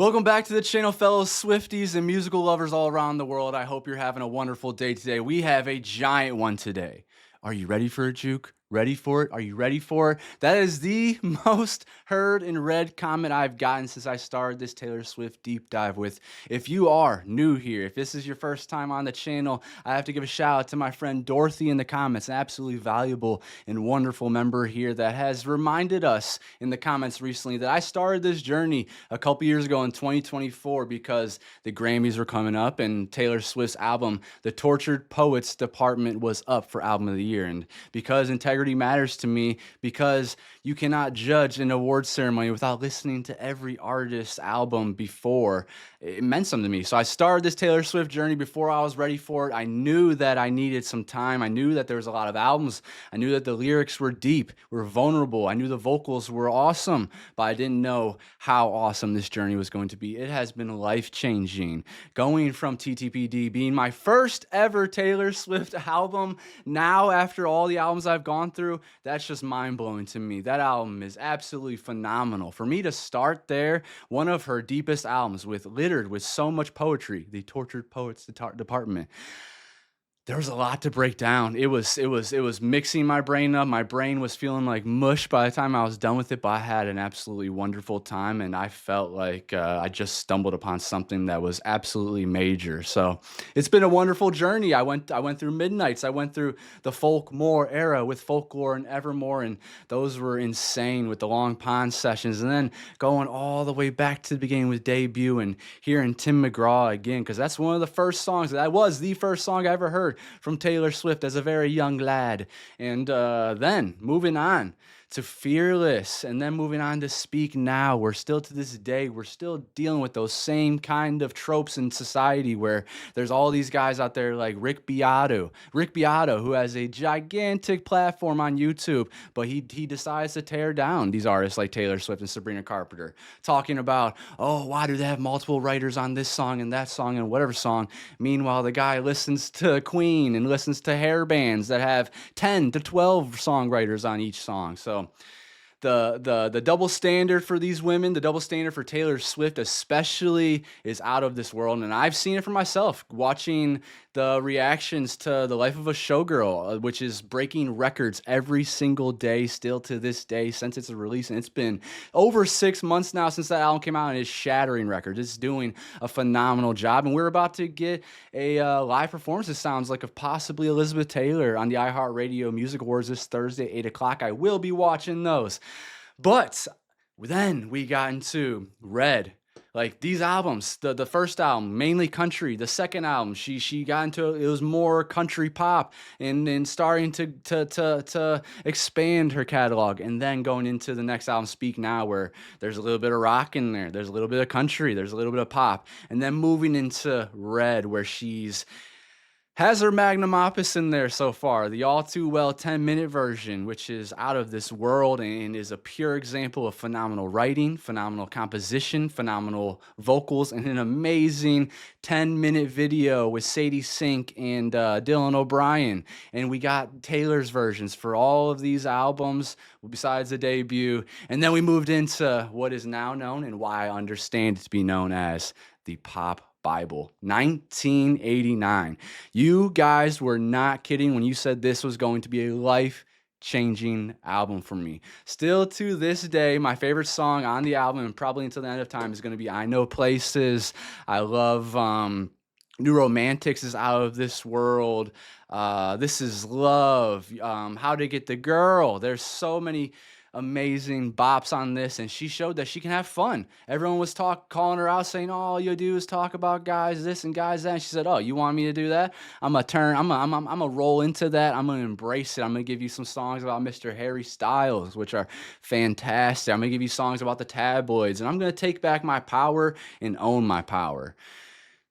Welcome back to the channel, fellow Swifties and musical lovers all around the world. I hope you're having a wonderful day today. We have a giant one today. Are you ready for it, Juke? Ready for it? Are you ready for it? That is the most heard and read comment I've gotten since I started this Taylor Swift deep dive with. If you are new here, if this is your first time on the channel, I have to give a shout out to my friend Dorothy in the comments, an absolutely valuable and wonderful member here that has reminded us in the comments recently that I started this journey a couple years ago in 2024 because the Grammys were coming up and Taylor Swift's album, The Tortured Poets Department, was up for Album of the Year. And because integrity matters to me, because you cannot judge an award ceremony without listening to every artist's album before, it meant something to me. So I started this Taylor Swift journey before I was ready for it. I knew that I needed some time. I knew that there was a lot of albums. I knew that the lyrics were deep, were vulnerable. I knew the vocals were awesome, but I didn't know how awesome this journey was going to be. It has been life-changing. Going from TTPD being my first ever Taylor Swift album, now after all the albums I've gone through, that's just mind-blowing to me. That album is absolutely phenomenal. For me to start there, one of her deepest albums littered with so much poetry, The Tortured Poets Department. There was a lot to break down. It was mixing my brain up. My brain was feeling like mush by the time I was done with it, but I had an absolutely wonderful time, and I felt like I just stumbled upon something that was absolutely major. So it's been a wonderful journey. I went through Midnights. I went through the Folkmore era with Folklore and Evermore, and those were insane with the Long Pond sessions, and then going all the way back to the beginning with Debut and hearing Tim McGraw again, because that's one of the first songs, that was the first song I ever heard from Taylor Swift as a very young lad. And then moving on to Fearless, and then moving on to Speak Now. We're still, to this day, we're still dealing with those same kind of tropes in society where there's all these guys out there like Rick Beato, who has a gigantic platform on YouTube, but he decides to tear down these artists like Taylor Swift and Sabrina Carpenter, talking about, oh, why do they have multiple writers on this song and that song and whatever song? Meanwhile, the guy listens to Queen and listens to hair bands that have 10 to 12 songwriters on each song. So the double standard for these women, the double standard for Taylor Swift especially, is out of this world. And I've seen it for myself, watching the reactions to The Life of a Showgirl, which is breaking records every single day, still to this day, since its release. And it's been over 6 months now since that album came out, and it's shattering records. It's doing a phenomenal job. And we're about to get a live performance, it sounds like, of possibly Elizabeth Taylor on the iHeartRadio Music Awards this Thursday, 8 o'clock. I will be watching those. But then we got into Red. Like, these albums, the first album, mainly country. The second album, she got into, it was more country pop, and starting to expand her catalog. And then going into the next album, Speak Now, where there's a little bit of rock in there, there's a little bit of country, there's a little bit of pop. And then moving into Red, where has her magnum opus in there so far, the All Too Well 10-minute version, which is out of this world and is a pure example of phenomenal writing, phenomenal composition, phenomenal vocals, and an amazing 10-minute video with Sadie Sink and Dylan O'Brien. And we got Taylor's versions for all of these albums besides the Debut. And then we moved into what is now known, and why I understand it to be known as, the Pop Bible, 1989. You guys were not kidding when you said this was going to be a life-changing album for me. Still to this day, my favorite song on the album, and probably until the end of time, is going to be I Know Places. I love New Romantics is out of this world. This Is Love. How to Get the Girl. There's so many amazing bops on this, and she showed that she can have fun. Everyone was calling her out, saying, oh, all you do is talk about guys this and guys that. And she said, oh, you want me to do that? I'm gonna roll into that. I'm gonna embrace it. I'm gonna give you some songs about Mr. Harry Styles, which are fantastic. I'm gonna give you songs about the tabloids, and I'm gonna take back my power and own my power.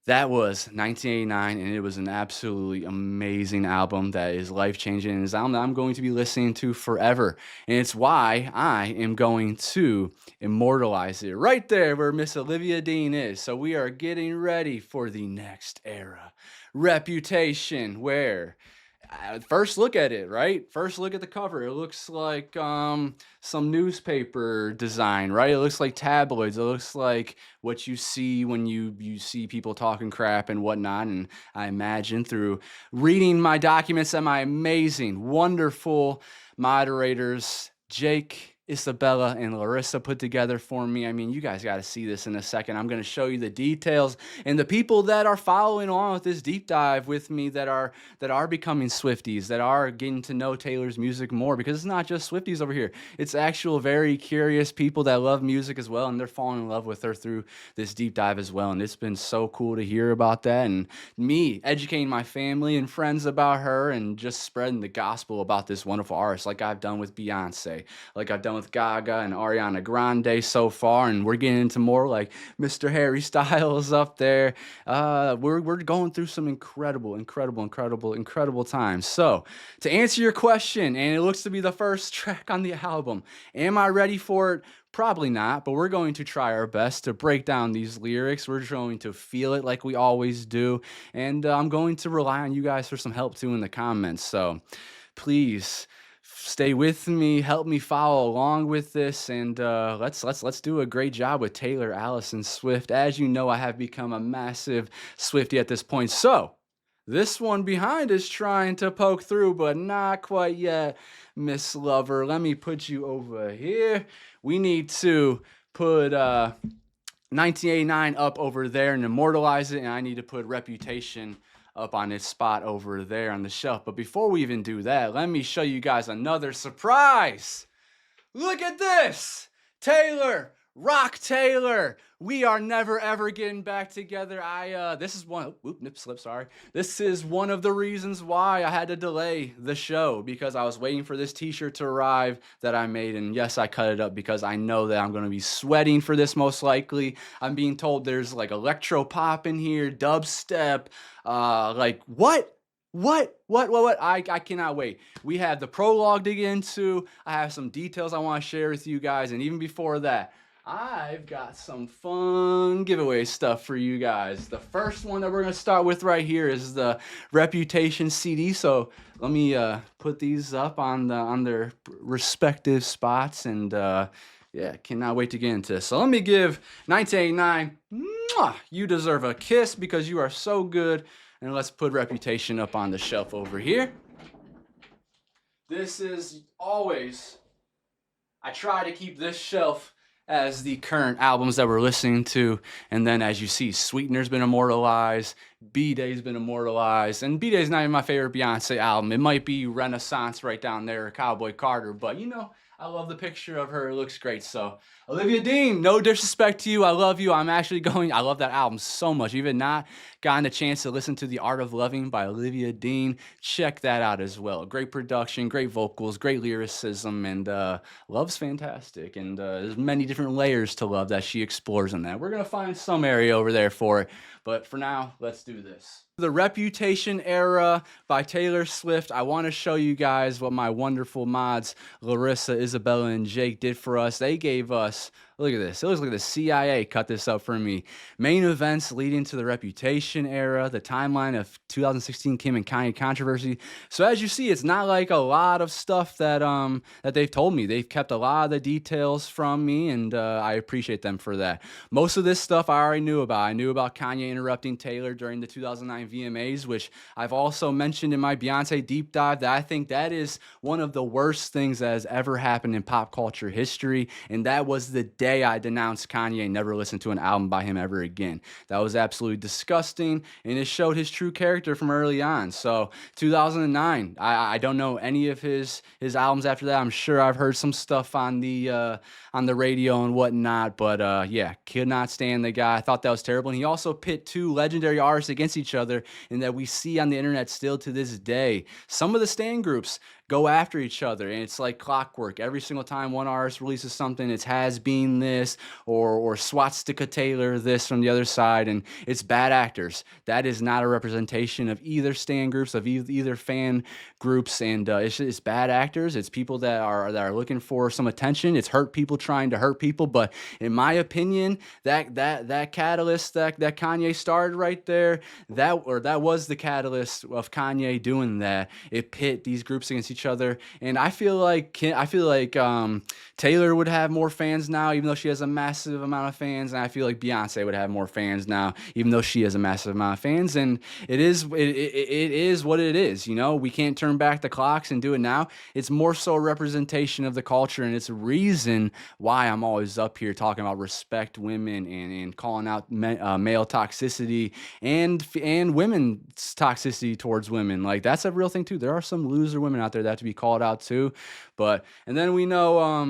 That was 1989, and it was an absolutely amazing album that is life-changing, and it's an album that I'm going to be listening to forever. And it's why I am going to immortalize it right there where Miss Olivia Dean is. So we are getting ready for the next era. Reputation, where first look at it, right? First look at the cover. It looks like some newspaper design, right? It looks like tabloids. It looks like what you see when you see people talking crap and whatnot. And I imagine through reading my documents that my amazing, wonderful moderators, Jake, Isabella, and Larissa put together for me. I mean, you guys got to see this in a second. I'm going to show you the details, and the people that are following along with this deep dive with me that are becoming Swifties, that are getting to know Taylor's music more, because it's not just Swifties over here. It's actual very curious people that love music as well, and they're falling in love with her through this deep dive as well. And it's been so cool to hear about that, and me educating my family and friends about her, and just spreading the gospel about this wonderful artist, like I've done with Beyonce, like I've done with Gaga and Ariana Grande so far, and we're getting into more like Mr. Harry Styles up there. We're going through some incredible times. So to answer your question, and it looks to be the first track on the album, am I ready for it? Probably not, but we're going to try our best to break down these lyrics. We're going to feel it like we always do, and I'm going to rely on you guys for some help too in the comments. So please stay with me, help me follow along with this, and let's do a great job with Taylor Allison Swift. As you know, I have become a massive Swiftie at this point. So this one behind is trying to poke through, but not quite yet, Miss Lover. Let me put you over here. We need to put 1989 up over there and immortalize it, and I need to put Reputation up on its spot over there on the shelf. But before we even do that, let me show you guys another surprise. Look at this. Taylor, Rock Taylor. We are never ever getting back together. This is one, nip slip, sorry. This is one of the reasons why I had to delay the show, because I was waiting for this t-shirt to arrive that I made, and yes, I cut it up because I know that I'm gonna be sweating for this most likely. I'm being told there's like electro pop in here, dubstep, like what? I cannot wait. We have the prologue to get into. I have some details I want to share with you guys, and even before that, I've got some fun giveaway stuff for you guys. The first one that we're going to start with right here is the Reputation CD. So let me put these up on their respective spots, and yeah, cannot wait to get into this. So let me give 1989, mwah, you deserve a kiss because you are so good. And let's put Reputation up on the shelf over here. This is always, I try to keep this shelf as the current albums that we're listening to. And then as you see, Sweetener's been immortalized, B-Day's been immortalized, and B-Day's not even my favorite Beyonce album. It might be Renaissance right down there, or Cowboy Carter, but you know, I love the picture of her. It looks great. So Olivia Dean, no disrespect to you. I love you. I love that album so much. Even not gotten a chance to listen to The Art of Loving by Olivia Dean. Check that out as well. Great production, great vocals, great lyricism, and love's fantastic. And there's many different layers to love that she explores in that. We're going to find some area over there for it. But for now, let's do this. The Reputation era by Taylor Swift. I want to show you guys what my wonderful mods, Larissa, Isabella, and Jake did for us. They gave us, look at this. It looks like the CIA cut this up for me. Main events leading to the Reputation era, the timeline of 2016 Kim and Kanye controversy. So as you see, it's not like a lot of stuff that they've told me. They've kept a lot of the details from me, and I appreciate them for that. Most of this stuff I already knew about. I knew about Kanye interrupting Taylor during the 2009 VMAs, which I've also mentioned in my Beyonce deep dive, that I think that is one of the worst things that has ever happened in pop culture history, and that was the day I denounced Kanye and never listened to an album by him ever again. That was absolutely disgusting, and it showed his true character from early on. So 2009, I don't know any of his albums after that. I'm sure I've heard some stuff on the radio and whatnot, but yeah, could not stand the guy. I thought that was terrible. And he also pit two legendary artists against each other, and that we see on the internet still to this day. Some of the stan groups go after each other. And it's like clockwork. Every single time one artist releases something, it's has been this or swastika Taylor this from the other side, and it's bad actors. That is not a representation of either stan groups, of either fan groups, and it's bad actors. It's people that are looking for some attention. It's hurt people trying to hurt people. But in my opinion, that catalyst that Kanye started right there, that was the catalyst of Kanye doing that. It pit these groups against each other, and I feel like Taylor would have more fans now, even though she has a massive amount of fans, and I feel like Beyonce would have more fans now, even though she has a massive amount of fans. And it is what it is. You know, we can't turn back the clocks and do it now. It's more so a representation of the culture, and it's a reason why I'm always up here talking about respect women and calling out male toxicity and women's toxicity towards women. Like, that's a real thing too. There are some loser women out there that have to be called out too. But and then we know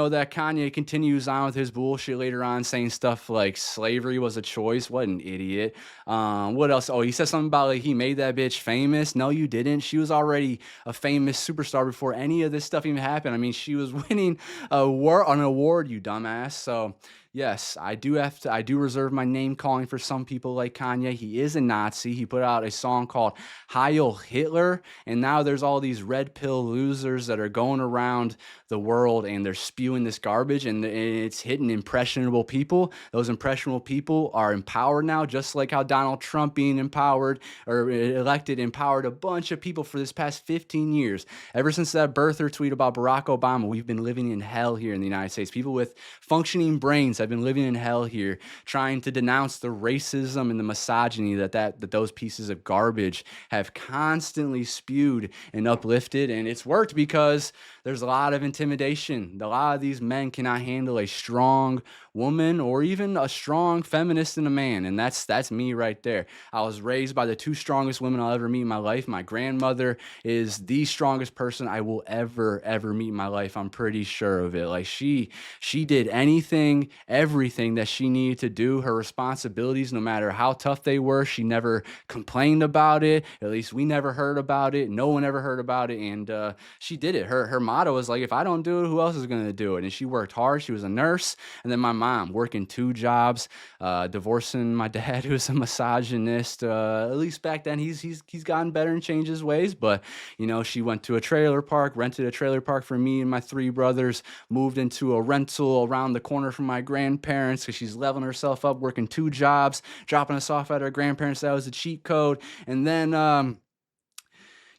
that Kanye continues on with his bullshit later on, saying stuff like slavery was a choice. What an idiot. What else? Oh, he said something about like he made that bitch famous. No, you didn't. She was already a famous superstar before any of this stuff even happened. I mean, she was winning an award, you dumbass. So yes, I do reserve my name calling for some people like Kanye. He is a Nazi. He put out a song called Heil Hitler, and now there's all these red pill losers that are going around the world and they're spewing this garbage, and it's hitting impressionable people. Those impressionable people are empowered now, just like how Donald Trump being empowered or elected empowered a bunch of people for this past 15 years. Ever since that birther tweet about Barack Obama, we've been living in hell here in the United States. People with functioning brains have been living in hell here, trying to denounce the racism and the misogyny that those pieces of garbage have constantly spewed and uplifted. And it's worked because there's a lot of intimidation. A lot of these men cannot handle a strong woman or even a strong feminist in a man, and that's me right there. I was raised by the two strongest women I'll ever meet in my life. My grandmother is the strongest person I will ever meet in my life. I'm pretty sure of it. Like, she did everything that she needed to do. Her responsibilities, no matter how tough they were, she never complained about it. At least we never heard about it. No one ever heard about it, and she did it. Her motto was like, if I don't do it, who else is going to do it? And she worked hard. She was a nurse. And then my mom working 2 jobs, divorcing my dad, who was a misogynist. At least back then, he's gotten better and changed his ways. But you know, she went to a trailer park, rented a trailer park for me and my 3 brothers, moved into a rental around the corner from my grandparents because she's leveling herself up, working 2 jobs, dropping us off at our grandparents. That was a cheat code. And then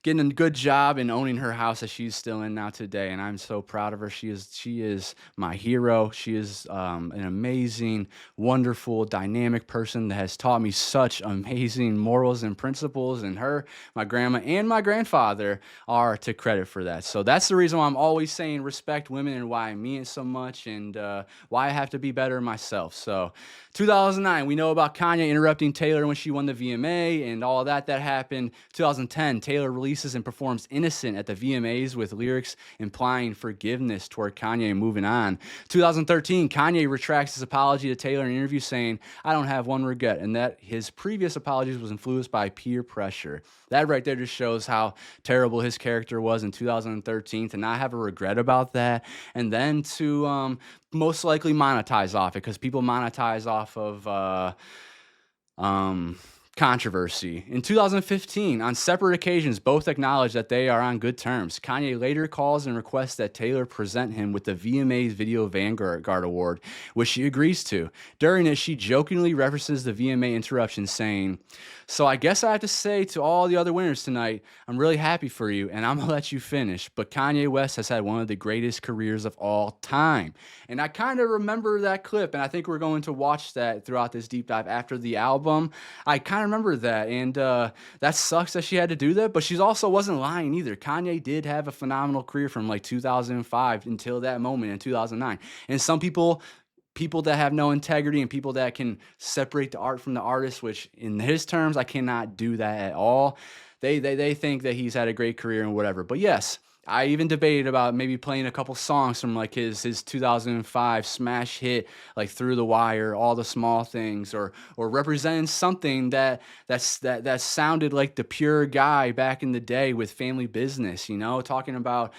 getting a good job and owning her house that she's still in now today, and I'm so proud of her. She is my hero. She is an amazing, wonderful, dynamic person that has taught me such amazing morals and principles, and her, my grandma, and my grandfather are to credit for that. So that's the reason why I'm always saying respect women and why I mean it so much, and why I have to be better myself. So 2009, we know about Kanye interrupting Taylor when she won the VMA and all that happened. 2010, Taylor releases and performs Innocent at the VMAs with lyrics implying forgiveness toward Kanye moving on. 2013, Kanye retracts his apology to Taylor in an interview saying, I don't have one regret, and that his previous apologies was influenced by peer pressure. That right there just shows how terrible his character was in 2013, to not have a regret about that, and then to most likely monetize off it, because people monetize off of controversy. In 2015, on separate occasions, both acknowledge that they are on good terms. Kanye later calls and requests that Taylor present him with the VMA's Video Vanguard Award, which she agrees to. During it, she jokingly references the VMA interruption, saying, so I guess I have to say to all the other winners tonight, I'm really happy for you, and I'm going to let you finish, but Kanye West has had one of the greatest careers of all time. And I kind of remember that clip, and I think we're going to watch that throughout this deep dive after the album. I kind of remember that, and that sucks that she had to do that, but she also wasn't lying either. Kanye did have a phenomenal career from like 2005 until that moment in 2009. And some people that have no integrity and people that can separate the art from the artist, which in his terms, I cannot do that at all. They think that he's had a great career and whatever. But yes, I even debated about maybe playing a couple songs from like his 2005 smash hit, like Through the Wire, All the Small Things, or representing something that sounded like the pure guy back in the day with Family Business, talking about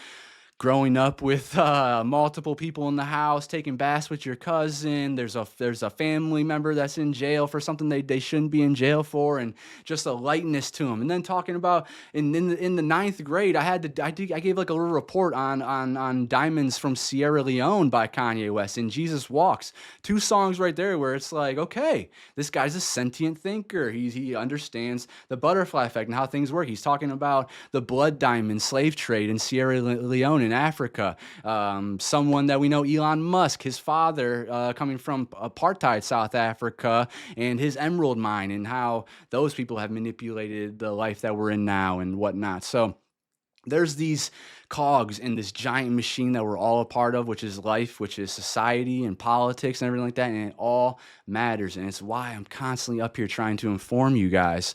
growing up with multiple people in the house, taking baths with your cousin. There's a family member that's in jail for something they shouldn't be in jail for, and just a lightness to them. And then talking about in the ninth grade, I gave like a little report on Diamonds from Sierra Leone by Kanye West and Jesus Walks. Two songs right there where it's like, okay, this guy's a sentient thinker. He understands the butterfly effect and how things work. He's talking about the blood diamond slave trade in Sierra Leone in Africa. Someone that we know, Elon Musk, his father, coming from apartheid South Africa, and his emerald mine, and how those people have manipulated the life that we're in now and whatnot. So there's these cogs in this giant machine that we're all a part of, which is life, which is society and politics and everything like that, and it all matters. And it's why I'm constantly up here trying to inform you guys.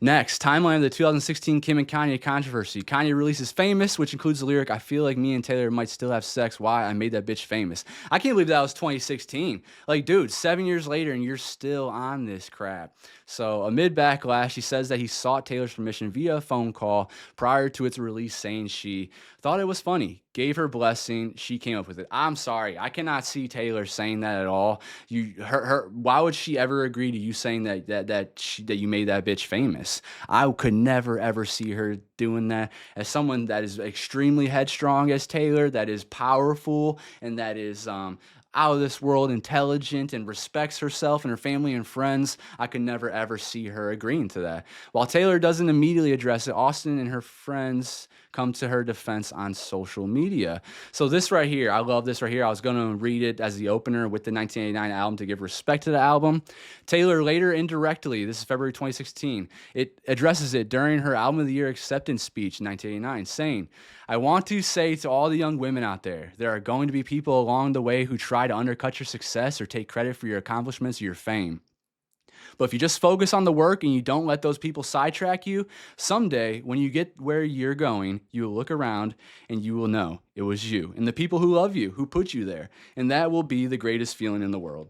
Next, timeline of the 2016 Kim and Kanye controversy. Kanye releases Famous, which includes the lyric, "I feel like me and Taylor might still have sex. Why? I made that bitch famous." I can't believe that was 2016. Like, dude, 7 years later and you're still on this crap. So amid backlash, he says that he sought Taylor's permission via a phone call prior to its release, saying she thought it was funny, gave her blessing, she came up with it. I'm sorry, I cannot see Taylor saying that at all. Why would she ever agree to you saying that you made that bitch famous? I could never ever see her doing that. As someone that is extremely headstrong as Taylor, that is powerful, and that is out of this world intelligent and respects herself and her family and friends, I could never ever see her agreeing to that. While Taylor doesn't immediately address it, Austin and her friends come to her defense on social media. So this right here, I love this right here. I was going to read it as the opener with the 1989 album to give respect to the album. Taylor later indirectly, this is February 2016, it addresses it during her Album of the Year acceptance speech in 1989, saying, "I want to say to all the young women out there are going to be people along the way who try to undercut your success or take credit for your accomplishments or your fame. But if you just focus on the work and you don't let those people sidetrack you, someday when you get where you're going, you will look around and you will know it was you and the people who love you who put you there. And that will be the greatest feeling in the world."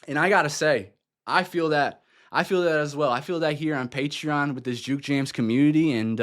And I gotta say, I feel that. I feel that as well. I feel that here on Patreon with this Juke Jams community, and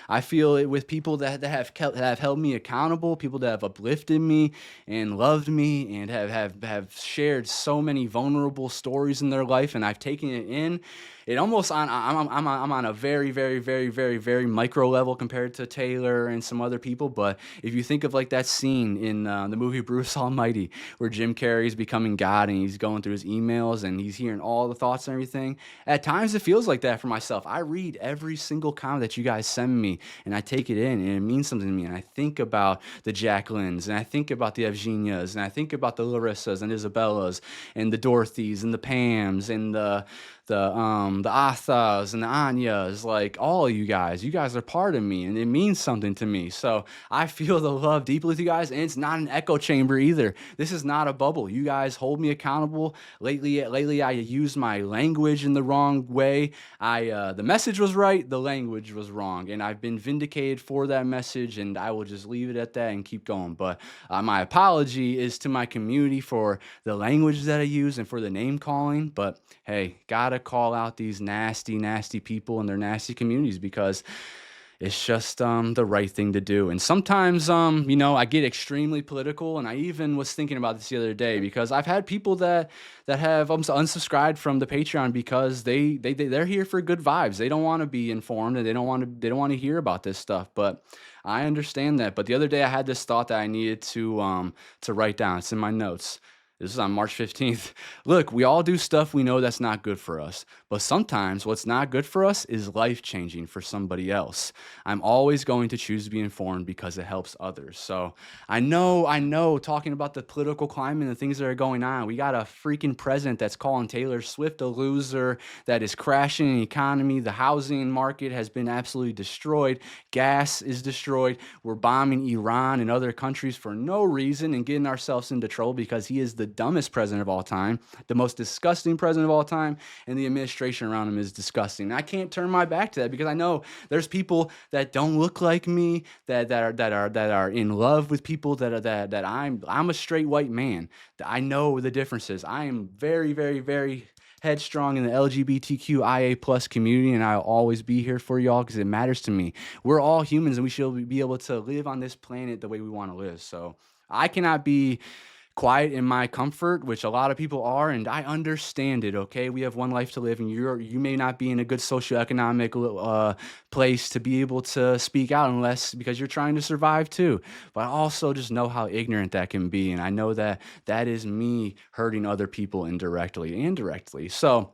I feel it with people that have held me accountable, people that have uplifted me and loved me, and have shared so many vulnerable stories in their life, and I've taken it in. It almost I'm on a very, very, very, very, very micro level compared to Taylor and some other people. But if you think of like that scene in the movie Bruce Almighty, where Jim Carrey's becoming God and he's going through his emails and he's hearing all the thoughts and everything, at times it feels like that for myself. I read every single comment that you guys send me and I take it in and it means something to me. And I think about the Jacquelines and I think about the Evgenias and I think about the Larissas and Isabellas and the Dorothys and the Pams and the Athas and the Anyas, like all of you guys are part of me and it means something to me. So I feel the love deeply with you guys, and it's not an echo chamber either. This is not a bubble. You guys hold me accountable. Lately I used my language in the wrong way. The message was right, the language was wrong, and I've been vindicated for that message, and I will just leave it at that and keep going. But my apology is to my community for the language that I use and for the name calling. But hey, gotta call out these nasty, nasty people and their nasty communities because it's just the right thing to do. And sometimes, I get extremely political, and I even was thinking about this the other day because I've had people that have unsubscribed from the Patreon because they're here for good vibes. They don't want to be informed and they don't want to hear about this stuff. But I understand that. But the other day I had this thought that I needed to write down. It's in my notes. This is on March 15th. Look, we all do stuff we know that's not good for us, but sometimes what's not good for us is life-changing for somebody else. I'm always going to choose to be informed because it helps others. So I know, talking about the political climate and the things that are going on, we got a freaking president that's calling Taylor Swift a loser, that is crashing the economy. The housing market has been absolutely destroyed. Gas is destroyed. We're bombing Iran and other countries for no reason and getting ourselves into trouble because he is the dumbest president of all time, the most disgusting president of all time, and the administration around him is disgusting. And I can't turn my back to that because I know there's people that don't look like me, that are in love with people that I'm a straight white man. I know the differences. I am very, very, very headstrong in the LGBTQIA plus community, and I'll always be here for y'all because it matters to me. We're all humans, and we should be able to live on this planet the way we want to live. So I cannot be quiet in my comfort, which a lot of people are, and I understand it. Okay, we have one life to live, and you may not be in a good socioeconomic place to be able to speak out unless because you're trying to survive too. But I also just know how ignorant that can be, and I know that that is me hurting other people indirectly. So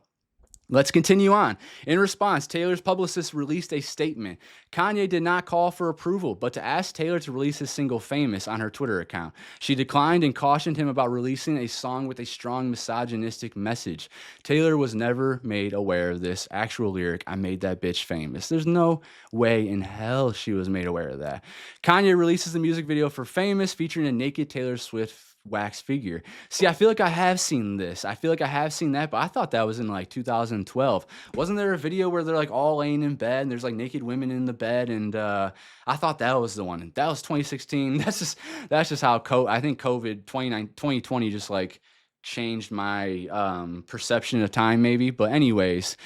let's continue on. In response, Taylor's publicist released a statement. Kanye did not call for approval, but to ask Taylor to release his single Famous on her Twitter account. She declined and cautioned him about releasing a song with a strong misogynistic message. Taylor was never made aware of this actual lyric, I made that bitch famous. There's no way in hell she was made aware of that. Kanye releases the music video for Famous featuring a naked Taylor Swift wax figure. See, I feel like I have seen this. I feel like I have seen that, but I thought that was in like 2012. Wasn't there a video where they're like all laying in bed and there's like naked women in the bed? And I thought that was the one. That was 2016. That's just how I think COVID 2020 just like changed my perception of time maybe. But anyways,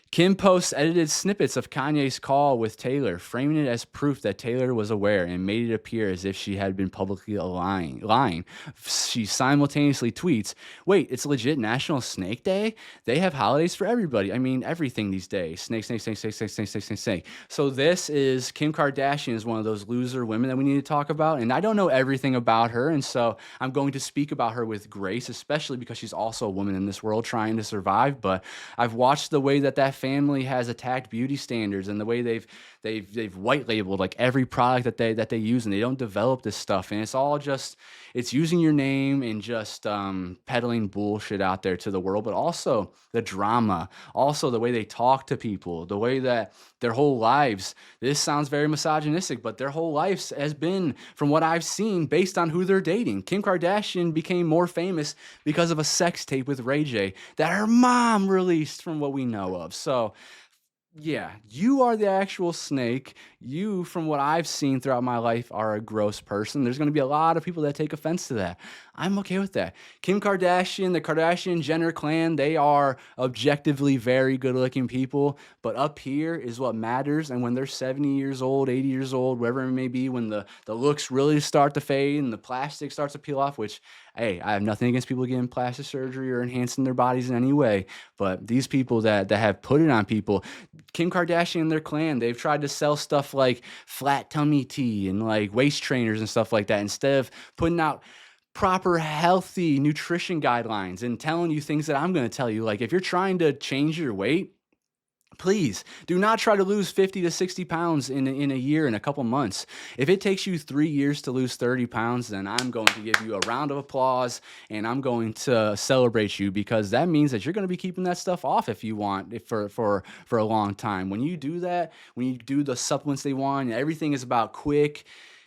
Kim posts edited snippets of Kanye's call with Taylor, framing it as proof that Taylor was aware and made it appear as if she had been publicly lying. She simultaneously tweets, wait, it's legit National Snake Day? They have holidays for everybody. I mean, everything these days. Snake. So this is Kim Kardashian is one of those loser women that we need to talk about. And I don't know everything about her. And so I'm going to speak about her with grace, especially because she's also a woman in this world trying to survive. But I've watched the way that family has attacked beauty standards and the way they've white labeled like every product that they use, and they don't develop this stuff, and it's all just it's using your name and just peddling bullshit out there to the world. But also the drama, also the way they talk to people, the way that their whole lives, this sounds very misogynistic, but their whole lives has been, from what I've seen, based on who they're dating. Kim Kardashian became more famous because of a sex tape with Ray J that her mom released, from what we know of. So yeah, you are the actual snake. You, from what I've seen throughout my life, are a gross person. There's going to be a lot of people that take offense to that. I'm okay with that. Kim Kardashian, the Kardashian-Jenner clan, they are objectively very good-looking people, but up here is what matters. And when they're 70 years old, 80 years old, wherever it may be, when the looks really start to fade and the plastic starts to peel off, which, hey, I have nothing against people getting plastic surgery or enhancing their bodies in any way, but these people that have put it on people, Kim Kardashian and their clan, they've tried to sell stuff like flat tummy tea and like waist trainers and stuff like that instead of putting out proper healthy nutrition guidelines and telling you things that I'm going to tell you. Like if you're trying to change your weight, please do not try to lose 50 to 60 pounds in a year, in a couple months. If it takes you 3 years to lose 30 pounds, then I'm going to give you a round of applause and I'm going to celebrate you, because that means that you're going to be keeping that stuff off if you want for a long time. When you do that, when you do the supplements they want, everything is about quick,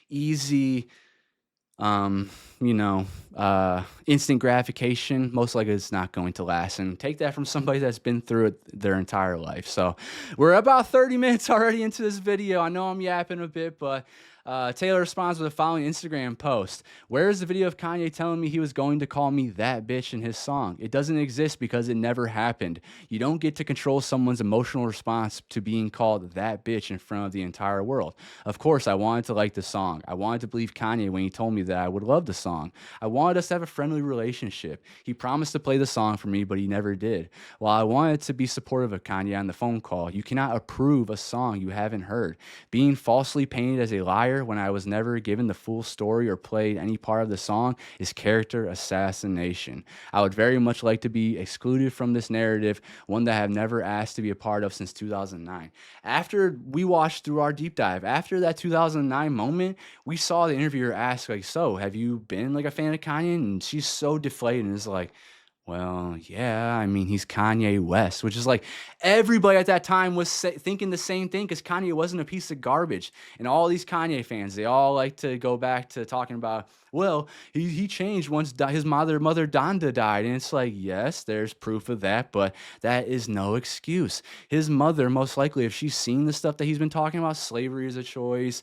easy, instant gratification, most likely it's not going to last. And take that from somebody that's been through it their entire life. So we're about 30 minutes already into this video. I know I'm yapping a bit, but Taylor responds with the following Instagram post. Where is the video of Kanye telling me he was going to call me that bitch in his song? It doesn't exist because it never happened. You don't get to control someone's emotional response to being called that bitch in front of the entire world. Of course, I wanted to like the song. I wanted to believe Kanye when he told me that I would love the song. I wanted us to have a friendly relationship. He promised to play the song for me, but he never did. While I wanted to be supportive of Kanye on the phone call, you cannot approve a song you haven't heard. Being falsely painted as a liar when I was never given the full story or played any part of the song is character assassination. I would very much like to be excluded from this narrative, one that I have never asked to be a part of since 2009. After we watched through our deep dive, after that 2009 moment, we saw the interviewer ask, like, so have you been like a fan of Kanye? And she's so deflated and is like, well, yeah, I mean, he's Kanye West, which is like everybody at that time was thinking the same thing, because Kanye wasn't a piece of garbage. And all these Kanye fans, they all like to go back to talking about, Well, he changed once his mother Donda died, and it's like, yes, there's proof of that, but that is no excuse. His mother, most likely, if she's seen the stuff that he's been talking about, slavery is a choice,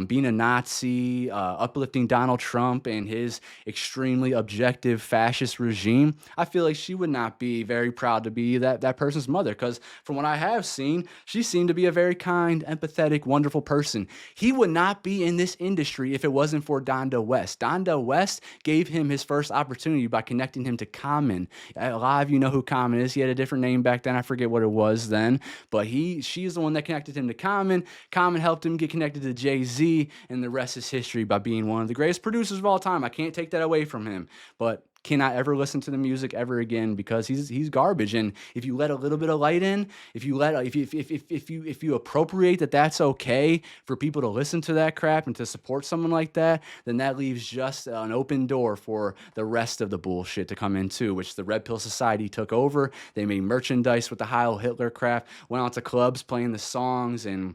being a Nazi, uplifting Donald Trump and his extremely objective fascist regime, I feel like she would not be very proud to be that person's mother. Because from what I have seen, she seemed to be a very kind, empathetic, wonderful person. He would not be in this industry if it wasn't for Donda West. Donda West gave him his first opportunity by connecting him to Common. A lot of you know who Common is. He had a different name back then. I forget what it was then, but she's the one that connected him to Common. Common helped him get connected to Jay-Z, and the rest is history by being one of the greatest producers of all time. I can't take that away from him, but cannot ever listen to the music ever again because he's garbage. And if you let a little bit of light in, if you appropriate that that's okay for people to listen to that crap and to support someone like that, then that leaves just an open door for the rest of the bullshit to come in too, which the Red Pill Society took over. They made merchandise with the Heil Hitler crap, went out to clubs playing the songs, and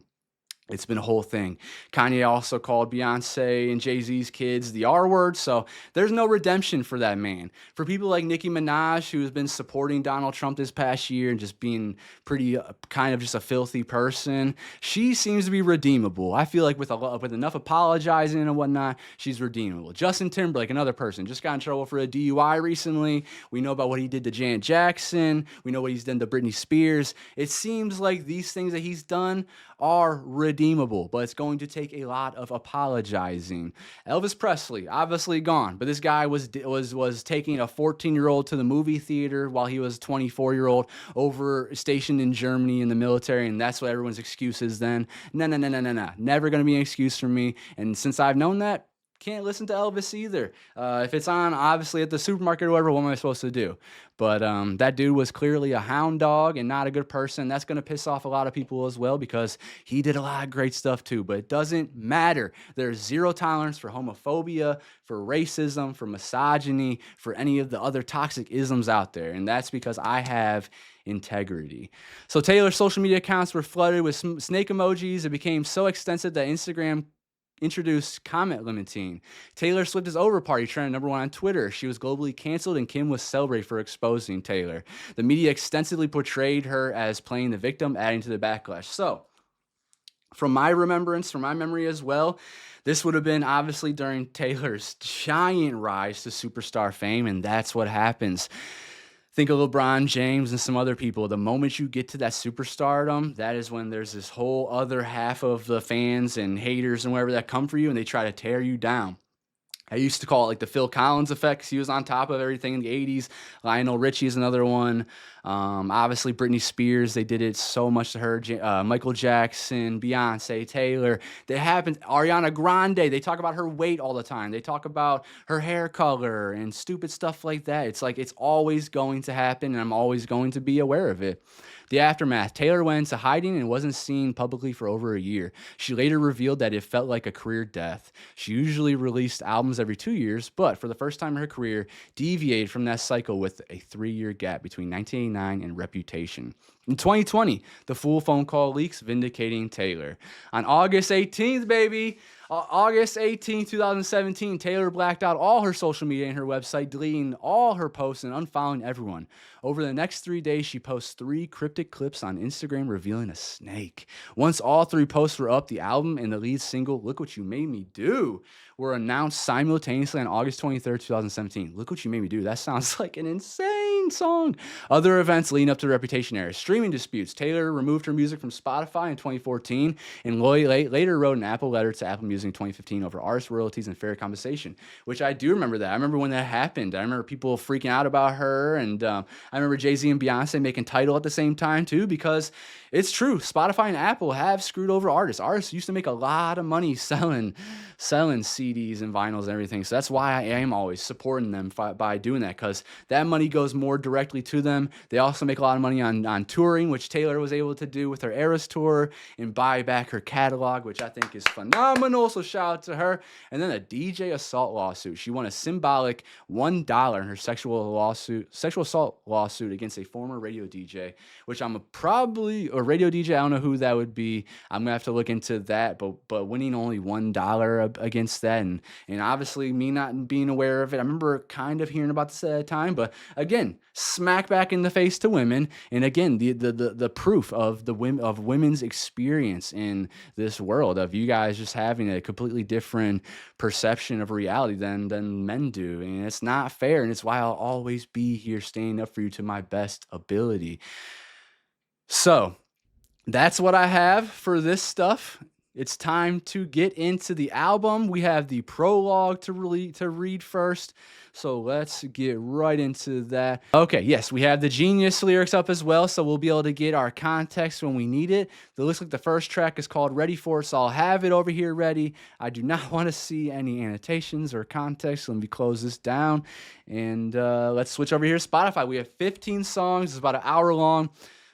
it's been a whole thing. Kanye also called Beyonce and Jay-Z's kids the R word, so there's no redemption for that man. For people like Nicki Minaj, who has been supporting Donald Trump this past year and just being pretty kind of just a filthy person, she seems to be redeemable. I feel like with enough apologizing and whatnot, she's redeemable. Justin Timberlake, another person, just got in trouble for a DUI recently. We know about what he did to Janet Jackson. We know what he's done to Britney Spears. It seems like these things that he's done are redeemable, but it's going to take a lot of apologizing. Elvis Presley, obviously gone, but this guy was taking a 14-year-old to the movie theater while he was a 24-year-old over stationed in Germany in the military, and that's what everyone's excuse is then. No. Never going to be an excuse for me, and since I've known that, can't listen to Elvis either. If it's on, obviously, at the supermarket or whatever, what am I supposed to do? But that dude was clearly a hound dog and not a good person. That's going to piss off a lot of people as well because he did a lot of great stuff too. But it doesn't matter. There's zero tolerance for homophobia, for racism, for misogyny, for any of the other toxic isms out there. And that's because I have integrity. So Taylor's social media accounts were flooded with snake emojis. It became so extensive that Instagram introduced comment limiting. Taylor Swift is over party trending #1 on Twitter. She was globally canceled and Kim was celebrated for exposing Taylor. The media extensively portrayed her as playing the victim, adding to the backlash. So, from my remembrance, from my memory as well, this would have been obviously during Taylor's giant rise to superstar fame, and that's what happens. Think of LeBron James and some other people. The moment you get to that superstardom, that is when there's this whole other half of the fans and haters and whatever that come for you, and they try to tear you down. I used to call it like the Phil Collins effect. He was on top of everything in the 80s. Lionel Richie is another one. Obviously, Britney Spears, they did it so much to her. Michael Jackson, Beyonce, Taylor. They happened. Ariana Grande, they talk about her weight all the time. They talk about her hair color and stupid stuff like that. It's like it's always going to happen, and I'm always going to be aware of it. The aftermath. Taylor went into hiding and wasn't seen publicly for over a year. She later revealed that it felt like a career death. She usually released albums every 2 years, but for the first time in her career, deviated from that cycle with a 3-year gap between 1989 and Reputation. In 2020, the full phone call leaks vindicating Taylor. On August 18th, baby, August 18, 2017, Taylor blacked out all her social media and her website, deleting all her posts and unfollowing everyone. Over the next 3 days, she posts 3 cryptic clips on Instagram revealing a snake. Once all 3 posts were up, the album and the lead single, Look What You Made Me Do, were announced simultaneously on August 23rd, 2017. Look What You Made Me Do. That sounds like an insane song. Other events leading up to the Reputation era. Streaming disputes. Taylor removed her music from Spotify in 2014 and later wrote an Apple letter to Apple Music in 2015 over artist royalties and fair compensation, which I do remember that. I remember when that happened. I remember people freaking out about her, and I remember Jay-Z and Beyonce making Tidal at the same time too, because it's true. Spotify and Apple have screwed over artists. Artists used to make a lot of money selling CDs and vinyls and everything. So that's why I am always supporting them by doing that, because that money goes more more directly to them. They also make a lot of money on touring, which Taylor was able to do with her Eras tour and buy back her catalog, which I think is phenomenal. So shout out to her. And then a DJ assault lawsuit. She won a symbolic $1 in her sexual assault lawsuit against a former radio DJ, which I'm probably a radio DJ. I don't know who that would be. I'm gonna have to look into that. But winning only $1 against that, and obviously me not being aware of it. I remember kind of hearing about this at a time, but again, smack back in the face to women. And again, the proof of women's experience in this world, of you guys just having a completely different perception of reality than men do. And it's not fair. And it's why I'll always be here standing up for you to my best ability. So that's what I have for this stuff. It's time to get into the album. We have the prologue to read first. So let's get right into that. Okay, yes, we have the Genius lyrics up as well, so we'll be able to get our context when we need it. It looks like the first track is called Ready For It, so I'll have it over here ready. I do not want to see any annotations or context. Let me close this down, and let's switch over here to Spotify. We have 15 songs. It's about an hour long.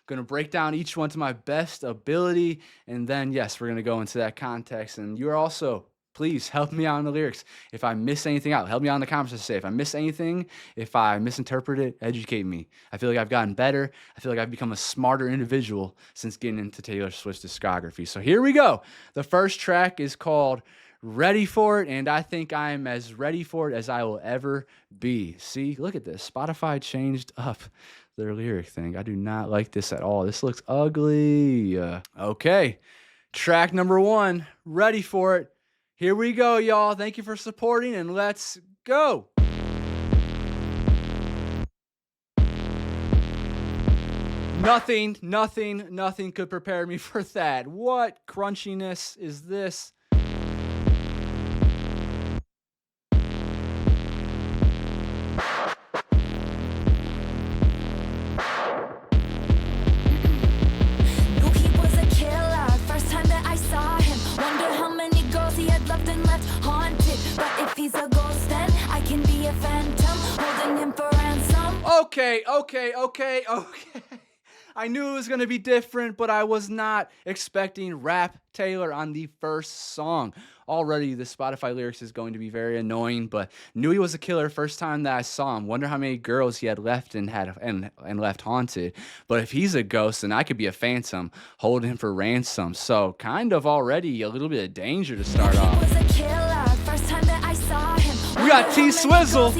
Going to break down each one to my best ability, and then yes, we're going to go into that context. And you're also, please help me out in the lyrics. If I miss anything out, help me out in the comments to say if I miss anything, if I misinterpret it, educate me. I feel like I've gotten better. I feel like I've become a smarter individual since getting into Taylor Swift's discography. So here we go. The first track is called Ready For It, and I think I am as ready for it as I will ever be. See, look at this. Spotify changed up their lyric thing. I do not like this at all. This looks ugly. Okay, track number 1, Ready For It. Here we go, y'all. Thank you for supporting, and let's go. Nothing could prepare me for that. What crunchiness is this? Okay. I knew it was going to be different, but I was not expecting Rap Taylor on the first song. Already, the Spotify lyrics is going to be very annoying, but knew he was a killer first time that I saw him. Wonder how many girls he had left and left haunted. But if he's a ghost, then I could be a phantom holding him for ransom. So kind of already a little bit of danger to start off. We got T-Swizzle.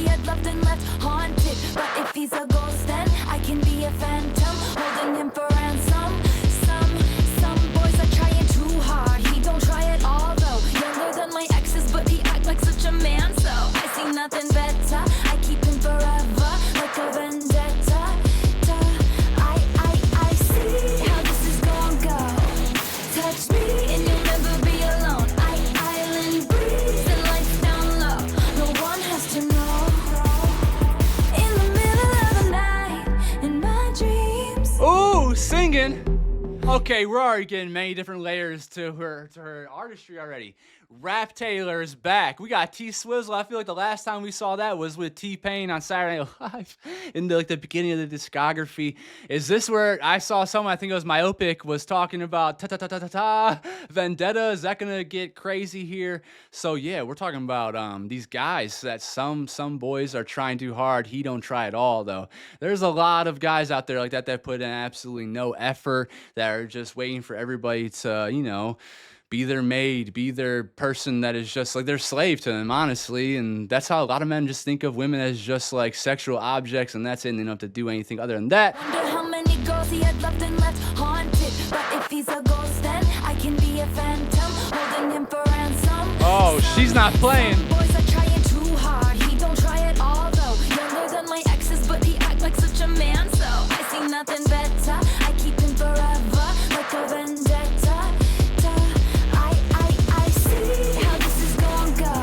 But if he's a ghost, then I can be a phantom holding him for ransom. Some boys are trying too hard. He don't try at all though. Younger than my exes, but he act like such a man. So I see nothing better. I keep him forever like a vendetta. I see how this is gonna go. Touch me and you'll never be alone. Island breeze and lights down low. No one has to know. Ooh, singing. Okay, we're already getting many different layers to her artistry already. Rap Taylor is back. We got T-Swizzle. I feel like the last time we saw that was with T-Pain on Saturday Night Live in the beginning of the discography. Is this where I saw someone, I think it was Myopic, was talking about ta-ta-ta-ta-ta, Vendetta? Is that going to get crazy here? So yeah, we're talking about these guys that some boys are trying too hard. He don't try at all, though. There's a lot of guys out there like that put in absolutely no effort, that are just waiting for everybody to, you know, be their maid, be their person that is just like their slave to them, honestly. And that's how a lot of men just think of women, as just like sexual objects, and that's it. And they don't have to do anything other than that. Wonder how many girls he had loved and left haunted. But if he's a ghost, then I can be a phantom holding him for ransom. Oh, she's not playing. Boys are trying too hard. He don't try at all though. Younger than my exes, but he act like such a man. So I see nothing better. I keep him forever like a vendetta. I see how this is gonna go.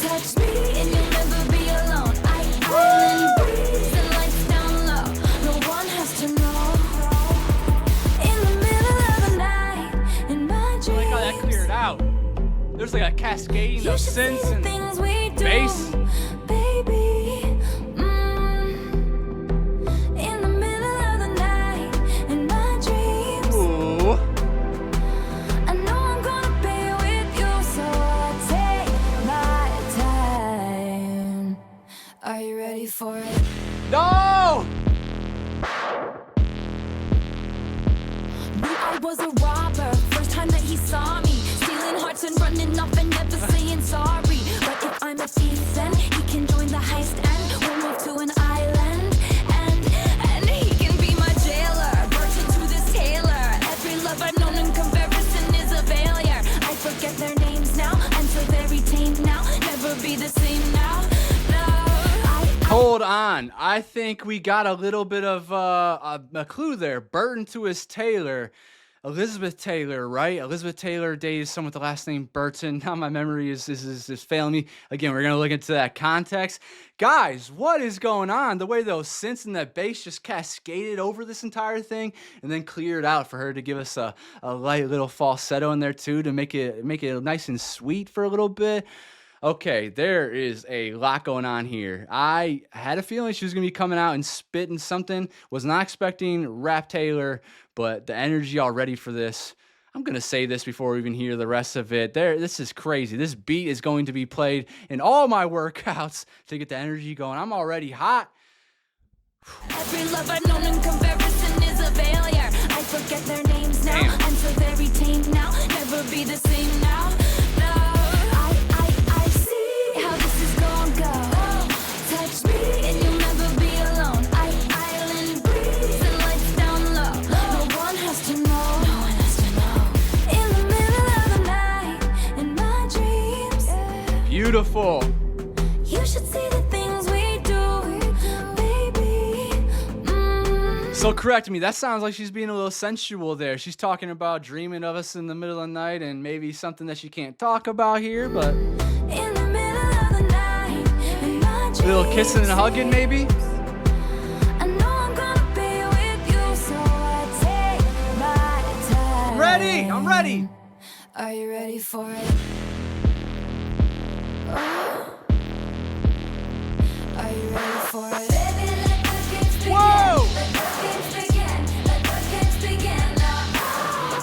Touch me and you'll never be alone. Island breeze and lights down low. No one has to know. In the middle of the night, in my dreams. I like how that cleared out. There's like a cascading of synths and bass. Baby, I was a robber. First time that he saw me, stealing hearts and running off and never saying sorry. But if I'm a thief, then he can join the heist and we'll move to an island. And he can be my jailer. Virgin to this tailor. Every love I've known in comparison is a failure. I forget their names now. I'm so very tame now. Never be the same now. Hold on. I think we got a little bit of a clue there. Burton to his Taylor. Elizabeth Taylor, right? Elizabeth Taylor dated someone with the last name Burton. Now my memory is failing me. Again, we're going to look into that context. Guys, what is going on? The way those synths and that bass just cascaded over this entire thing and then cleared out for her to give us a light little falsetto in there too to make it nice and sweet for a little bit. Okay, there is a lot going on here. I had a feeling she was going to be coming out and spitting something. Was not expecting Rap Taylor, but the energy already for this. I'm going to say this before we even hear the rest of it. This is crazy. This beat is going to be played in all my workouts to get the energy going. I'm already hot. Every love I've known in comparison is a failure. I forget their names now. Damn. I'm so very tame now. Never be the same now. Beautiful. You should see the things we do, baby. So correct me, that sounds like she's being a little sensual there. She's talking about dreaming of us in the middle of the night and maybe something that she can't talk about here, but In the middle of the night, in my dreams, a little kissing and hugging maybe. I know I'm gonna be with you, so I take my time. Ready, I'm ready. Are you ready for it? Are you ready for it? Baby, let the games begin. Whoa! Let the games begin. Let the games begin.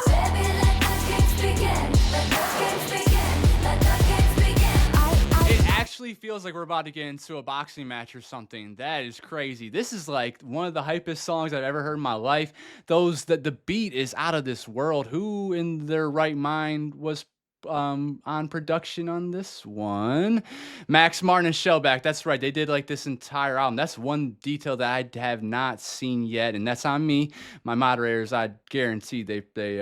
Baby, let the games begin. Let the games begin. Let the games begin. It actually feels like we're about to get into a boxing match or something. That is crazy. This is like one of the hypest songs I've ever heard in my life. The beat is out of this world. Who in their right mind was on production on this one? Max Martin and Shellback. That's right. They did like this entire album. That's one detail that I have not seen yet, and that's on me. My moderators, I guarantee they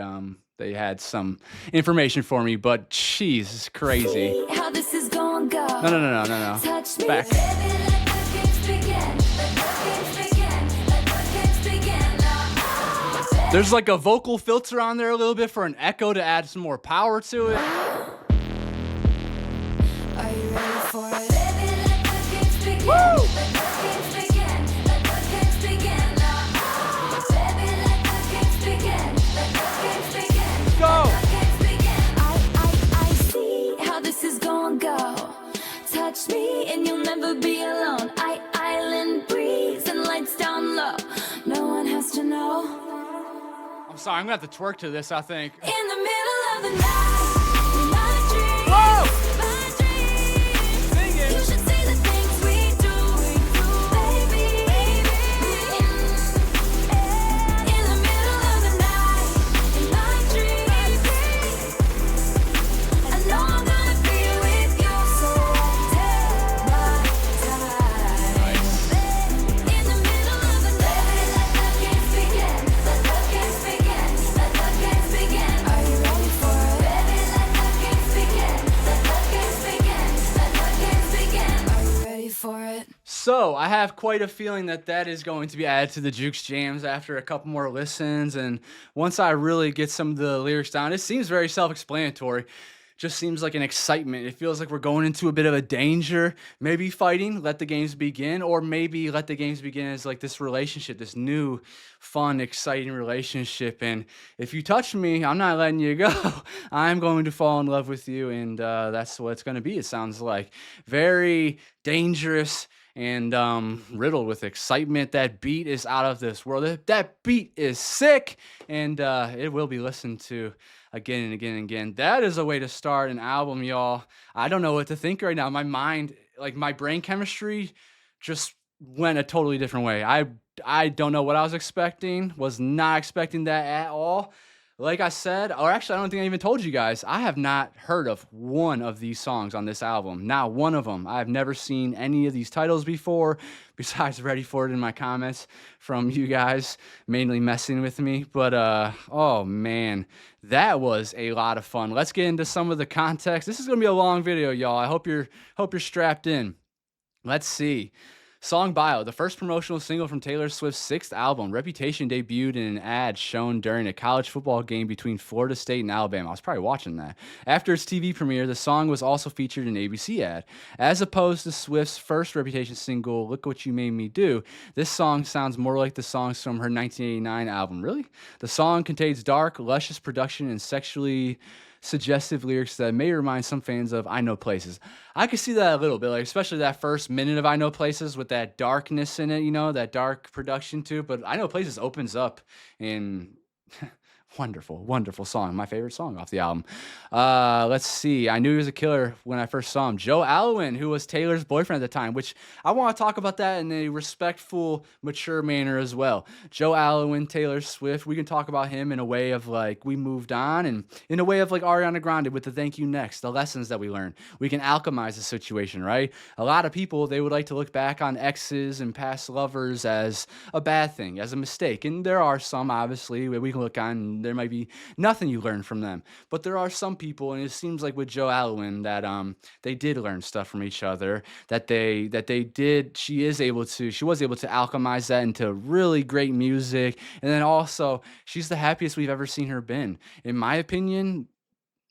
had some information for me, but jeez, it's crazy. See how this is gonna go. No. Touch me. Back. Baby, let the games begin. Let the games begin. Let the games begin. There's like a vocal filter on there a little bit for an echo to add some more power to it. Are you ready for it? Baby, let the games begin. Woo! Let the games begin. Let the games begin. Baby, let the games begin. Let the games begin. Go! Let the games begin. I see how this is gonna go. Touch me and you'll never be alone. Island breeze and lights down low. No one has to know. I'm sorry, I'm gonna have to twerk to this, I think. In the middle of the night, in my dreams, Whoa! my dreams. Sing it. You should see the things we do, baby. In the middle of the night, in my dreams, I know I'm gonna be with you, so I take my time. In the middle of the night, let the games begin. Let the games begin. Let the games begin. Are you ready for it? Baby, let the games begin. Let the games begin. Let the games begin. Are you ready for it? So I have quite a feeling that is going to be added to the Juke Jams after a couple more listens, and once I really get some of the lyrics down, it seems very self-explanatory. Just seems like an excitement. It feels like we're going into a bit of a danger, maybe fighting, let the games begin, or maybe let the games begin as like this relationship, this new, fun, exciting relationship. And if you touch me, I'm not letting you go. I'm going to fall in love with you, and that's what it's going to be, it sounds like. Very dangerous and riddled with excitement. That beat is out of this world. That beat is sick, and it will be listened to again and again and again. That is a way to start an album, y'all. I don't know what to think right now. My mind, like my brain chemistry, just went a totally different way. I don't know what I was expecting. Was not expecting that at all. Like I said, or actually, I don't think I even told you guys, I have not heard of one of these songs on this album. Not one of them. I've never seen any of these titles before, besides Ready for It in my comments from you guys, mainly messing with me. But, oh man, that was a lot of fun. Let's get into some of the context. This is going to be a long video, y'all. I hope you're strapped in. Let's see. Song bio. The first promotional single from Taylor Swift's sixth album, Reputation, debuted in an ad shown during a college football game between Florida State and Alabama. I was probably watching that. After its TV premiere, the song was also featured in an ABC ad. As opposed to Swift's first Reputation single, Look What You Made Me Do, this song sounds more like the songs from her 1989 album. Really? The song contains dark, luscious production and sexually suggestive lyrics that may remind some fans of I Know Places. I could see that a little bit, like especially that first minute of I Know Places with that darkness in it, you know, that dark production too. But I Know Places opens up in wonderful, wonderful song. My favorite song off the album. Let's see. I knew he was a killer when I first saw him. Joe Alwyn, who was Taylor's boyfriend at the time, which I want to talk about that in a respectful, mature manner as well. Joe Alwyn, Taylor Swift, we can talk about him in a way of like we moved on, and in a way of like Ariana Grande with the Thank You Next, the lessons that we learned. We can alchemize the situation, right? A lot of people, they would like to look back on exes and past lovers as a bad thing, as a mistake. And there are some, obviously, where we can look on, there might be nothing you learn from them. But there are some people, and it seems like with Joe Alwyn, that they did learn stuff from each other, that they did, she was able to alchemize that into really great music. And then also, she's the happiest we've ever seen her been. In my opinion,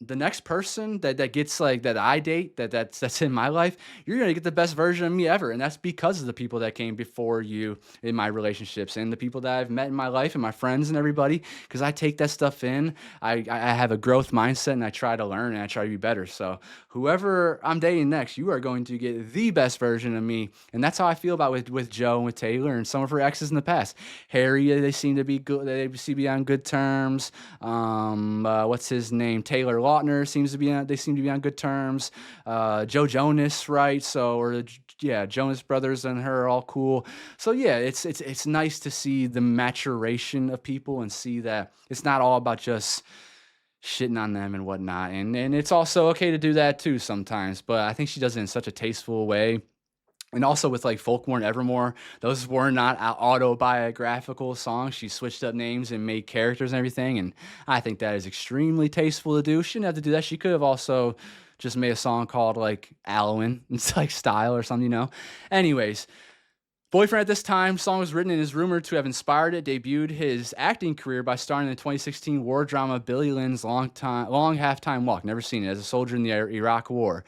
the next person that gets like that I date that's in my life, you're gonna get the best version of me ever, and that's because of the people that came before you in my relationships and the people that I've met in my life and my friends and everybody. Because I take that stuff in, I have a growth mindset and I try to learn and I try to be better. So whoever I'm dating next, you are going to get the best version of me, and that's how I feel about with Joe and with Taylor and some of her exes in the past. Harry, they seem to be good. They seem to be on good terms. What's his name? Taylor Lautner seems to be on. They seem to be on good terms. Joe Jonas, right? So, or yeah, Jonas Brothers and her are all cool. So yeah, it's nice to see the maturation of people and see that it's not all about just shitting on them and whatnot. And it's also okay to do that too sometimes. But I think she does it in such a tasteful way. And also with like Folklore and Evermore, those were not autobiographical songs. She switched up names and made characters and everything. And I think that is extremely tasteful to do. She didn't have to do that. She could have also just made a song called like Alwyn. It's like Style or something, you know? Anyways, boyfriend at this time, song was written and is rumored to have inspired it, debuted his acting career by starring in the 2016 war drama Billy Lynn's Long Halftime Walk. Never seen it. As a soldier in the Iraq War.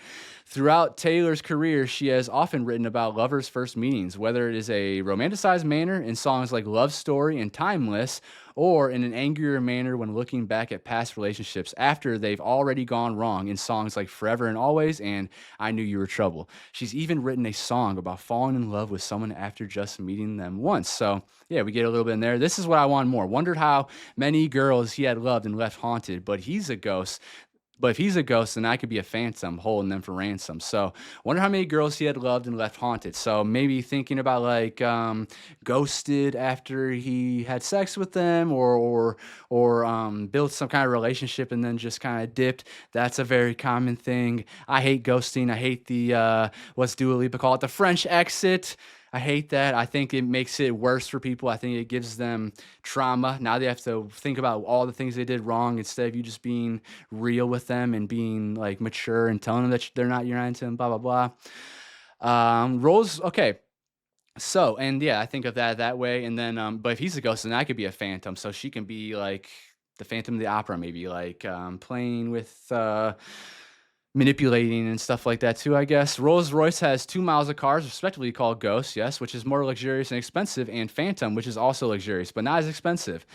Throughout Taylor's career, she has often written about lovers' first meetings, whether it is a romanticized manner in songs like Love Story and Timeless, or in an angrier manner when looking back at past relationships after they've already gone wrong in songs like Forever and Always and I Knew You Were Trouble. She's even written a song about falling in love with someone after just meeting them once. So yeah, we get a little bit in there. This is what I want more. Wondered how many girls he had loved and left haunted, but he's a ghost. But if he's a ghost, then I could be a phantom holding them for ransom. So wonder how many girls he had loved and left haunted. So maybe thinking about like ghosted after he had sex with them, or built some kind of relationship and then just kind of dipped. That's a very common thing. I hate ghosting. I hate the what's Dua Lipa call it, the French exit. I hate that. I think it makes it worse for people. I think it gives them trauma. Now they have to think about all the things they did wrong instead of you just being real with them and being like mature and telling them that you're not into them, blah, blah, blah. Rose, okay. So, and yeah, I think of that way. And then, but if he's a ghost, then I could be a phantom. So she can be like the Phantom of the Opera, maybe like playing with manipulating and stuff like that too, I guess. Rolls-Royce has 2 miles of cars, respectively called Ghost, yes, which is more luxurious and expensive, and Phantom, which is also luxurious, but not as expensive.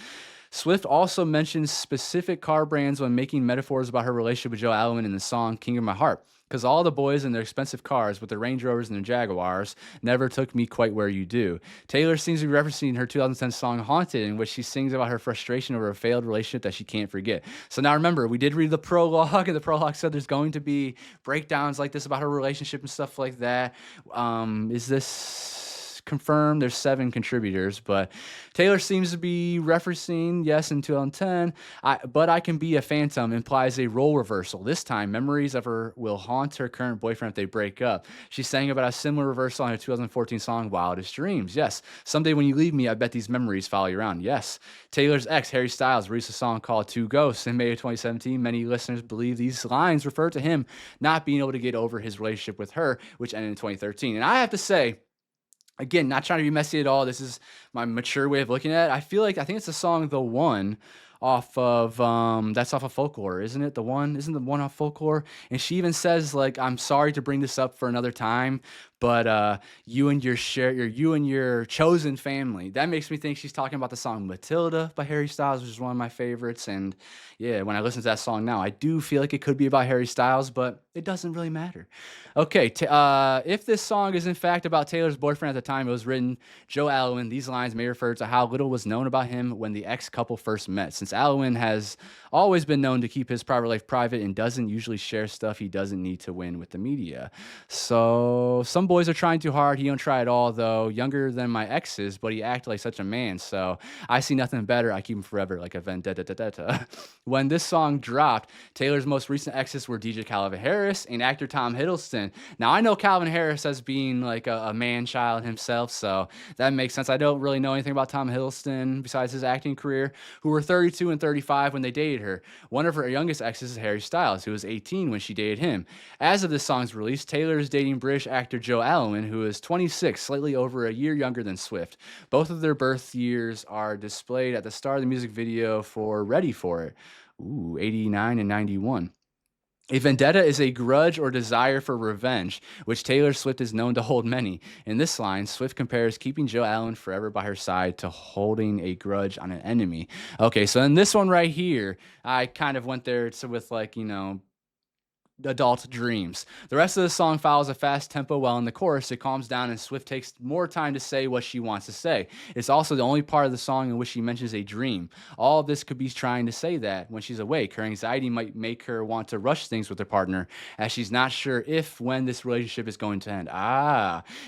Swift also mentions specific car brands when making metaphors about her relationship with Joe Alwyn in the song King of My Heart. Because all the boys in their expensive cars with their Range Rovers and their Jaguars never took me quite where you do. Taylor seems to be referencing her 2010 song Haunted, in which she sings about her frustration over a failed relationship that she can't forget. So now remember, we did read the prologue, and the prologue said there's going to be breakdowns like this about her relationship and stuff like that. Is this confirmed there's 7 contributors, but Taylor seems to be referencing, yes, in 2010, but I can be a phantom implies a role reversal. This time, memories of her will haunt her current boyfriend if they break up. She sang about a similar reversal on her 2014 song, Wildest Dreams. Yes, someday when you leave me, I bet these memories follow you around. Yes, Taylor's ex, Harry Styles, released a song called Two Ghosts in May of 2017. Many listeners believe these lines refer to him not being able to get over his relationship with her, which ended in 2013. And I have to say, again, not trying to be messy at all, this is my mature way of looking at it. I think it's the song The One off of that's off of Folklore, isn't it? Isn't the one off Folklore? And she even says, like, I'm sorry to bring this up for another time, but you and your chosen family. That makes me think she's talking about the song Matilda by Harry Styles, which is one of my favorites. And yeah, when I listen to that song now, I do feel like it could be about Harry Styles, but it doesn't really matter. Okay, if this song is in fact about Taylor's boyfriend at the time it was written, Joe Alwyn, these lines may refer to how little was known about him when the ex-couple first met. Since Alwyn has always been known to keep his private life private and doesn't usually share stuff he doesn't need to win with the media. So some boys are trying too hard. He don't try at all, though. Younger than my exes, but he acted like such a man. So I see nothing better. I keep him forever like a vendetta. When this song dropped, Taylor's most recent exes were DJ Calvin Harris and actor Tom Hiddleston. Now, I know Calvin Harris as being like a man-child himself, so that makes sense. I don't really know anything about Tom Hiddleston besides his acting career, who were 32 and 35 when they dated her. One of her youngest exes is Harry Styles, who was 18 when she dated him. As of this song's release, Taylor is dating British actor Joe Alwyn, who is 26, slightly over a year younger than Swift. Both of their birth years are displayed at the start of the music video for Ready For It. 89 and 91. A vendetta is a grudge or desire for revenge, which Taylor Swift is known to hold many. In this line, Swift compares keeping Joe Alwyn forever by her side to holding a grudge on an enemy. Okay, so in this one right here, I kind of went there with, like, adult dreams. The rest of the song follows a fast tempo, while in the chorus it calms down and Swift takes more time to say what she wants to say. It's also the only part of the song in which she mentions a dream. All of this could be trying to say that when she's awake, her anxiety might make her want to rush things with her partner, as she's not sure when this relationship is going to end.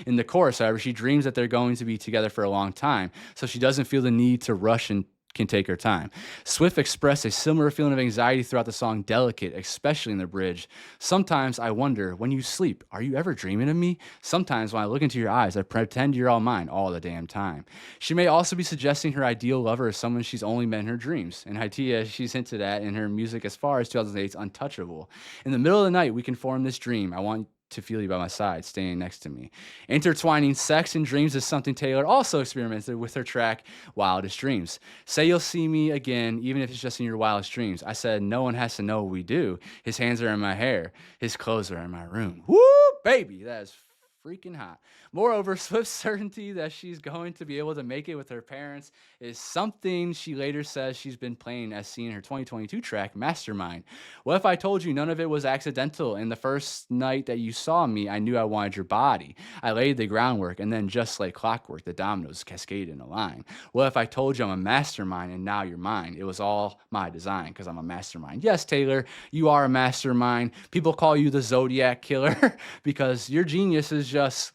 In the chorus, however, she dreams that they're going to be together for a long time, so she doesn't feel the need to rush and can take her time. Swift expressed a similar feeling of anxiety throughout the song Delicate, especially in the bridge. Sometimes I wonder, when you sleep, are you ever dreaming of me? Sometimes when I look into your eyes, I pretend you're all mine all the damn time. She may also be suggesting her ideal lover is someone she's only met in her dreams, an idea she's hinted at in her music as far as 2008's Untouchable. In the middle of the night, we can form this dream. I want to feel you by my side, staying next to me. Intertwining sex and dreams is something Taylor also experimented with her track Wildest Dreams. Say you'll see me again, even if it's just in your wildest dreams. I said no one has to know what we do. His hands are in my hair. His clothes are in my room. Woo, baby, that is freaking hot. Moreover, Swift's certainty that she's going to be able to make it with her parents is something she later says she's been playing as seen in her 2022 track, Mastermind. What if I told you none of it was accidental, and the first night that you saw me, I knew I wanted your body. I laid the groundwork, and then just like clockwork, the dominoes cascaded in a line. What if I told you I'm a mastermind, and now you're mine? It was all my design, because I'm a mastermind. Yes, Taylor, you are a mastermind. People call you the Zodiac Killer, because your genius is just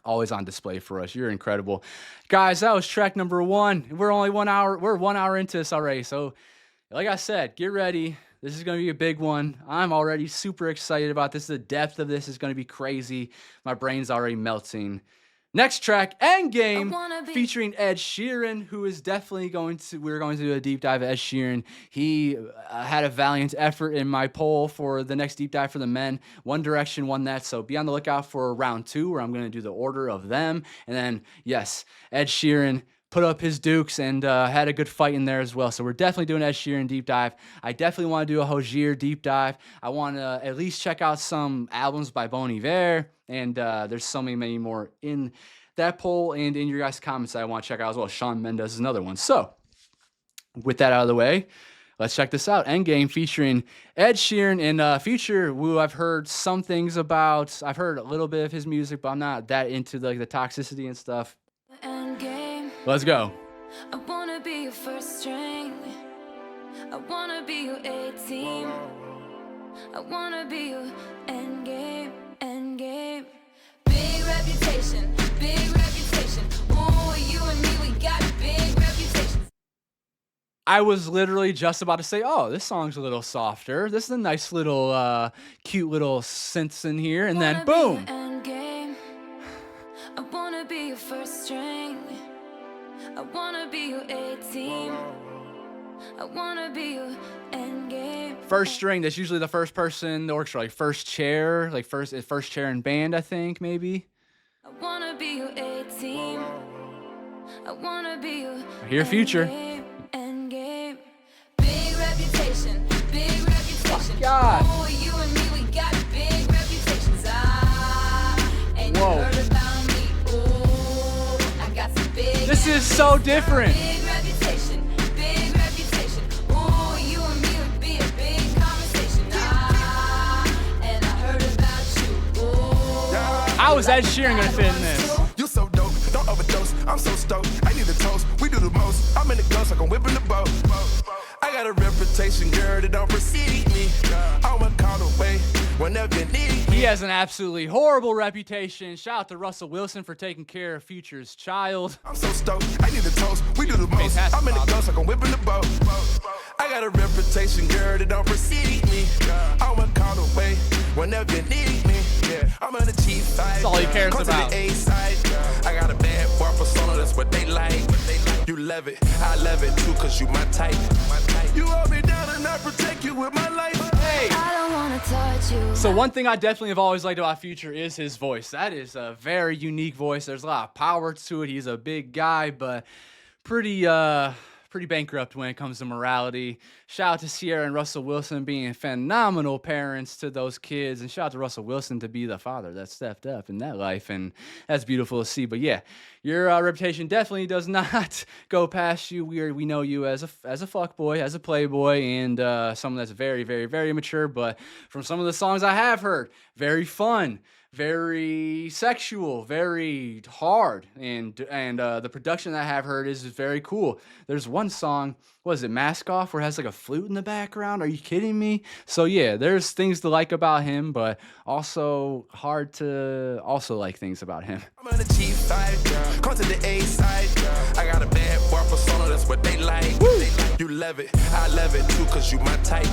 always on display for us. You're incredible. Guys, that was track number 1. We're only 1 hour. We're 1 hour into this already. So, like I said, get ready. This is going to be a big one. I'm already super excited about this. The depth of this is going to be crazy. My brain's already melting. Next track, Endgame, featuring Ed Sheeran, who is definitely we're going to do a deep dive of Ed Sheeran. He had a valiant effort in my poll for the next deep dive for the men. One Direction won that, so be on the lookout for round 2, where I'm going to do the order of them. And then, yes, Ed Sheeran put up his dukes and had a good fight in there as well. So we're definitely doing Ed Sheeran deep dive. I definitely want to do a Hozier deep dive. I want to at least check out some albums by Bon Iver. And there's so many more in that poll and in your guys' comments that I want to check out as well. Shawn Mendes is another one. So with that out of the way, let's check this out. Endgame featuring Ed Sheeran and Future, who I've heard some things about. I've heard a little bit of his music, but I'm not that into the toxicity and stuff. Endgame. Let's go. I wanna be your first string. I wanna be your A-team. I wanna be your endgame, endgame. Big reputation, big reputation. I was literally just about to say, "Oh, this song's a little softer. This is a nice little, cute little synths in here," and then boom. I wanna be your first string. I wanna be your A-team. I wanna be your endgame. First string. That's usually the first person in the orchestra, like first chair, like first chair in band, I think maybe. I wanna be your A-team. I wanna be your I hear Future. Endgame. Big reputation, big reputation. God. Oh, you and me, we got big reputations. And Whoa. you heard about me. Oh, I got some big. This is so different. Big reputation, big reputation. Oh, you and me would be a big conversation. And I heard about you. Oh, How is Ed Sheeran gonna fit in this? You so dope, don't overdose. I'm so stoked. I need a toast. We do the most. I'm in the ghost like I'm whipping the boat. I got a reputation, girl, that don't precede me. I'm a call away whenever you need me. He has an absolutely horrible reputation. Shout out to Russell Wilson for taking care of Future's child. I'm so stoked. I need a toast. We do the most. Fantastic I'm in the father. ghost like I'm whipping the boat. I got a reputation, girl, that don't precede me. I'm a call away whenever you need me. Yeah, I'm on the G side. That's all he cares Come about. to the A side. I got a bad boy persona, that's what they like. You love it, I love it too, cause you my type. You hold me down and I protect you with my life. Hey. I don't wanna touch you. So one thing I definitely have always liked about Future is his voice. That is a very unique voice. There's a lot of power to it. He's a big guy, but pretty bankrupt when it comes to morality. Shout out to Sierra and Russell Wilson being phenomenal parents to those kids, and shout out to Russell Wilson to be the father that stepped up in that life, and that's beautiful to see. But yeah, your reputation definitely does not go past you. We know you as a fuckboy, as a playboy, and someone that's very, very, very mature. But from some of the songs I have heard, very fun, very sexual, very hard, and the production that I have heard is very cool. There's one song, what is it, Mask Off, where it has like a flute in the background. Are you kidding me? So yeah, there's things to like about him, but also hard to also like things about him. I'm on the G side, come to the A side. I got a bad boy persona, that's what they like. You love it, I love it too, cause you my type.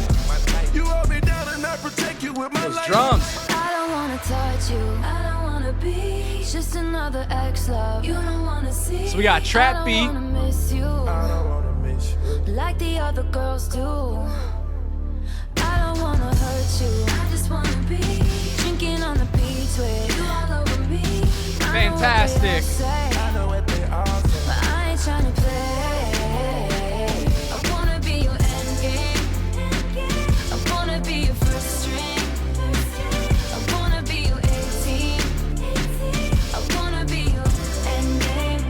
You hold me down and I protect you with my Those life. drums. I don't wanna touch you. I don't wanna be just another ex-love. You don't wanna see. So we got trap beat. I don't wanna miss you I don't wanna miss you. like the other girls do. I don't wanna hurt you. I just wanna be drinking on the beach with you all over me. Fantastic. I know what they all say. But I ain't tryna play. I wanna be your endgame. I wanna be your first string. I wanna be your A-team. I wanna be your endgame.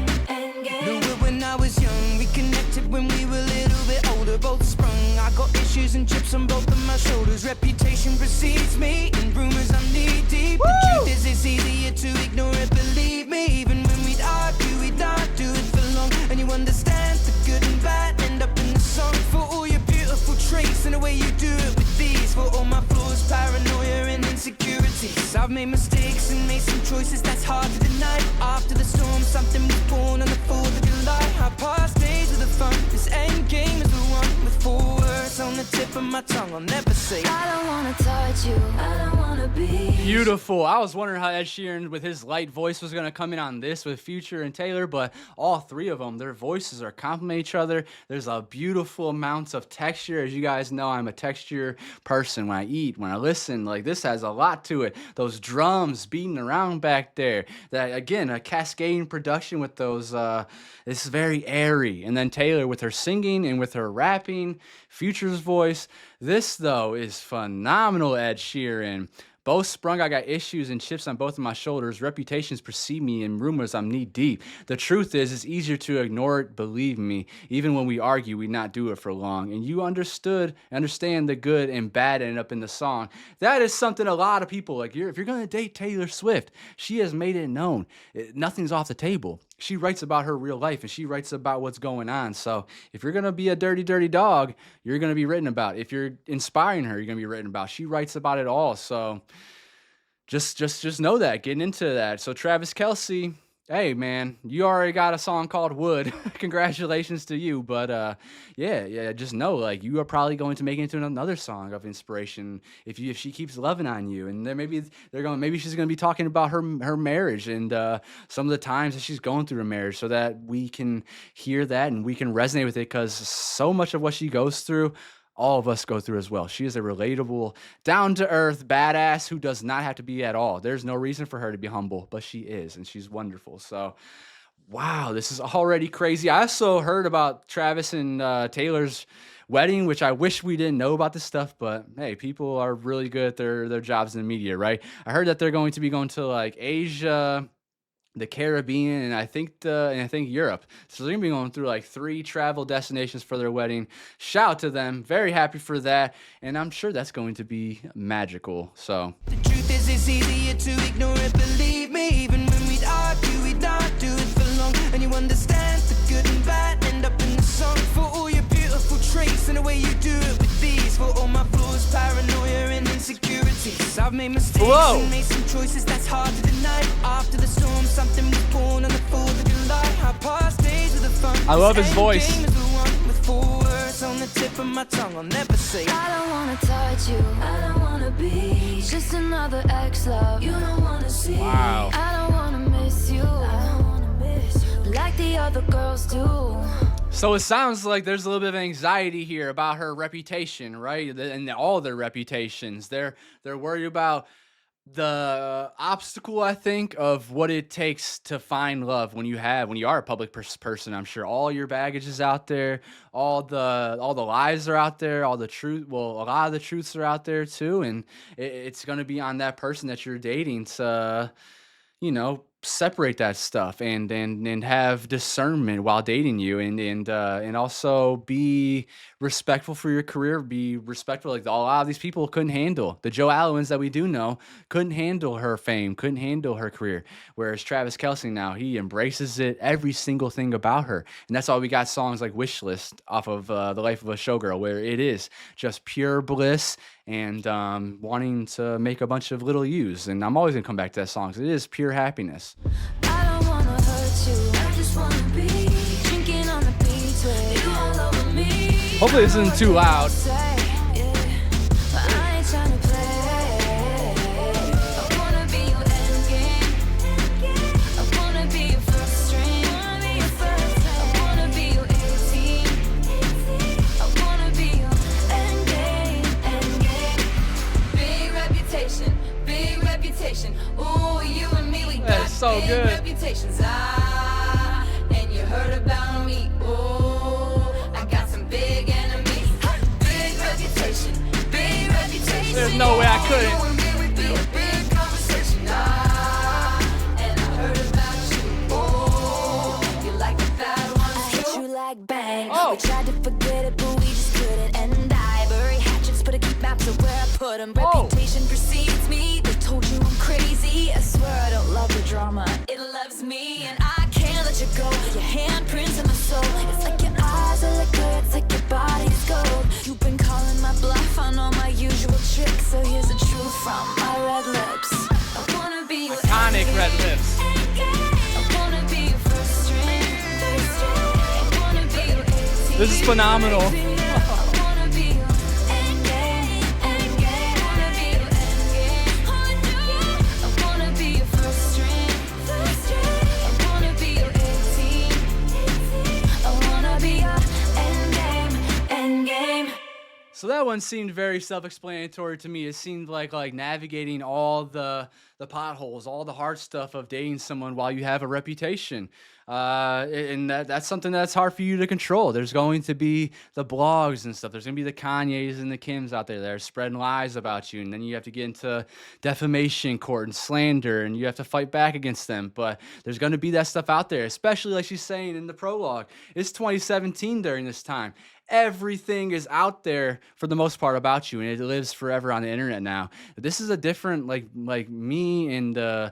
Knew it when I was young. We connected when we were a little bit older. Both sprung. I got issues and chips on both of my shoulders. Reputation precedes me. In rumors I'm knee deep. The truth is it's easier to ignore it. Believe me. Even when we'd argue, we'd not do it for long. And you understand the good and bad end up in the song. For all your beautiful traits and the way you do it with these. For all my flaws, paranoia and insecurities. I've made mistakes and made some choices that's hard to deny. After the storm, something was born on the 4th of July. Our past days were the fun. This end game is the one with 4 words on the tip of my tongue. I'll never say. I don't wanna touch you. I don't wanna be. Beautiful. I was wondering how Ed Sheeran with his light voice was going to come in on this with Future and Taylor, but all three of them, their voices are complement each other. There's a beautiful amount of texture. As you guys know, I'm a texture person. When I eat, when I listen, like this has a lot to it. Those drums beating around back there. That again, a cascading production with those. It's very airy. And then Taylor with her singing and with her rapping, Future's voice. This though is phenomenal. Ed Sheeran. Both sprung, I got issues and chips on both of my shoulders. Reputations precede me and rumors I'm knee deep. The truth is, it's easier to ignore it, believe me. Even when we argue, we not do it for long. And you understand the good and bad end up in the song. That is something a lot of people, like if you're going to date Taylor Swift, she has made it known. Nothing's off the table. She writes about her real life and she writes about what's going on. So if you're going to be a dirty, dirty dog, you're going to be written about. If you're inspiring her, you're going to be written about. She writes about it all. So just know that, getting into that. So Travis Kelce, Hey man, you already got a song called Wood. Congratulations to you. But yeah, just know like you are probably going to make it into another song of inspiration if she keeps loving on you. And then maybe she's gonna be talking about her marriage and some of the times that she's going through her marriage, so that we can hear that and we can resonate with it, because so much of what she goes through, all of us go through as well. She is a relatable, down to earth badass who does not have to be at all. There's no reason for her to be humble, but she is, and she's wonderful. So, wow, this is already crazy. I also heard about Travis and Taylor's wedding, which I wish we didn't know about this stuff, but hey, people are really good at their jobs in the media, right? I heard that they're going to be going to like Asia, the Caribbean, and I think Europe. So they're gonna be going through like 3 travel destinations for their wedding. Shout out to them. Very happy for that, and I'm sure that's going to be magical. So The truth is, it's easier to ignore it, believe me. Even when we'd argue, we'd not do it for long. And you understand the good and bad end up in the song. For all your beautiful traits and the way you do it with these. For all my flaws, paranoia and insecurities. I've made mistakes and made some choices that's hard to deny. After the storm, something was born on the 4th of July. Our past days were the fun. I love his voice. Game is the one with 4 words on the tip of my tongue. I'll never say. I don't wanna touch you, I don't wanna be just another ex-love you don't wanna see. Wow. I don't wanna miss you, I don't wanna miss you like the other girls do. So it sounds like there's a little bit of anxiety here about her reputation, right? And all their reputations. They're worried about the obstacle, I think, of what it takes to find love when you are a public person. I'm sure all your baggage is out there, all the lies are out there, all the truth. Well, a lot of the truths are out there too, and it's going to be on that person that you're dating to, separate that stuff and have discernment while dating you, and also be respectful for your career, be respectful. Like a lot of these people couldn't handle the Joe Allowans that we do know, couldn't handle her fame, couldn't handle her career. Whereas Travis Kelce now, he embraces it, every single thing about her. And that's why we got songs like Wish List off of The Life of a Showgirl, where it is just pure bliss and wanting to make a bunch of little U's. And I'm always gonna come back to that song, 'cause it is pure happiness. I don't wanna hurt you, I just wanna be drinking on the beach with you all over me. Hopefully this isn't too loud. Say, yeah, but I ain't tryna play. I wanna be your endgame. I wanna be your first string. I wanna be your 18. I wanna be your endgame. Big reputation, big reputation. Ooh, you and me, we got That's so big good. reputations. And you heard about me. Ooh, I got some big enemies. Big reputation, big reputation. There's no way I couldn't. You and me, we be a big conversation. And I heard about you. Ooh, you like the bad ones. I hit you like bang. Oh. We tried to forget it, but we just couldn't. And I bury hatchets, but I keep maps of where I put them. Oh. Reputation precedes me. They told you I'm crazy. I swear I don't love the drama. It loves me, and I can't let you go. Your handprints in my soul. It's like your eyes are liquor. It's like your body's gold. You've been calling my bluff on all my usual tricks. So here's the truth from my red lips. I wanna be your Iconic endgame. red lips. I wanna be your first string. I wanna be your 18. This is phenomenal. I wanna be your endgame. I wanna be your endgame. I wanna be your first string. I wanna be your 18. I wanna be your endgame. So that one seemed very self-explanatory to me. It seemed like navigating all the potholes, all the hard stuff of dating someone while you have a reputation. And that's something that's hard for you to control. There's going to be the blogs and stuff. There's going to be the Kanyes and the Kims out there that are spreading lies about you. And then you have to get into defamation court and slander, and you have to fight back against them. But there's going to be that stuff out there, especially like she's saying in the prologue. It's 2017 during this time. Everything is out there for the most part about you, and it lives forever on the internet now. This is a different, like me and the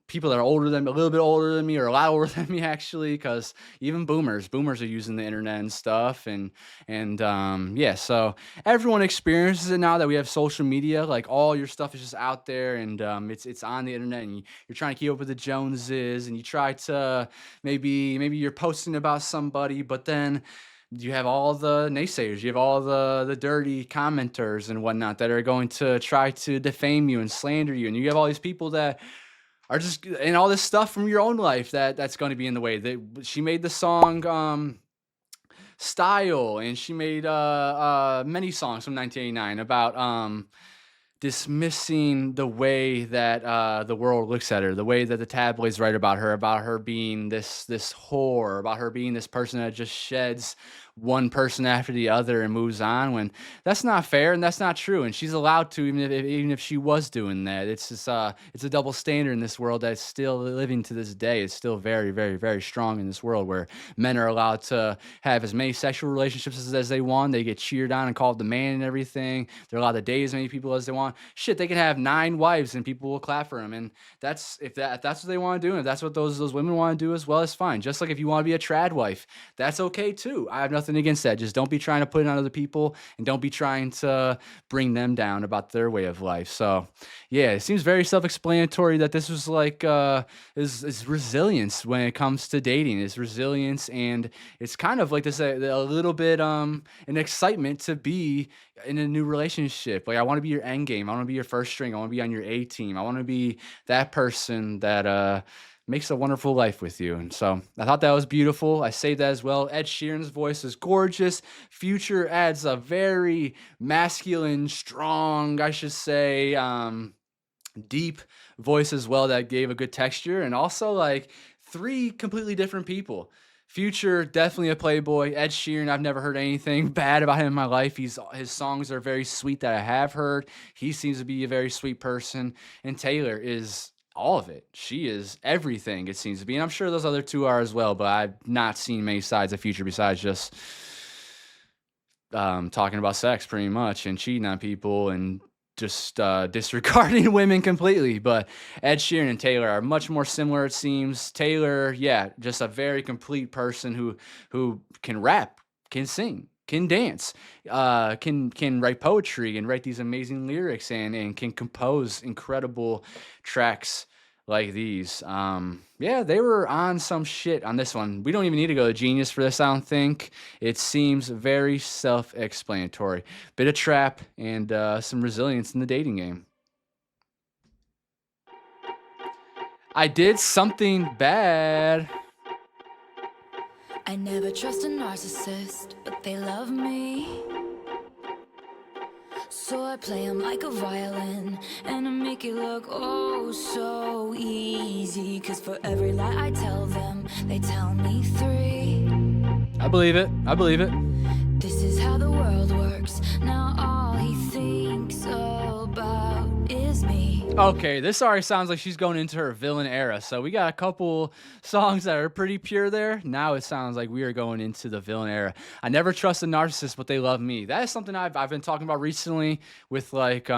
people that are older than a little bit older than me, or a lot older older than me actually, because even boomers are using the internet and stuff, and yeah, so everyone experiences it now that we have social media. Like all your stuff is just out there, and it's on the internet, and you're trying to keep up with the Joneses, and you try to maybe you're posting about somebody, but then you have all the naysayers, you have all the dirty commenters and whatnot that are going to try to defame you and slander you, and you have all these people that are just, and all this stuff from your own life that's going to be in the way. She made the song Style, and she made many songs from 1989 about dismissing the way that the world looks at her, the way that the tabloids write about her being this whore, about her being this person that just sheds one person after the other and moves on, when that's not fair and that's not true. And she's allowed to, even if she was doing that. It's just it's a double standard in this world that's still living to this day. It's still very, very, very strong in this world, where men are allowed to have as many sexual relationships as they want. They get cheered on and called the man and everything. They're allowed to date as many people as they want. Shit, they can have 9 wives and people will clap for them. And that's if that's what they want to do, and if that's what those women want to do as well, it's fine. Just like if you want to be a trad wife, that's okay too. I have nothing against that. Just don't be trying to put it on other people, and don't be trying to bring them down about their way of life. So yeah, it seems very self-explanatory that this was like is resilience when it comes to dating. It's resilience, and it's kind of like this a little bit an excitement to be in a new relationship. Like, I want to be your end game. I want to be your first string. I want to be on your A team. I want to be that person that makes a wonderful life with you. And so I thought that was beautiful. I saved that as well. Ed Sheeran's voice is gorgeous. Future adds a very masculine, strong, I should say, deep voice as well, that gave a good texture. And also, like, 3 completely different people. Future, definitely a playboy. Ed Sheeran, I've never heard anything bad about him in my life. His songs are very sweet that I have heard. He seems to be a very sweet person. And Taylor is all of it. She is everything, it seems to be. And I'm sure those other 2 are as well, but I've not seen many sides of Future besides just talking about sex pretty much, and cheating on people, and just disregarding women completely. But Ed Sheeran and Taylor are much more similar, it seems. Taylor, yeah, just a very complete person who can rap, can sing, can dance, can write poetry and write these amazing lyrics, and can compose incredible tracks like these. Yeah, they were on some shit on this one. We don't even need to go to Genius for this, I don't think. It seems very self-explanatory. Bit of trap and some resilience in the dating game. I did something bad. I never trust a narcissist, but they love me. So I play them like a violin, and I make it look oh so easy. Cause for every lie I tell them, they tell me 3. I believe it. I believe it. This is how the world works. Now all he thinks about is me. Okay, this already sounds like she's going into her villain era. So we got a couple songs that are pretty pure there. Now it sounds like we are going into the villain era. I never trust a narcissist, but they love me. That is something I've been talking about recently with, like,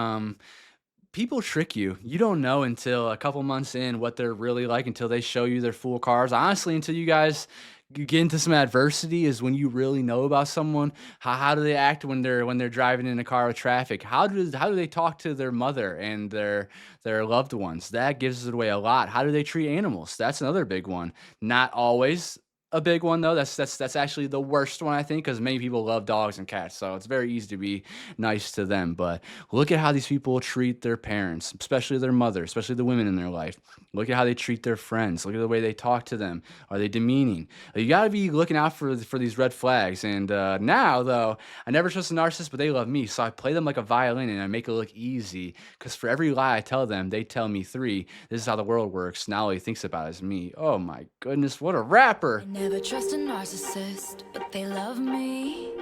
people trick you. You don't know until a couple months in what they're really like, until they show you their full cars. Honestly, until you get into some adversity is when you really know about someone. How do they act when they're driving in a car with traffic? How do they talk to their mother and their loved ones? That gives it away a lot. How do they treat animals? That's another big one. Not always a big one though. That's actually the worst one, I think, because many people love dogs and cats, so it's very easy to be nice to them. But look at how these people treat their parents, especially their mother, especially the women in their life. Look at how they treat their friends. Look at the way they talk to them. Are they demeaning? You got to be looking out for these red flags. And now, though, I never trust a narcissist, but they love me. So I play them like a violin, and I make it look easy. Because for every lie I tell them, they tell me 3. This is how the world works. Now all he thinks about is me. Oh, my goodness. What a rapper. I never trust a narcissist, but they love me.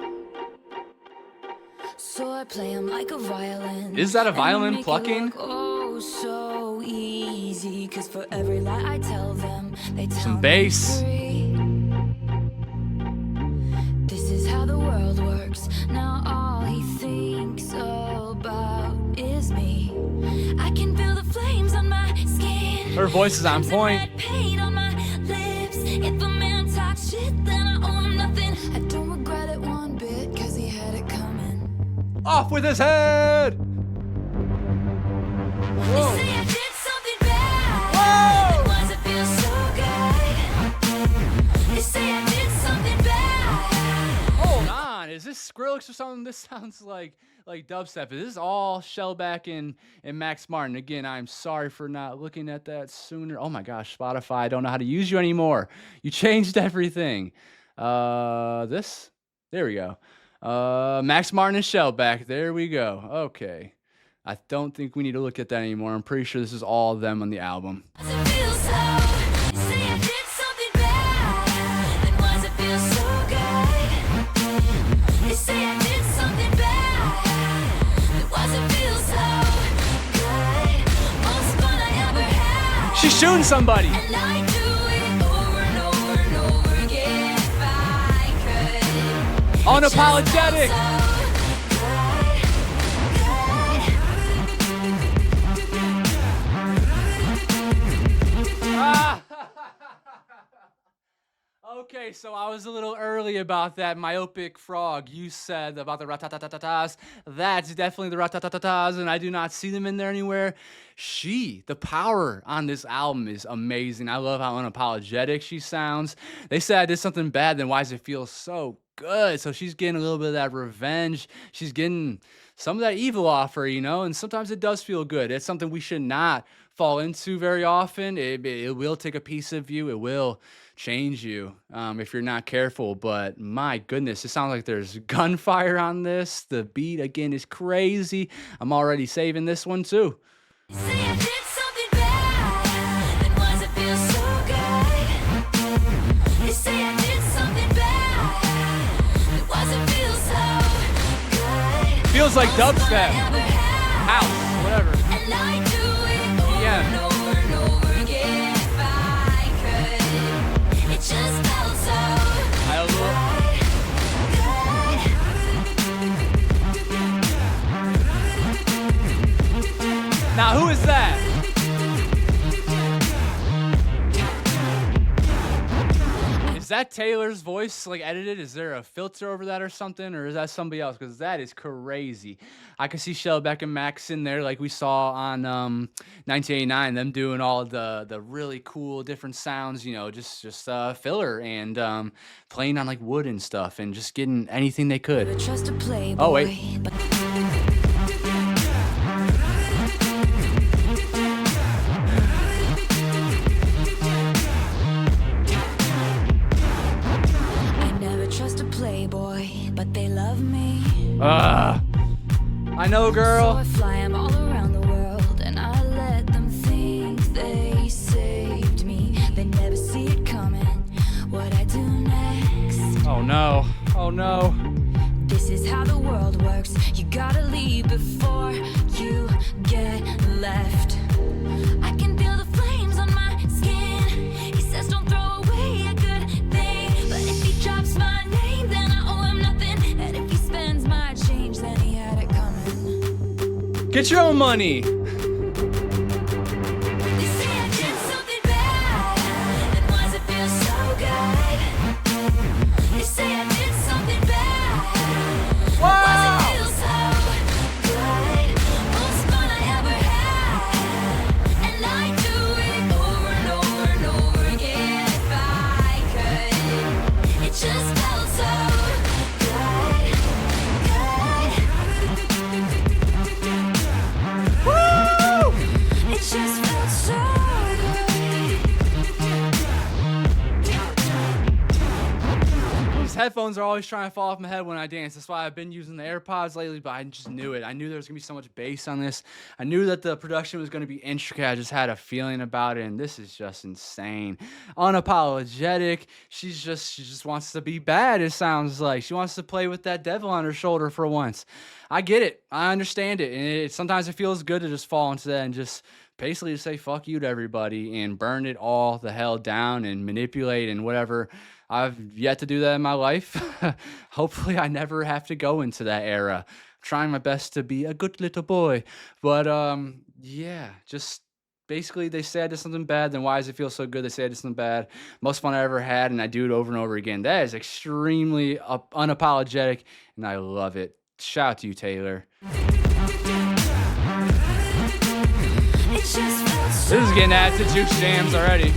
So I play them like a violin. Is that a violin plucking? Oh, so easy. Cause for every lie I tell them, they tell Some me bass. 3. This is how the world works. Now all he thinks about is me. I can feel the flames on my skin. Her voice is on Crimson point. red paint on my lips. Off with his head! They say I did something bad. And why's it feel so good? They say I did something bad. Hold on, is this Skrillex or something? This sounds like dubstep. Is this all Shellback and Max Martin? Again, I'm sorry for not looking at that sooner. Oh my gosh, Spotify, I don't know how to use you anymore. You changed everything. This? There we go. Max Martin and Shellback. There we go. Okay. I don't think we need to look at that anymore. I'm pretty sure this is all of them on the album. Why's it feel so? They say I did something bad. And why's it feel so good? They say I did something bad. And why's it feel so good? Most fun I ever had. She's shooting somebody. And I do it over and over and over again if I could. Unapologetic. It just felt so Okay, so I was a little early about that myopic frog. You said about the ratatatatas. That's definitely the ratatatatas, and I do not see them in there anywhere. The power on this album is amazing. I love how unapologetic she sounds. They said I did something bad, then why does it feel so good? So she's getting a little bit of that revenge. She's getting some of that evil off her, you know, and sometimes it does feel good. It's something we should not fall into very often. It will take a piece of you. It will change you if you're not careful. But my goodness, it sounds like there's gunfire on this. The beat again is crazy. I'm already saving this one too. Say I did something bad. And why's it feel so good? They say I did something bad. And why's it feel so good? Feels like dubstep, Ever had. house, whatever. And I do it over and over and over again if I could. It just felt so I love Now who is that? Is that Taylor's voice like edited? Is there a filter over that or something? Or is that somebody else? Because that is crazy. I can see Shellback and Max in there like we saw on 1989, them doing all the really cool different sounds, you know, just filler and playing on like wood and stuff and just getting anything they could. trust a playboy. Oh, wait. But I never trust a playboy, but they love me. I know, So girl. I fly 'em all around the world, and I let them think they saved me. They never see it coming, what I do next. Oh no. Oh no. This is how the world works. You gotta leave before you get left. I can feel the flames on my skin. He says don't throw away a good thing, but if he drops my name, then I owe him nothing. And if he spends my change, then he had it coming. Get your own money. They say I did something bad, and why's it feel so good? They say I did something bad. Why's it feel so good? Most fun I ever had, and I do it over and over and over again if I could. It just felt so good, good. It just felt so good. These headphones are always trying to fall off my head when I dance. That's why I've been using the AirPods lately, but I just knew it. I knew there was going to be so much bass on this. I knew that the production was going to be intricate. I just had a feeling about it, and this is just insane. Unapologetic. She just wants to be bad, it sounds like. She wants to play with that devil on her shoulder for once. I get it. I understand it. And sometimes it feels good to just fall into that and just basically to say fuck you to everybody and burn it all the hell down and manipulate and whatever. I've yet to do that in my life. Hopefully I never have to go into that era. I'm trying my best to be a good little boy. But yeah, just basically they say I did something bad, then why does it feel so good? They say I did something bad. Most fun I ever had, and I do it over and over again. That is extremely unapologetic, and I love it. shout out to you, Taylor. It just felt This so is getting added to Juke Jams already.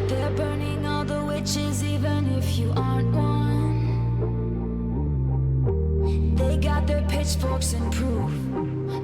They're burning all the witches, even if you aren't one. They got their pitchforks and proof,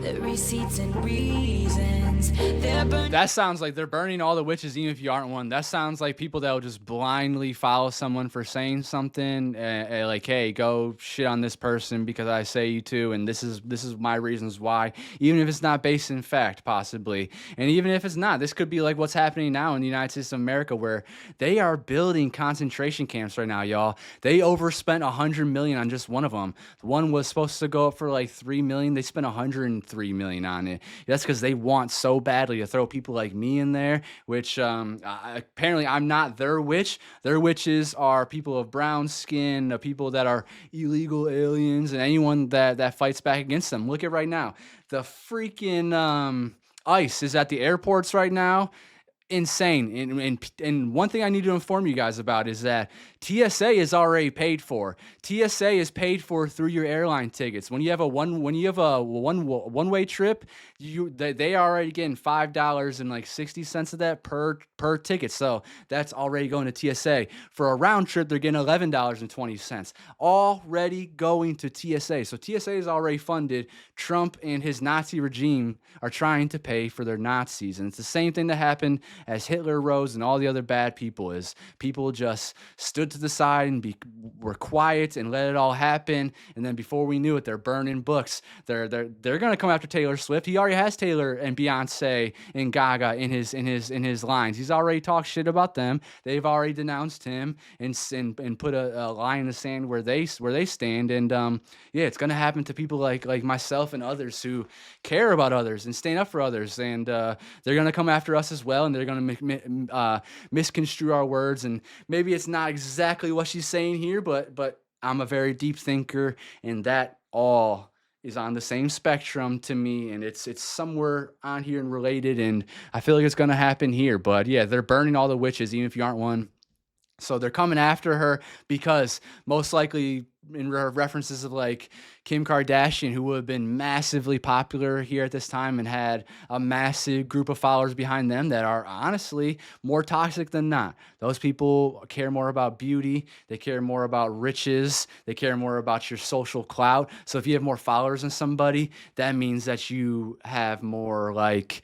their receipts and reasons. They're burning. That sounds like they're burning all the witches, even if you aren't one. That sounds like people that will just blindly follow someone for saying something, like, "Hey, go shit on this person because I say you to, and this is my reasons why." Even if it's not based in fact, possibly, and even if it's not, this could be like what's happening now in the United States of America, where they are building concentration camps right now, y'all. They overspent $100 million on just one of them. One was supposed to go up for like $3 million. They spent $103 million on it. That's because they want so badly to throw people like me in there, which apparently I'm not their witch. Their witches are people of brown skin, people that are illegal aliens, and anyone that fights back against them. Look at right now. The freaking ICE is at the airports right now. Insane. And one thing I need to inform you guys about is that TSA is already paid for. TSA is paid for through your airline tickets. When you have a one-way trip, they are already getting $5.60 of that per ticket. So that's already going to TSA. For a round trip, they're getting $11.20. Already going to TSA. So TSA is already funded. Trump and his Nazi regime are trying to pay for their Nazis. And it's the same thing that happened as Hitler rose and all the other bad people. Is people just stood to the side and were quiet and let it all happen, and then before we knew it, they're burning books. They're gonna come after Taylor Swift. He already has Taylor and Beyonce and Gaga in his lines. He's already talked shit about them. They've already denounced him and put a line in the sand where they stand. And yeah, it's gonna happen to people like myself and others who care about others and stand up for others. And they're gonna come after us as well, and they're gonna misconstrue our words. And maybe it's not exactly what she's saying here, but I'm a very deep thinker, and that all is on the same spectrum to me, and it's somewhere on here and related, and I feel like it's gonna happen here. But yeah, they're burning all the witches, even if you aren't one. So they're coming after her because most likely in references of like Kim Kardashian, who would have been massively popular here at this time and had a massive group of followers behind them that are honestly more toxic than not. Those people care more about beauty. They care more about riches. They care more about your social clout. So if you have more followers than somebody, that means that you have more like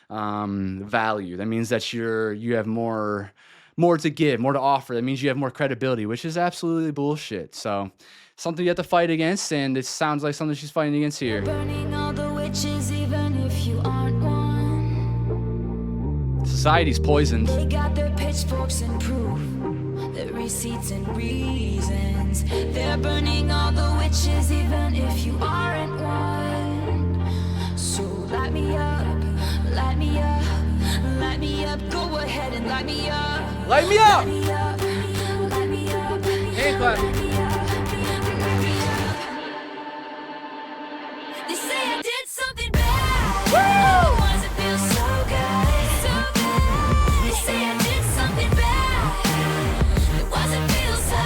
value. That means that you have more to give, more to offer. That means you have more credibility, which is absolutely bullshit. So something you have to fight against, and it sounds like something she's fighting against here. Burning all the witches, even if you aren't one. Society's poisoned. They got their pitchforks and proof, their receipts and reasons. They're burning all the witches, even if you aren't one. So light me up, light me up, light me up. Go ahead and light me up. Light me up! Light me up, light me up. Hand clap. Light me up, light me up. They say I did something bad. Woo! Why does it feel so good? So good. They say I did something bad. Why does it feel so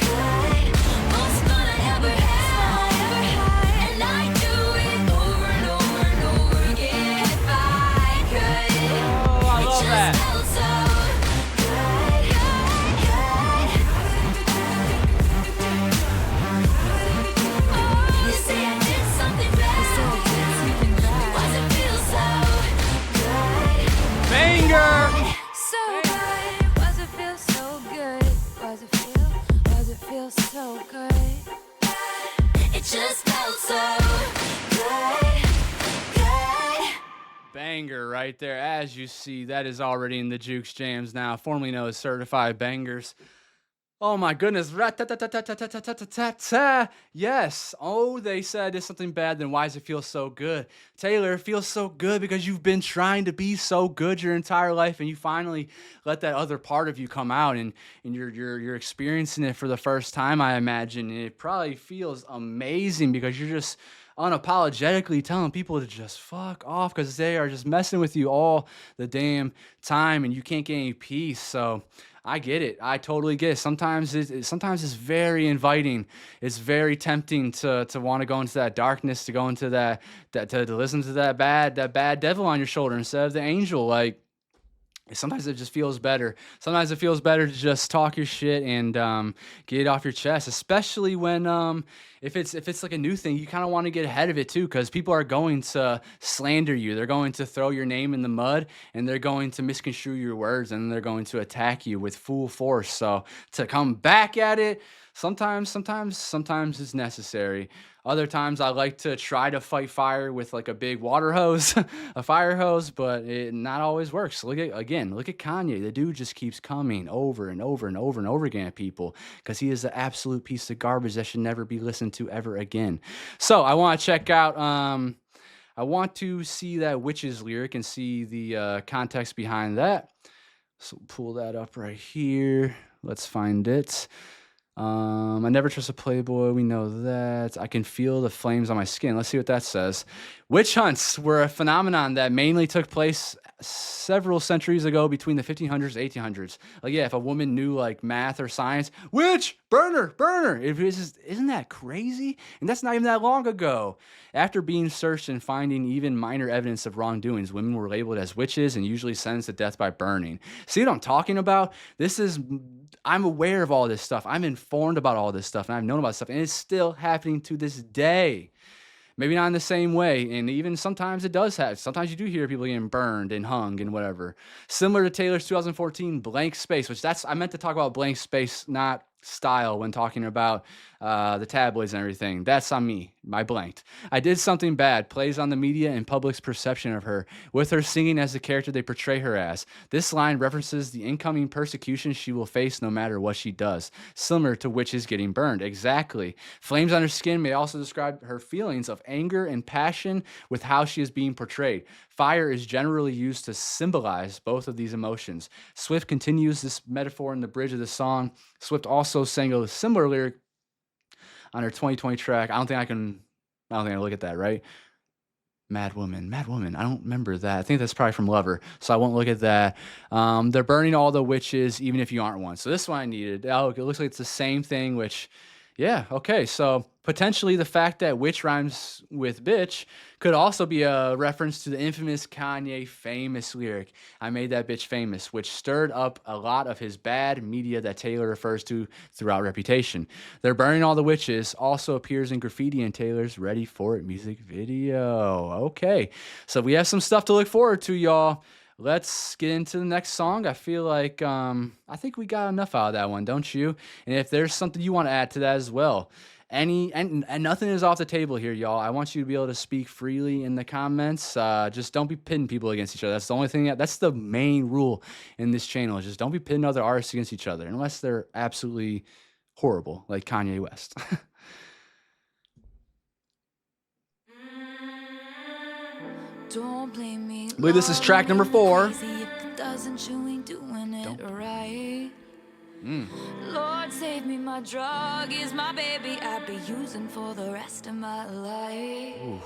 good? Most fun I ever had. And I do it over and over and over again if I could. Oh, I love that. Felt so good, Oh, you say I did something bad. Why does it feel so good? Banger! So good. Why does it feel so good? Why does it feel so good? It just felt so good, good. Banger right there. As you see, that is already in the Juke Jams now, formerly known as Certified Bangers. Oh my goodness. Rat-ta-ta-ta-ta-ta-ta-ta-ta. Yes. Oh, they said I did something bad, then why does it feel so good? Taylor, it feels so good because you've been trying to be so good your entire life, and you finally let that other part of you come out, and you're experiencing it for the first time, I imagine. And it probably feels amazing because you're just unapologetically telling people to just fuck off because they are just messing with you all the damn time, and you can't get any peace. So I get it. I totally get it. Sometimes it's very inviting. It's very tempting to want to go into that darkness, to go into that to listen to that bad devil on your shoulder instead of the angel. Like, sometimes it just feels better. Sometimes it feels better to just talk your shit and get it off your chest, especially when if it's like a new thing, you kind of want to get ahead of it too, because people are going to slander you. They're going to throw your name in the mud, and they're going to misconstrue your words, and they're going to attack you with full force. So to come back at it, sometimes it's necessary. Other times I like to try to fight fire with like a big water hose, a fire hose, but it not always works. Look at Kanye. The dude just keeps coming over and over and over and over again at people because he is an absolute piece of garbage that should never be listened to ever again. So I want to check out, I want to see that Witches lyric and see the context behind that. So pull that up right here. Let's find it. I never trust a playboy. We know that. I can feel the flames on my skin. Let's see what that says. Witch hunts were a phenomenon that mainly took place several centuries ago between the 1500s and 1800s. Like, yeah, if a woman knew like math or science, witch, burner. Isn't that crazy? And that's not even that long ago. After being searched and finding even minor evidence of wrongdoings, women were labeled as witches and usually sentenced to death by burning. See what I'm talking about? I'm aware of all this stuff. I'm informed about all this stuff, and I've known about stuff, and it's still happening to this day. Maybe not in the same way, and even sometimes it does have. Sometimes you do hear people getting burned and hung and whatever. Similar to Taylor's 2014 Blank Space, which I meant to talk about Blank Space, not style, when talking about the tabloids and everything. That's on me. I blanked. I did something bad. Plays on the media and public's perception of her, with her singing as the character they portray her as. This line references the incoming persecution she will face no matter what she does, similar to witches getting burned. Exactly. Flames on her skin may also describe her feelings of anger and passion with how she is being portrayed. Fire is generally used to symbolize both of these emotions. Swift continues this metaphor in the bridge of the song. Swift also sang a similar lyric on her 2020 track. I don't think I look at that, right? Mad Woman. I don't remember that. I think that's probably from Lover, so I won't look at that. They're burning all the witches, even if you aren't one. So this one I needed. Oh, it looks like it's the same thing, which, yeah, okay. So potentially the fact that witch rhymes with bitch could also be a reference to the infamous Kanye famous lyric, I made that bitch famous, which stirred up a lot of his bad media that Taylor refers to throughout Reputation. They're burning all the witches also appears in graffiti in Taylor's Ready For It music video. Okay, so we have some stuff to look forward to, y'all. Let's get into the next song. I feel like I think we got enough out of that one, don't you? And if there's something you want to add to that as well, and nothing is off the table here, y'all. I want you to be able to speak freely in the comments. Just don't be pitting people against each other. That's the only thing. That's the main rule in this channel. Is just don't be pitting other artists against each other, unless they're absolutely horrible, like Kanye West. Don't blame me. I believe this is track number 4. Lord save me, my drug is my baby. I'll be using for the rest of my life. Ooh.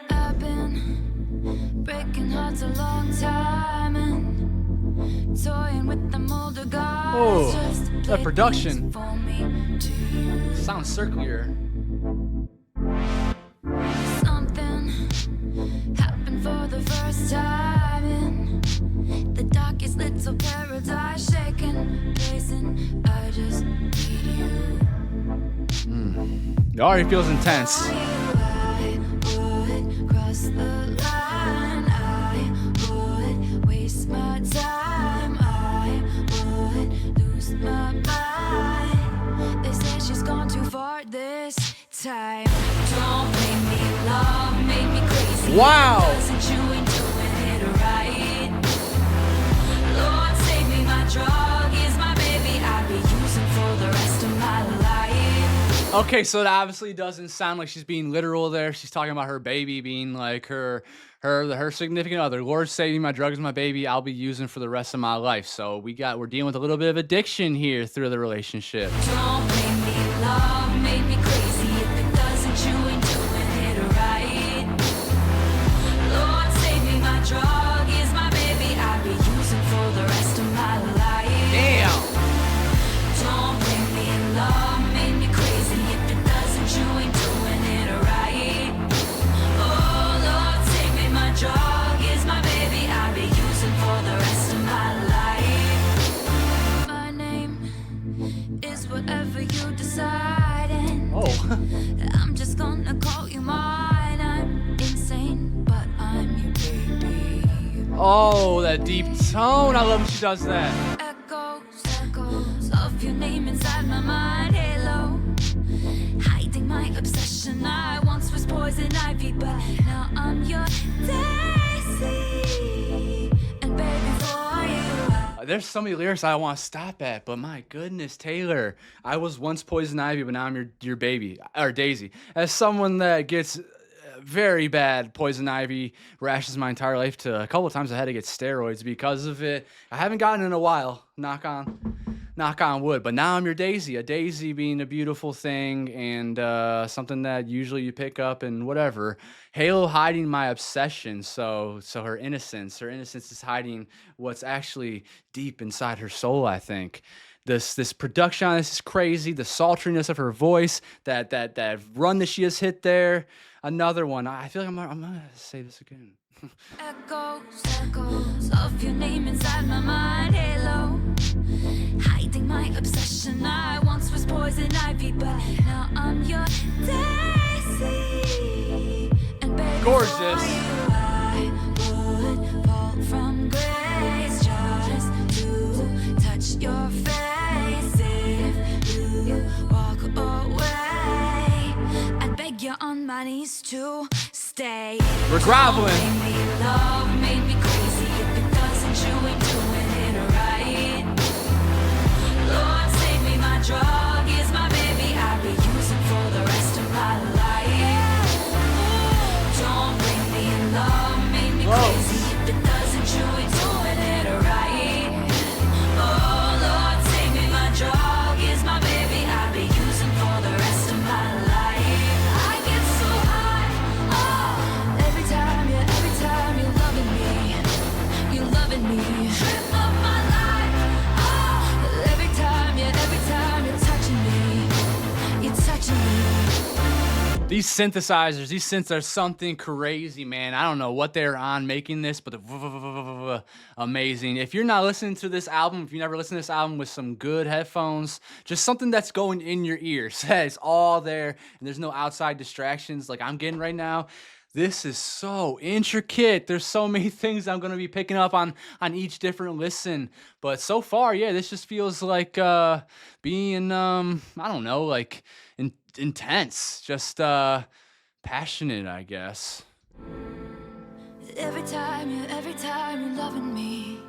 I've been breaking hearts a long time and toying with them older guys. Oh, just to that play production things for me to sounds circular. something happened for the first time in the darkest little paradise, shaking, pacing. I just need you. It already feels intense. I would cross the line. I would waste my time. I would lose my mind. They say she's gone too far this time. Don't blame me, love made me crazy. Wow. Doesn't you ain't doing it right? Lord save me, my drug is my baby. I'll be using for the rest of my life. Okay, so it obviously doesn't sound like she's being literal there. She's talking about her baby being like her significant other. Lord save me, my drug is my baby. I'll be using for the rest of my life. So we're dealing with a little bit of addiction here through the relationship. Don't blame me, love made me crazy. If it doesn't, you ain't doing it right. Lord save me, my drug is my baby. I'll be using for the rest of you deciding. Oh. I'm just gonna call you mine. I'm insane, but I'm your baby. Oh, that deep tone. I love when she does that. Echoes of your name inside my mind. Halo, hiding my obsession. I once was poison ivy, but now I'm your daisy. And baby, for you. There's so many lyrics I want to stop at, but my goodness, Taylor. I was once poison ivy, but now I'm your baby, or Daisy. As someone that gets very bad poison ivy rashes my entire life, to a couple of times I had to get steroids because of it. I haven't gotten it in a while, knock on wood, but now I'm your Daisy. A daisy being a beautiful thing and something that usually you pick up and whatever. Halo hiding my obsession, so her innocence is hiding what's actually deep inside her soul, I think. This production on this is crazy. The sultriness of her voice, that run that she has hit there. Another one. I feel like I'm gonna say this again. Echoes of your name inside my mind. Halo, hiding my obsession. I once was poison ivy, but now I'm your daisy. And baby, Gorgeous. for you, I would fall from grace just to touch your face. If you walk away, I'd beg you on my knees to stay. We're groveling. Made me love, made me crazy. If it doesn't, you ain't doing it right. Lord, save me, my drug is my baby. I'll be using for the rest of my life. Don't bring me in love, made me crazy. If it doesn't, you ain't doing it right. Oh, Lord, save me, my drug is my baby. I'll be using for the rest of my life. I get so high, oh, every time you're loving me, you're loving me. Trip of my life, oh, every time you're touching me, you're touching me. These synthesizers, these synths are something crazy, man. I don't know what they're on making this, but amazing. If you're not listening to this album, if you never listened to this album with some good headphones, just something that's going in your ears, it's all there, and there's no outside distractions like I'm getting right now. This is so intricate. There's so many things I'm going to be picking up on each different listen. But so far, yeah, this just feels like being, I don't know, like intense, just passionate, I guess. Every time you're loving me.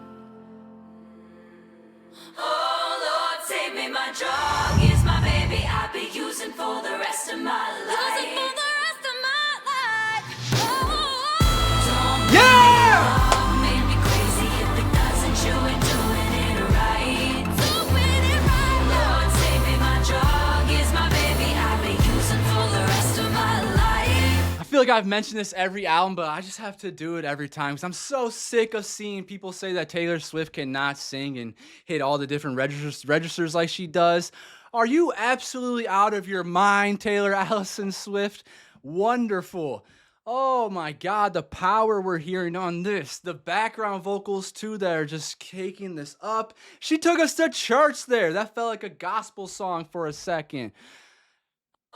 Oh Lord, save me, my drug is my baby. I'll be using for the rest of my life. Using for the rest of my life. Oh, Yeah! love made me crazy. If it doesn't, you ain't doing it right. Doing it right. Lord, save me, my drug is my baby. I'll be using for the rest of my life. I feel like I've mentioned this every album, but I just have to do it every time because I'm so sick of seeing people say that Taylor Swift cannot sing and hit all the different registers like she does. Are you absolutely out of your mind, Taylor Allison Swift? Wonderful. Oh my God, the power we're hearing on this. The background vocals too that are just caking this up. She took us to church there. That felt like a gospel song for a second.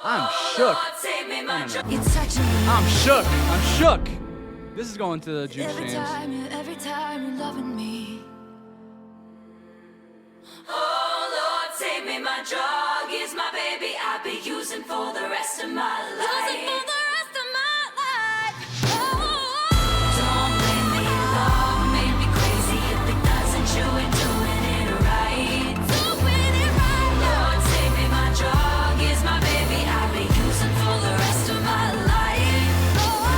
I'm shook. You're touching me. I'm shook. I'm shook. This is going to the Juke Jams. Every time you're loving me. Oh Lord, save me, my drug is my baby. I'll be using for the rest of my life. Using for the rest of my life. Oh, don't blame me, love made me crazy. If it doesn't, you ain't doing it right. Doing it right. Lord, save me, my drug is my baby. I'll be using for the rest of my life. Oh,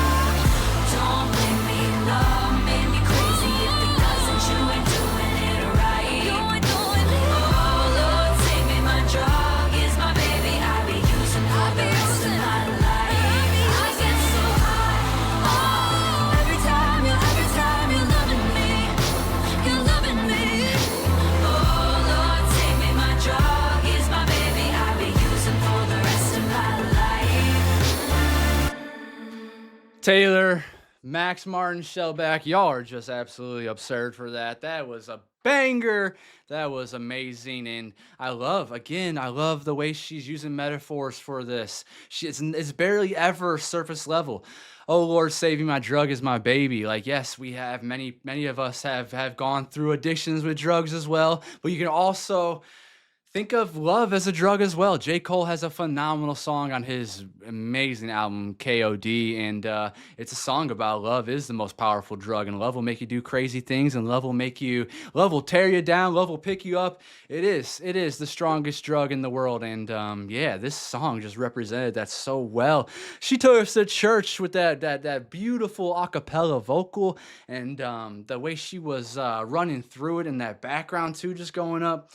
don't blame me, love made me crazy. If it doesn't, you ain't doing it right. You ain't doing it. Oh Lord, save me, my drug is my baby. I'll be using for the rest of my life. I get so high. Oh, every time you're loving me, you're loving me. Oh Lord, save me, my drug is my baby. I'll be using for the rest of my life. Taylor, Max Martin, Shellback, y'all are just absolutely absurd for that. That was a banger. That was amazing. And I love, again, I love the way she's using metaphors for this. It's barely ever surface level. Oh Lord, saving my drug is my baby. Like, yes, we have many of us have gone through addictions with drugs as well, but you can also think of love as a drug as well. J. Cole has a phenomenal song on his amazing album, KOD, and it's a song about love is the most powerful drug, and love will make you do crazy things, and love will tear you down, love will pick you up. It is the strongest drug in the world, and yeah, this song just represented that so well. She took us to church with that beautiful a cappella vocal, and the way she was running through it, and that background too, just going up.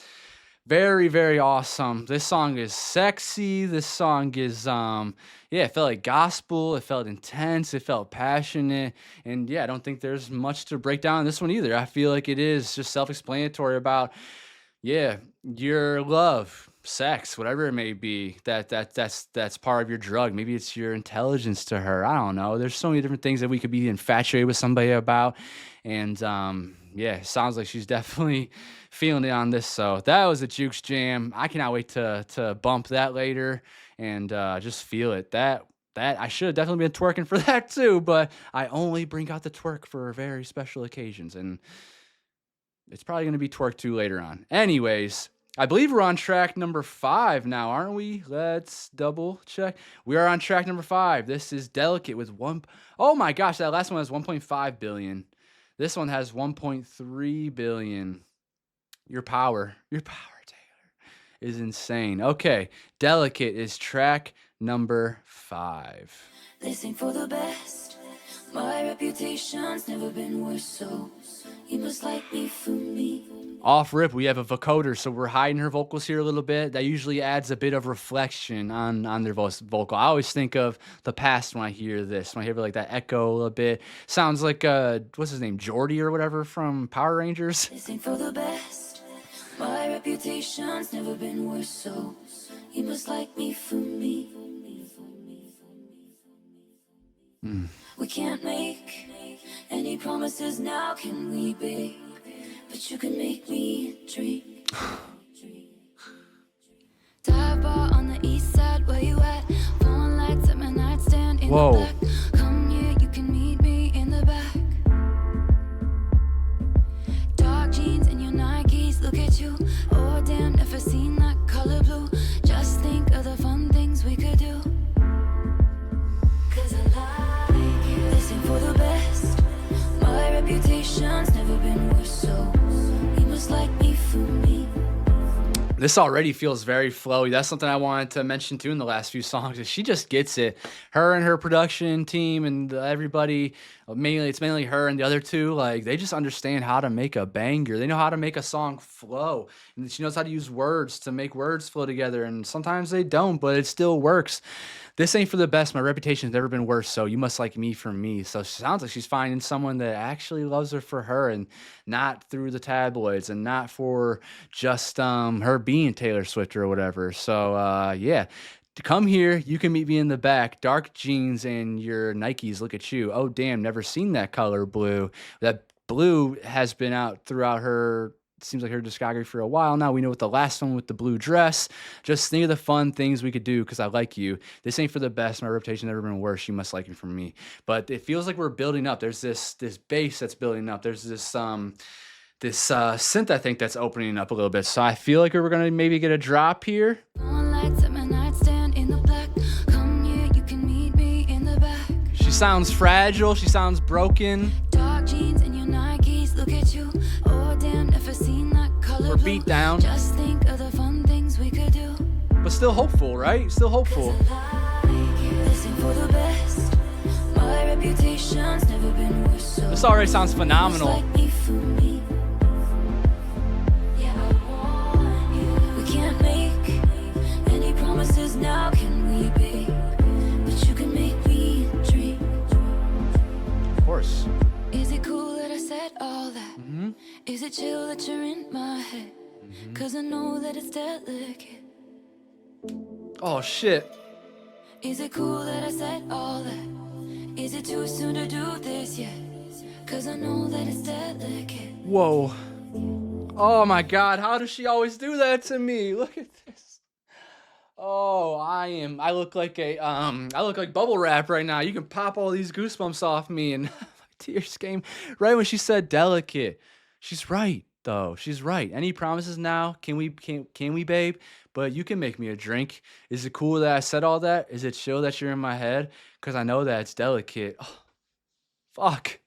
Very, very awesome. This song is sexy. This song is, yeah, it felt like gospel. It felt intense. It felt passionate. And yeah, I don't think there's much to break down in this one either. I feel like it is just self-explanatory about, yeah, your love, sex, whatever it may be. That's part of your drug. Maybe it's your intelligence to her. I don't know. There's so many different things that we could be infatuated with somebody about. And yeah, sounds like she's definitely feeling it on this. So that was a Juke Jam. I cannot wait to bump that later and just feel it. That I should have definitely been twerking for that too, but I only bring out the twerk for very special occasions, and it's probably going to be twerk too later on. Anyways, I believe we're on track number 5 now, aren't we? Let's double check. We are on track number 5. This is Delicate with oh my gosh, that last one has 1.5 billion. This one has 1.3 billion. Your power, Taylor, is insane. Okay, Delicate is track number 5. They sing for the best. My reputation's never been worse, so you must like me for me. Off rip, we have a vocoder, so we're hiding her vocals here a little bit. That usually adds a bit of reflection on their vocal. I always think of the past when I hear this. When I hear like that echo a little bit. Sounds like, what's his name, Jordy or whatever from Power Rangers. They sing for the best. My reputation's never been worse, so you must like me for me. We can't make any promises now, can we, babe? But you can make me dream. Dive bar on the east side, where you at? Phone lights at my nightstand in the back. Come here, you can meet me in the back. Dark jeans and your Nikes, look at you. Oh damn, never seen that color blue. Just think of the fun things we could do. 'Cause I like you. Listen for the best. My reputation's never been worse, so you must like me for me. This already feels very flowy. That's something I wanted to mention too in the last few songs. Is she just gets it. Her and her production team and everybody, it's mainly her and the other two, like they just understand how to make a banger. They know how to make a song flow. And she knows how to use words to make words flow together. And sometimes they don't, but it still works. This ain't for the best. My reputation's never been worse, so you must like me for me. So it sounds like she's finding someone that actually loves her for her and not through the tabloids and not for just her being Taylor Swift or whatever. So yeah, to come here, you can meet me in the back. Dark jeans and your Nikes, look at you. Oh damn, never seen that color blue. That blue has been out throughout her, seems like her discography for a while now. We know what the last one with the blue dress. Just think of the fun things we could do because I like you. This ain't for the best. My reputation never been worse. You must like it from me. But it feels like we're building up. There's this bass that's building up. There's this synth, I think, that's opening up a little bit. So I feel like we're gonna maybe get a drop here. She sounds fragile. She sounds broken. Dark jeans and your Nikes, look at you. Oh damn, never seen that color. We're beat down. Just think of the fun things we could do. But still hopeful, right? Still hopeful. This already sounds phenomenal. We can't make any promises now, can we, babe? But you can make me dream. Of course. Is it cool that I said all that? Is it chill that you're in my head? 'Cause I know that it's delicate. Oh shit. Is it cool that I said all that? Is it too soon to do this yet? 'Cause I know that it's delicate. Whoa. Oh my God, how does she always do that to me? Look at this. Oh, I look like I look like bubble wrap right now. You can pop all these goosebumps off me and my tears came right when she said delicate. She's right though. She's right. Any promises now? Can we, babe? But you can make me a drink. Is it cool that I said all that? Is it chill that you're in my head? Cause I know that it's delicate. Oh, fuck.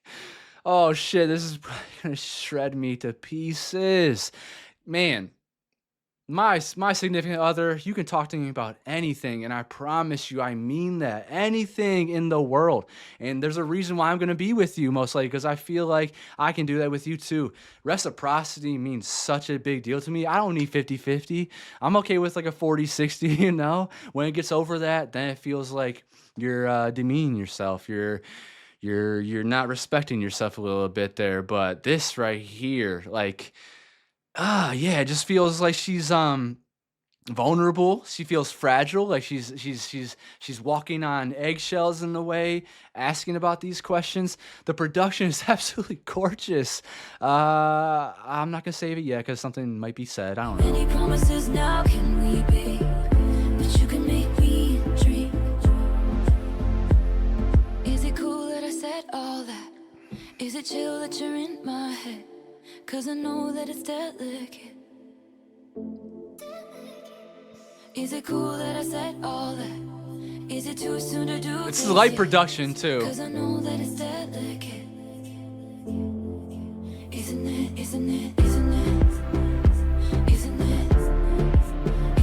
Oh shit, this is probably gonna shred me to pieces. Man, my significant other, you can talk to me about anything, and I promise you, I mean that. Anything in the world. And there's a reason why I'm gonna be with you, most likely, because I feel like I can do that with you too. Reciprocity means such a big deal to me. I don't need 50-50. I'm okay with like a 40-60, you know? When it gets over that, then it feels like you're demeaning yourself. You're not respecting yourself a little bit there. But this right here, like, yeah, it just feels like she's vulnerable. She feels fragile, like she's walking on eggshells in the way, asking about these questions. The production is absolutely gorgeous. I'm not gonna save it yet because something might be said. I don't know. Many promises now can we be, but you can make me dream. Is it cool that I said all that? Is it chill that you're in my head? Cause I know that it's delicate. Is it cool that I said all that? Is it too soon to do It's this light yet? production too. Cause I know that it's delicate. Isn't it, isn't it, isn't it? Isn't it?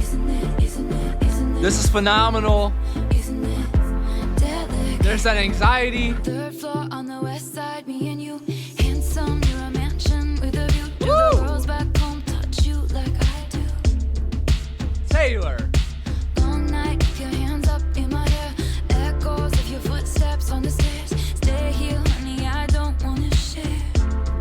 Isn't it, isn't it, isn't it? This is phenomenal. Isn't it delicate? There's that anxiety. Third floor on the west side, me and you. Handsome, you're a mansion with a view. Do the girls back home touch you like I do? Taylor. Long night, keep your hands up in my hair. Echoes of your footsteps on the stairs. Stay here, honey, I don't wanna share.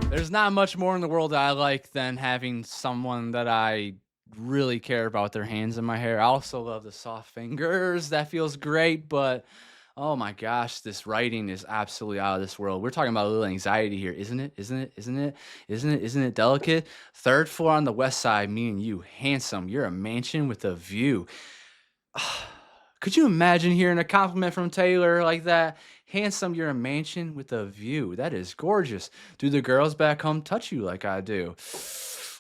There's not much more in the world that I like than having someone that I really care about their hands in my hair. I also love the soft fingers. That feels great, but oh my gosh, this writing is absolutely out of this world. We're talking about a little anxiety here, isn't it? Isn't it? Isn't it? Isn't it? Isn't it delicate? Third floor on the west side, me and you, handsome. You're a mansion with a view. Could you imagine hearing a compliment from Taylor like that? Handsome, you're a mansion with a view. That is gorgeous. Do the girls back home touch you like I do?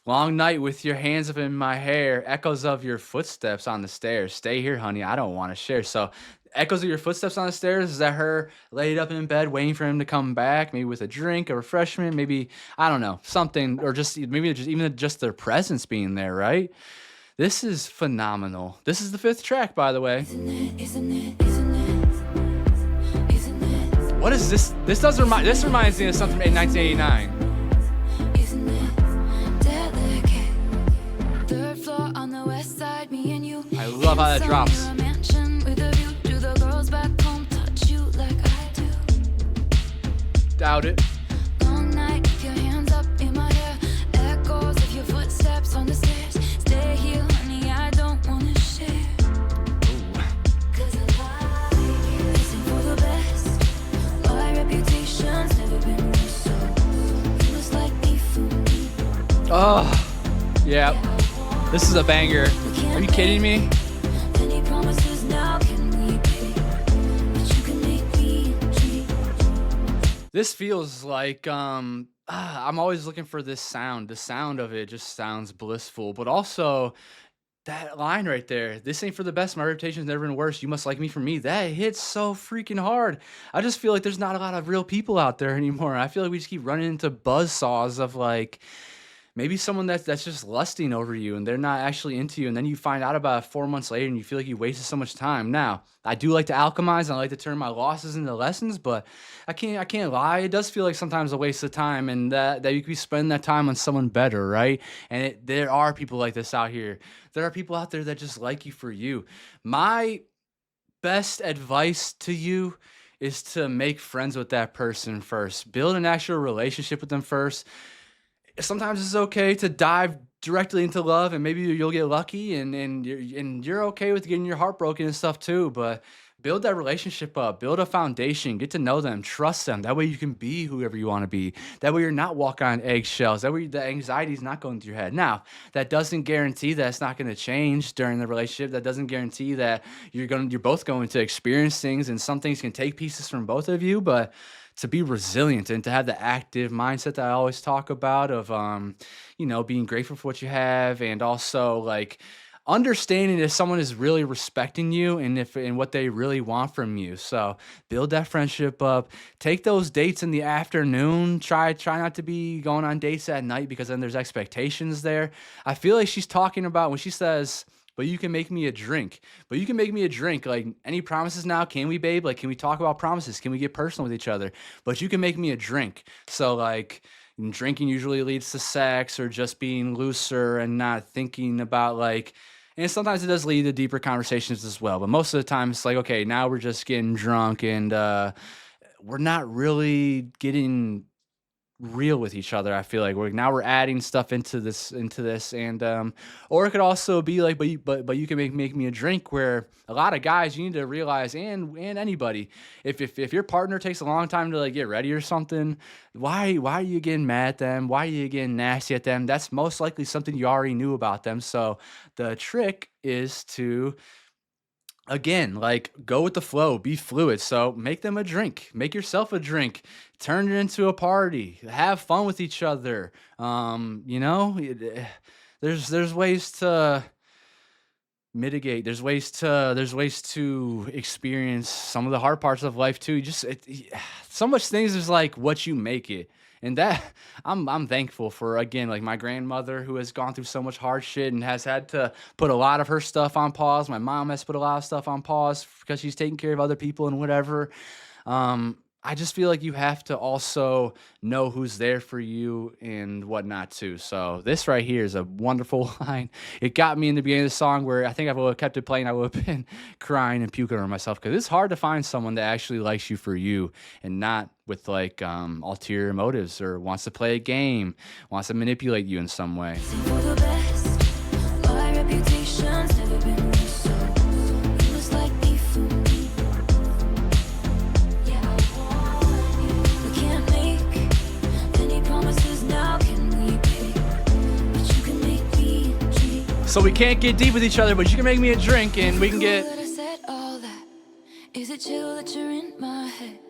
Long night with your hands up in my hair. Echoes of your footsteps on the stairs. Stay here, honey. I don't want to share. So, echoes of your footsteps on the stairs. Is that her laid up in bed waiting for him to come back? Maybe with a drink, a refreshment, maybe, I don't know, something, or just maybe just even just their presence being there, right? This is phenomenal. This is the 5th track, by the way. Isn't it, isn't it, isn't it? Isn't it? What is this? This reminds me of something in 1989. Isn't it delicate? Third floor on the west side, me and you. I love how that Handsome, drops. you're a mansion with a view. Do the girls back home touch you like I do? Doubt it. Long night, keep your hands up in my hair. Echoes of your footsteps on the stairs. Stay here, honey, I don't wanna share. Cause I listen for the best. My reputation's never been worse, so you must like me for me. Oh, yeah. This is a banger. Are you kidding me? Any promises now can we pay? But you can make me dream. This feels like I'm always looking for this sound. The sound of it just sounds blissful, but also that line right there. This ain't for the best. My reputation's never been worse. You must like me for me. That hits so freaking hard. I just feel like there's not a lot of real people out there anymore. I feel like we just keep running into buzzsaws of like maybe someone that's just lusting over you and they're not actually into you, and then you find out about it 4 months later and you feel like you wasted so much time. Now, I do like to alchemize and I like to turn my losses into lessons, but I can't lie. It does feel like sometimes a waste of time, and that you could spend that time on someone better, right? And there are people like this out here. There are people out there that just like you for you. My best advice to you is to make friends with that person first. Build an actual relationship with them first. Sometimes it's okay to dive directly into love, and maybe you'll get lucky, and you're okay with getting your heart broken and stuff too. But build that relationship up, build a foundation, get to know them, trust them. That way you can be whoever you want to be. That way you're not walking on eggshells. That way the anxiety is not going through your head. Now, that doesn't guarantee that it's not going to change during the relationship. That doesn't guarantee that you're both going to experience things, and some things can take pieces from both of you, but to be resilient and to have the active mindset that I always talk about of, being grateful for what you have, and also like understanding if someone is really respecting you and what they really want from you. So build that friendship up. Take those dates in the afternoon. Try not to be going on dates at night, because then there's expectations there. I feel like she's talking about when she says, but you can make me a drink. But you can make me a drink. Like, any promises now? Can we, babe? Like, can we talk about promises? Can we get personal with each other? But you can make me a drink. So, like, drinking usually leads to sex, or just being looser and not thinking about, like, and sometimes it does lead to deeper conversations as well. But most of the time, it's like, okay, now we're just getting drunk, and we're not really getting real with each other. I feel like we're adding stuff into this, and or it could also be like, but you can make me a drink, where a lot of guys, you need to realize, and anybody, if your partner takes a long time to like get ready or something, why are you getting mad at them? Why are you getting nasty at them? That's most likely something you already knew about them. So the trick is to, again, like, go with the flow, be fluid. So make them a drink, make yourself a drink, turn it into a party, have fun with each other. There's ways to mitigate. There's ways to experience some of the hard parts of life too. So much things is like what you make it. And that I'm thankful for, again, like my grandmother, who has gone through so much hard shit and has had to put a lot of her stuff on pause. My mom has put a lot of stuff on pause because she's taking care of other people and whatever. I just feel like you have to also know who's there for you and whatnot too. So this right here is a wonderful line. It got me in the beginning of the song, where I think if I would have kept it playing, I would have been crying and puking over myself, because it's hard to find someone that actually likes you for you and not with like ulterior motives, or wants to play a game, wants to manipulate you in some way. For the best, my reputation's never been this so. You must like me for me. Yeah, I want you. We can't make any promises now, can we, babe? But you can make me a drink. So we can't get deep with each other, but you can make me a drink, and we can Cool get. that I said all that. Is it chill that you're in my head?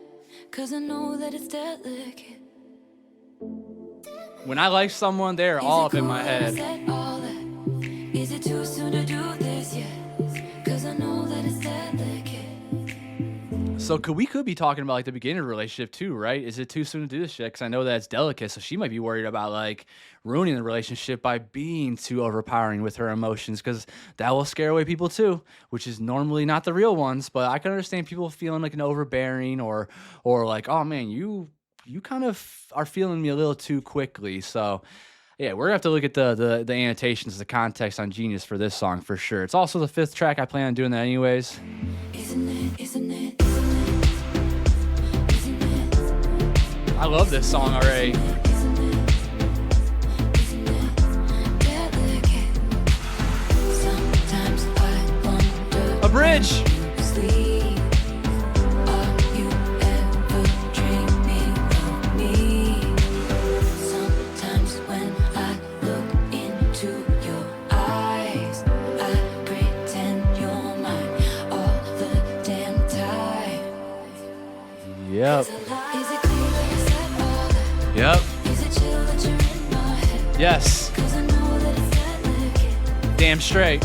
'Cause I know that it's delicate. When I like someone, they're all up in my head. Is it too soon to do this yet? 'Cause I know that it's delicate. So we could be talking about like the beginning of a relationship too, right? Is it too soon to do this shit? Because I know that it's delicate, so she might be worried about like ruining the relationship by being too overpowering with her emotions, because that will scare away people too, which is normally not the real ones. But I can understand people feeling like an overbearing, or like, oh man, you kind of are feeling me a little too quickly. So yeah, we're gonna have to look at the annotations, the context on Genius for this song for sure. It's also the 5th track. I plan on doing that anyways. Isn't it? Isn't it? I love this song already. A bridge. Yep. Yep. Yes. Damn straight.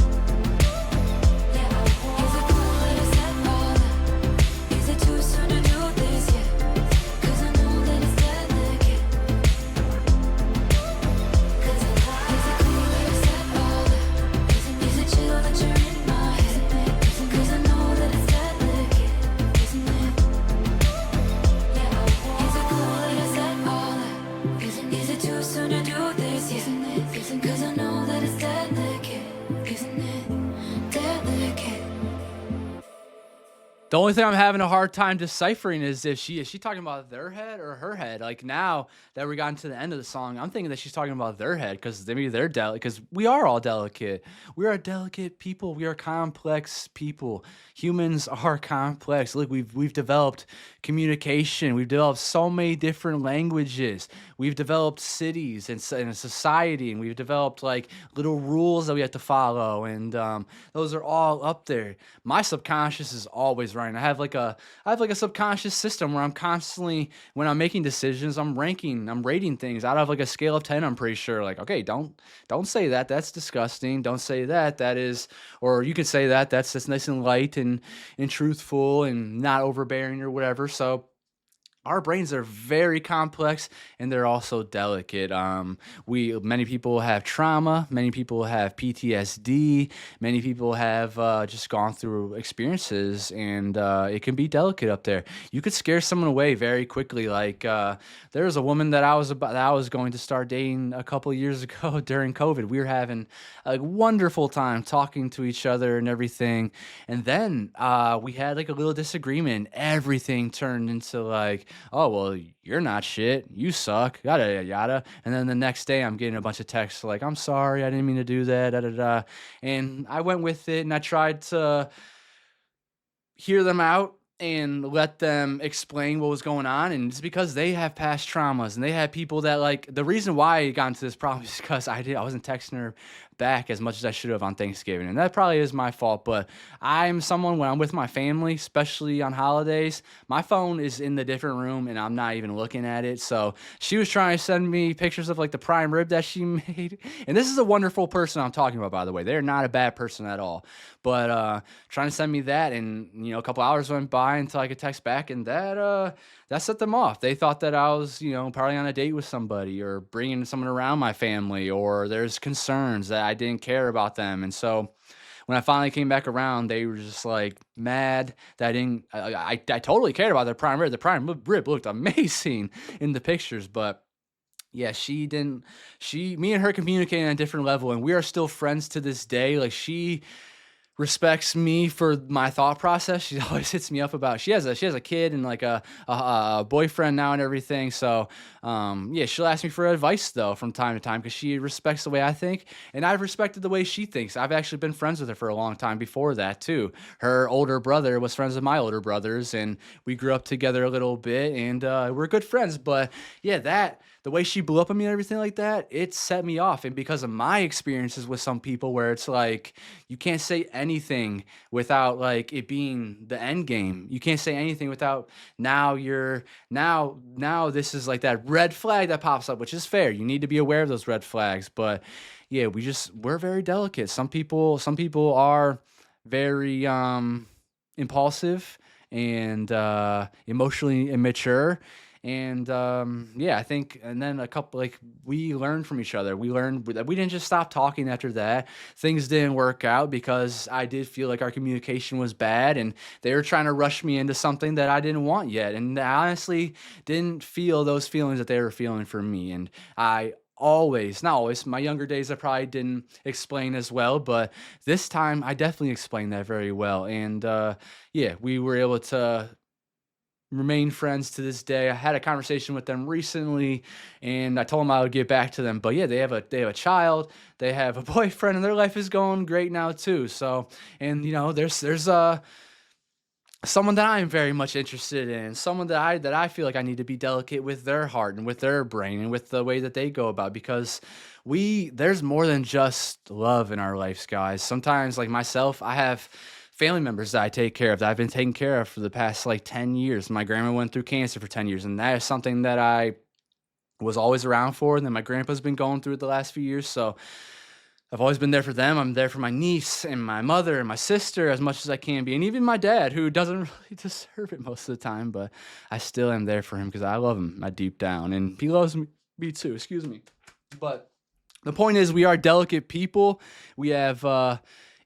Is it too soon to do this? Isn't it? 'Cause I know that it's delicate, isn't it? The only thing I'm having a hard time deciphering is if is she talking about their head or her head? Like now that we gotten to the end of the song, I'm thinking that she's talking about their head because maybe they're delicate. Because we are all delicate. We are delicate people. We are complex people. Humans are complex. Look, we've developed communication. We've developed so many different languages. We've developed cities and a society, and we've developed like little rules that we have to follow, and those are all up there. My subconscious is always running. I have like a subconscious system where I'm constantly, when I'm making decisions, I'm rating things out of like a scale of 10. I'm pretty sure, like, okay, don't say that. That's disgusting. Don't say that. That is, or you can say that. That's just nice and light and truthful and not overbearing or whatever. So our brains are very complex and they're also delicate. Many people have trauma, many people have PTSD, many people have just gone through experiences, and it can be delicate up there. You could scare someone away very quickly. Like there was a woman that I was going to start dating a couple of years ago during COVID. We were having a wonderful time talking to each other and everything, and then we had like a little disagreement. Everything turned into like, oh, well, you're not shit. You suck. Yada, yada, yada. And then the next day, I'm getting a bunch of texts like, I'm sorry. I didn't mean to do that. Da, da, da. And I went with it, and I tried to hear them out and let them explain what was going on. And it's because they have past traumas, and they have people that, like, the reason why I got into this problem is because I wasn't texting her back as much as I should have on Thanksgiving, and that probably is my fault. But I'm someone, when I'm with my family, especially on holidays, my phone is in the different room and I'm not even looking at it. So she was trying to send me pictures of like the prime rib that she made, and this is a wonderful person I'm talking about, by the way. They're not a bad person at all, but trying to send me that, and a couple hours went by until I could text back, and that set them off. They thought that I was, probably on a date with somebody or bringing someone around my family, or there's concerns that I didn't care about them. And so when I finally came back around, they were just like mad that I totally cared about their prime rib. The prime rib looked amazing in the pictures, but yeah, me and her communicating on a different level, and we are still friends to this day. Like, she respects me for my thought process. She always hits me up about, she has a kid and like a boyfriend now and everything. So yeah, she'll ask me for advice though from time to time because she respects the way I think, and I've respected the way she thinks. I've actually been friends with her for a long time before that too. Her older brother was friends with my older brothers, and we grew up together a little bit, and we're good friends. But yeah, the way she blew up on me and everything like that, it set me off. And because of my experiences with some people where it's like, you can't say anything without like it being the end game. You can't say anything without now this is like that red flag that pops up, which is fair. You need to be aware of those red flags. But yeah, we're very delicate. Some people are very impulsive and emotionally immature. And yeah, I think, and then we learned from each other. We learned that we didn't just stop talking after that. Things didn't work out because I did feel like our communication was bad, and they were trying to rush me into something that I didn't want yet. And I honestly didn't feel those feelings that they were feeling for me. And not always, my younger days I probably didn't explain as well, but this time I definitely explained that very well. And yeah, we were able to remain friends to this day. I had a conversation with them recently, and I told them I would get back to them. But yeah, they have a child, they have a boyfriend, and their life is going great now too. So, and there's someone that I am very much interested in, someone that I feel like I need to be delicate with their heart and with their brain and with the way that they go about, because there's more than just love in our lives, guys. Sometimes, like myself, I have family members that I take care of, that I've been taking care of for the past like 10 years. My grandma went through cancer for 10 years, and that is something that I was always around for. And then my grandpa's been going through it the last few years. So I've always been there for them. I'm there for my niece and my mother and my sister as much as I can be. And even my dad, who doesn't really deserve it most of the time, but I still am there for him because I love him deep down. And he loves me too, excuse me. But the point is, we are delicate people. We have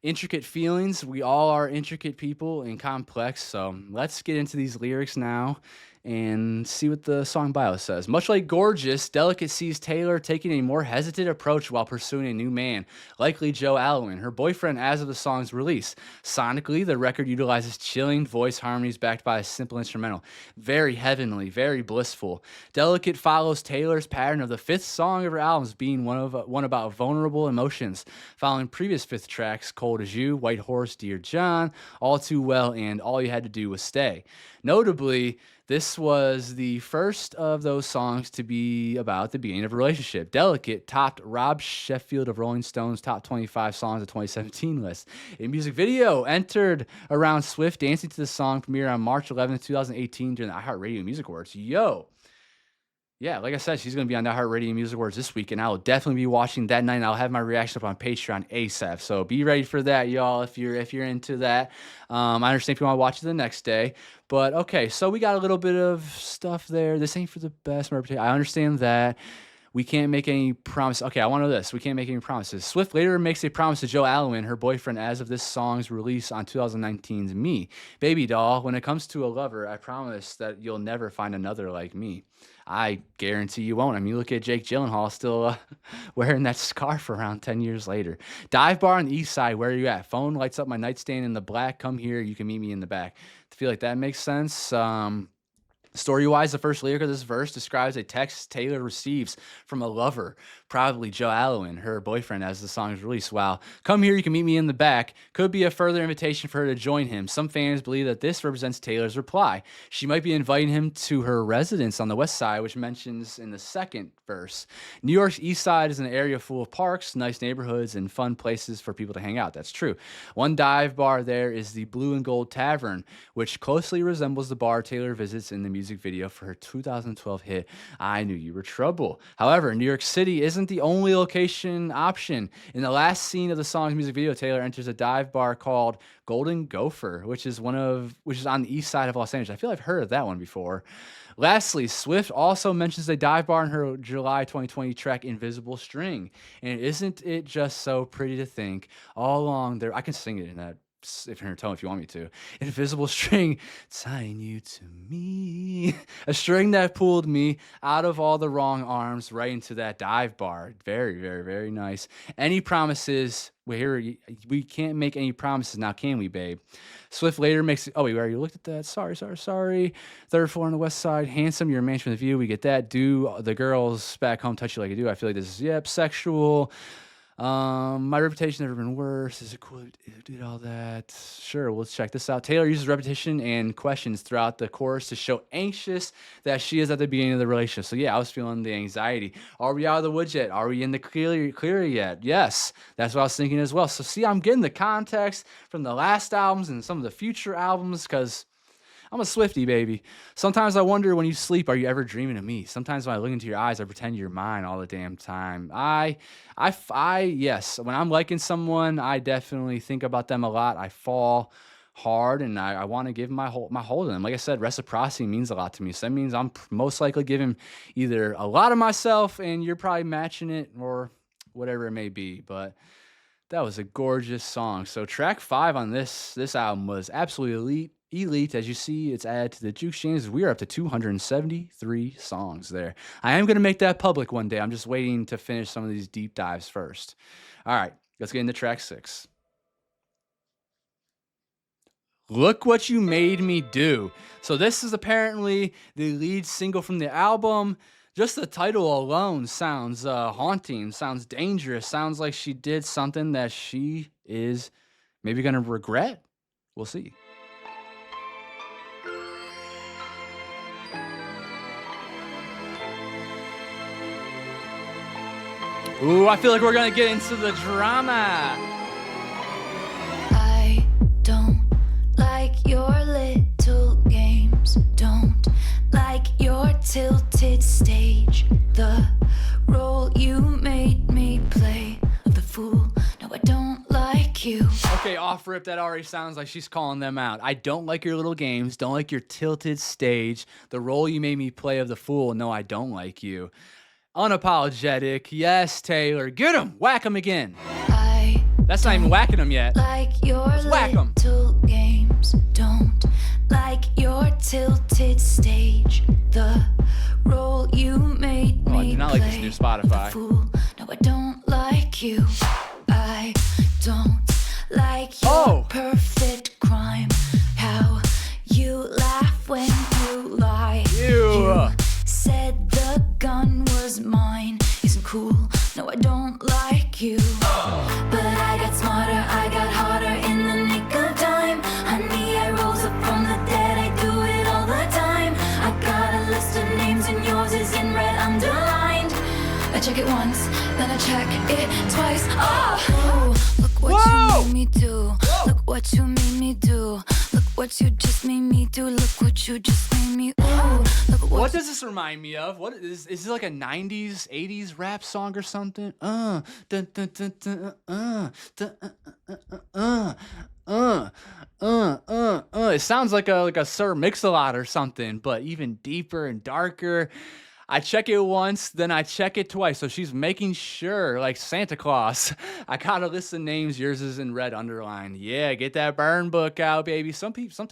intricate feelings. We all are intricate people and complex. So let's get into these lyrics now and see what the song bio says. Much like Gorgeous, Delicate sees Taylor taking a more hesitant approach while pursuing a new man, likely Joe Alwyn, her boyfriend as of the song's release. Sonically, the record utilizes chilling voice harmonies backed by a simple instrumental. Very heavenly, very blissful. Delicate follows Taylor's pattern of the fifth song of her albums being one about vulnerable emotions, following previous fifth tracks, Cold as You, White Horse, Dear John, All Too Well, and All You Had to Do Was Stay. Notably, this was the first of those songs to be about the beginning of a relationship. Delicate topped Rob Sheffield of Rolling Stone's top 25 songs of 2017 list. A music video entered around Swift dancing to the song premiered on March 11th, 2018 during the iHeartRadio Music Awards. Yo! Yeah, like I said, she's going to be on the iHeartRadio Music Awards this week, and I will definitely be watching that night, and I'll have my reaction up on Patreon ASAP. So be ready for that, y'all, if you're into that. I understand if you want to watch it the next day. But, okay, so we got a little bit of stuff there. This ain't for the best reputation. I understand that. We can't make any promises. Okay, I want to know this. We can't make any promises. Swift later makes a promise to Joe Alwyn, her boyfriend, as of this song's release on 2019's Me. Baby doll, when it comes to a lover, I promise that you'll never find another like me. I guarantee you won't. I mean, you look at Jake Gyllenhaal still wearing that scarf around 10 years later. Dive bar on the east side, where are you at? Phone lights up my nightstand in the black. Come here, you can meet me in the back. I feel like that makes sense. Story-wise, the first lyric of this verse describes a text Taylor receives from a lover, probably Joe Alwyn, her boyfriend, as the song's released. Wow. Come here, you can meet me in the back could be a further invitation for her to join him. Some fans believe that this represents Taylor's reply. She might be inviting him to her residence on the west side, which mentions in the second verse. New York's east side is an area full of parks, nice neighborhoods, and fun places for people to hang out. That's true. One dive bar there is the Blue and Gold Tavern, which closely resembles the bar Taylor visits in the music video for her 2012 hit, I Knew You Were Trouble. However, New York City isn't the only location option. In the last scene of the song's music video, Taylor enters a dive bar called Golden Gopher, which is on the east side of Los Angeles. I feel I've heard of that one before. Lastly, Swift also mentions a dive bar in her July 2020 track Invisible String. And isn't it just so pretty to think all along there? I can sing it in that if you're in tone, if you want me to. Invisible string tying you to me. A string that pulled me out of all the wrong arms right into that dive bar. Very, very, very nice. Any promises? We can't make any promises now, can we, babe? Swift later makes... Oh, we already looked at that. Sorry. Third floor on the west side. Handsome, you're a mansion with a view. We get that. Do the girls back home touch you like I do? I feel like this is, sexual. My reputation's never been worse. Is it cool? Did all that? Sure, let's check this out. Taylor uses repetition and questions throughout the chorus to show anxious that she is at the beginning of the relationship. So yeah, I was feeling the anxiety. Are we out of the woods yet? Are we in the clear yet? Yes, that's what I was thinking as well. So see, I'm getting the context from the last albums and some of the future albums because I'm a Swiftie, baby. Sometimes I wonder when you sleep, are you ever dreaming of me? Sometimes when I look into your eyes, I pretend you're mine all the damn time. Yes, when I'm liking someone, I definitely think about them a lot. I fall hard, and I want to give my whole to them. Like I said, reciprocity means a lot to me. So that means I'm most likely giving either a lot of myself, and you're probably matching it, or whatever it may be. But that was a gorgeous song. So track 5 on this album was absolutely elite. As you see, it's added to the Juke Jams. We are up to 273 songs there. I am going to make that public one day. I'm just waiting to finish some of these deep dives first. All right, let's get into track 6. Look What You Made Me Do. So this is apparently the lead single from the album. Just the title alone sounds haunting, sounds dangerous, sounds like she did something that she is maybe going to regret. We'll see. Ooh, I feel like we're gonna get into the drama. I don't like your little games. Don't like your tilted stage. The role you made me play of the fool. No, I don't like you. Okay, off rip, that already sounds like she's calling them out. I don't like your little games. Don't like your tilted stage. The role you made me play of the fool. No, I don't like you. Unapologetic. Yes, Taylor. Get him. Whack him again. I That's not even whacking them yet. Like your Let's whack 'em. little games, don't like your tilted stage. The role you made Oh, I me do not like this play. new Spotify. Fool. No, I don't like you. I don't like your Oh. perfect crime. How you laugh when you lie. Ew. You said the gun was mine. Isn't cool. No, I don't like you. But I got smarter, I got harder in the nick of time. Honey, I rose up from the dead, I do it all the time. I got a list of names and yours is in red underlined. I check it once, then I check it twice. Oh, look what Whoa! you made me do. Look what you made me do. Look what you just made me do. Look what you just made me. Ooh, look What does this remind me of? What is it like a 90s, 80s rap song or something? Dun, dun, dun, dun, dun, It sounds like a Sir Mix-a-Lot or something, but even deeper and darker. I check it once, then I check it twice. So she's making sure, like Santa Claus. I got a list of names. Yours is in red underlined. Yeah, get that burn book out, baby. Sometimes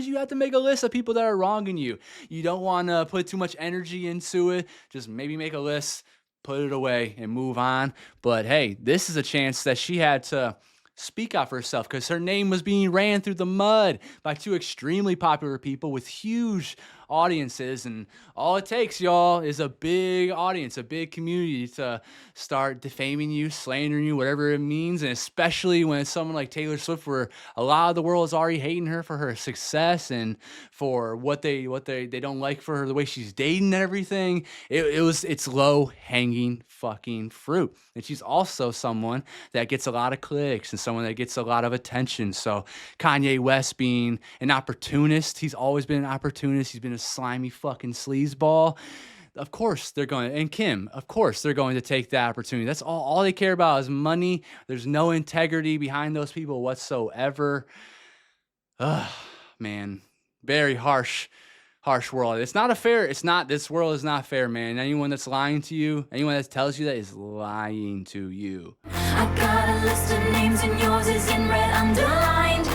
you have to make a list of people that are wronging you. You don't want to put too much energy into it. Just maybe make a list, put it away, and move on. But hey, this is a chance that she had to speak out for herself because her name was being ran through the mud by two extremely popular people with huge audiences, and all it takes, y'all, is a big audience, a big community to start defaming you, slandering you, whatever it means. And especially when it's someone like Taylor Swift, where a lot of the world is already hating her for her success and for what they don't like for her, the way she's dating and everything. It's low hanging fucking fruit. And she's also someone that gets a lot of clicks and someone that gets a lot of attention. So Kanye West being an opportunist, he's always been an opportunist. He's been a slimy fucking sleazeball. Of course they're going, and Kim, of course they're going to take that opportunity. That's all they care about is money. There's no integrity behind those people whatsoever. Ugh, man, very harsh world. This world is not fair, man. Anyone that's lying to you, anyone that tells you that is lying to you. I got a list of names and yours is in red underlined.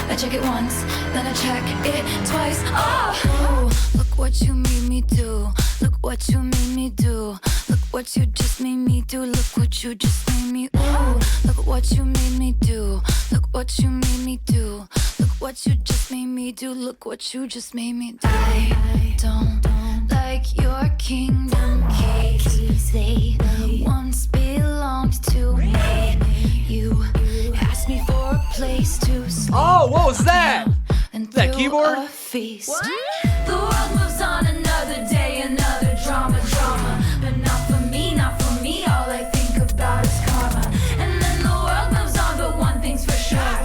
I check it once, then I check it twice. Oh, look what you made me do. Look what you made me do. Look what you just made me do. Look what you just made me. Ooh, look what you made me do. Look what you made me do. Look what you just made me do. Look what you just made me do. I don't like your kingdom keys. They once belonged to me. You asked me for a place to stay. Oh, what was that? And That keyboard? a feast. The world moves on another day, another drama. But not for me, not for me. All I think about is karma. And then the world moves on, but one thing's for sure.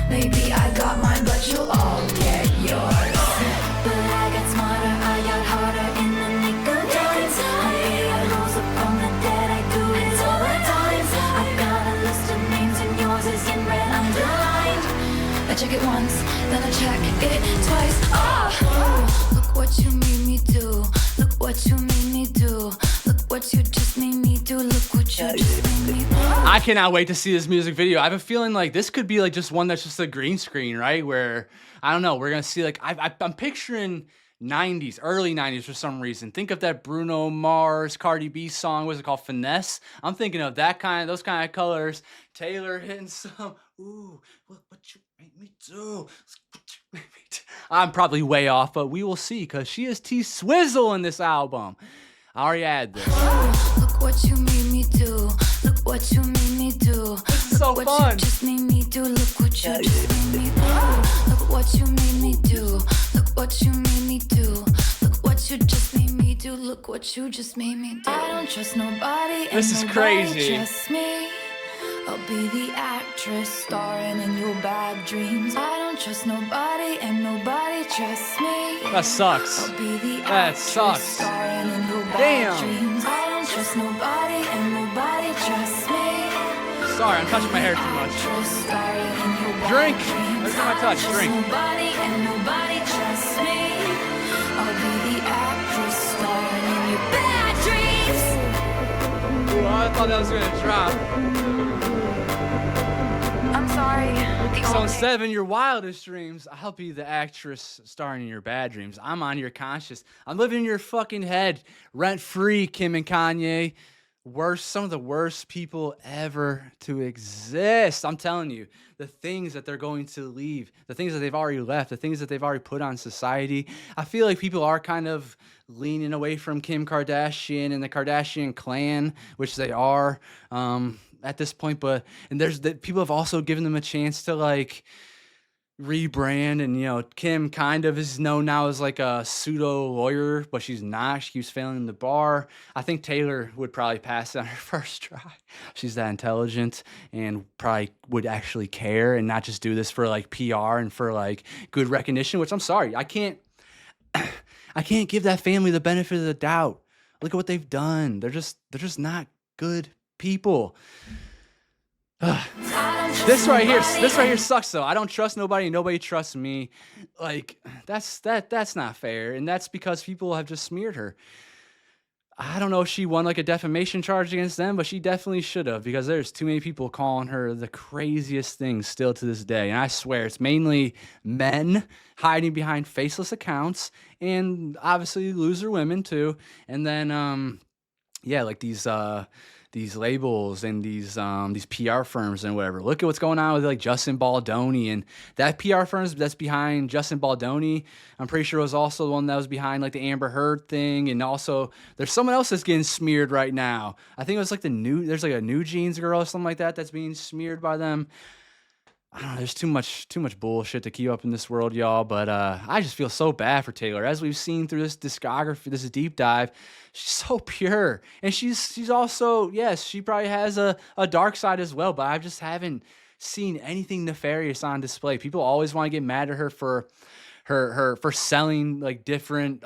Maybe I got mine, but you'll all get yours. But I got smarter, I got harder in the nick of time. I rose up from the dead, I do it all the time. I got a list of names and yours is in red underlined. I check it once, then I check it twice. Oh, look what you made me do. Look what you made me do. Look what you just made me do. Look what you just made me do. I cannot wait to see this music video. I have a feeling like this could be like just one that's just a green screen, right? Where, I don't know, we're going to see like, I'm picturing 90s, early 90s for some reason. Think of that Bruno Mars, Cardi B song, what is it called, Finesse? I'm thinking of those kind of colors. Taylor hitting some, ooh, what you make me do. I'm probably way off, but we will see because she is T-Swizzle in this album. I already had this. Look what you made me do. Look what you made me do. This is so Look fun. what you just made me do. Look what you just made me do. Look what you made me do. Look what you made me do. Look what you just made me do. Look what you just made me do. I don't trust nobody. This is nobody crazy. Trust me. I'll be the actress starring in your bad dreams. I don't trust nobody and nobody trusts me. That sucks. I'll be the That actress sucks. starring in your bad Damn. dreams. I don't trust nobody and nobody trusts me. Sorry, I'm touching my hair too much. Actress starring in your bad Drink. dreams. Every time I touch, don't drink. trust nobody and nobody trusts me. I'll be the actress starring in your bad dreams. Ooh, I thought that was gonna drop. sorry. The So old instead of in your wildest dreams, I'll be the actress starring in your bad dreams. I'm on your conscious. I'm living in your fucking head, rent free. Kim and Kanye, some of the worst people ever to exist. I'm telling you, the things that they're going to leave, the things that they've already left, the things that they've already put on society. I feel like people are kind of leaning away from Kim Kardashian and the Kardashian clan, which they are. At this point, and people have also given them a chance to like rebrand, and Kim kind of is known now as like a pseudo lawyer, but she's not. She keeps failing in the bar. I think Taylor would probably pass it on her first try. She's that intelligent and probably would actually care and not just do this for like PR and for like good recognition, which I'm sorry, I can't give that family the benefit of the doubt. Look at what they've done. They're just not good people. This right here sucks though. I don't trust nobody and nobody trusts me. Like that's not fair, and that's because people have just smeared her. I don't know if she won like a defamation charge against them, but she definitely should have, because there's too many people calling her the craziest things still to this day. And I swear it's mainly men hiding behind faceless accounts, and obviously loser women too. And then like these labels and these PR firms and whatever. Look at what's going on with like Justin Baldoni, and that PR firm that's behind Justin Baldoni, I'm pretty sure was also the one that was behind like the Amber Heard thing. And also there's someone else that's getting smeared right now. I think it was like there's like a New Jeans girl or something like that that's being smeared by them. I don't know, there's too much bullshit to keep up in this world, y'all. But I just feel so bad for Taylor. As we've seen through this discography, this deep dive, she's so pure. And she's also, yes, she probably has a dark side as well, but I just haven't seen anything nefarious on display. People always want to get mad at her for for selling like different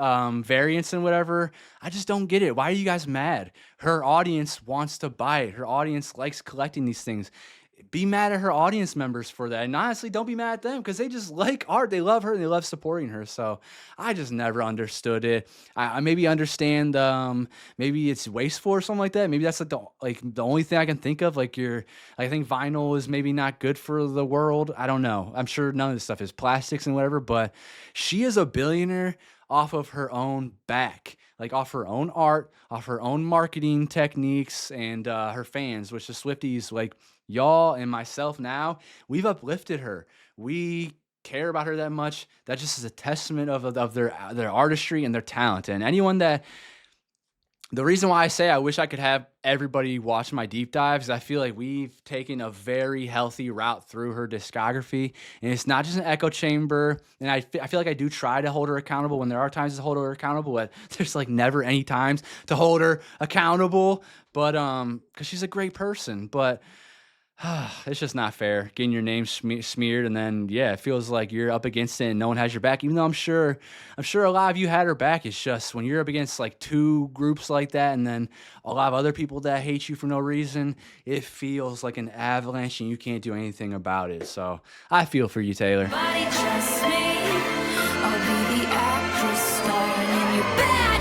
variants and whatever. I just don't get it. Why are you guys mad? Her audience wants to buy it. Her audience likes collecting these things. Be mad at her audience members for that. And honestly, don't be mad at them, because they just like art. They love her and they love supporting her. So I just never understood it. I maybe understand maybe it's wasteful or something like that. Maybe that's like the only thing I can think of. Like I think vinyl is maybe not good for the world. I don't know. I'm sure none of this stuff is plastics and whatever, but she is a billionaire off of her own back. Like off her own art, off her own marketing techniques, and her fans, which the Swifties, like y'all and myself now, we've uplifted her. We care about her that much. That just is a testament of their artistry and their talent. And anyone that, the reason why I say I wish I could have everybody watch my deep dives is I feel like we've taken a very healthy route through her discography, and it's not just an echo chamber. And I feel like I do try to hold her accountable when there are times to hold her accountable, but there's like never any times to hold her accountable. But because she's a great person, but it's just not fair getting your name smeared, and then it feels like you're up against it and no one has your back. Even though I'm sure a lot of you had her back. It's just when you're up against like two groups like that, and then a lot of other people that hate you for no reason, it feels like an avalanche and you can't do anything about it. So I feel for you, Taylor. Body just me. I'll be the actress starring in your bad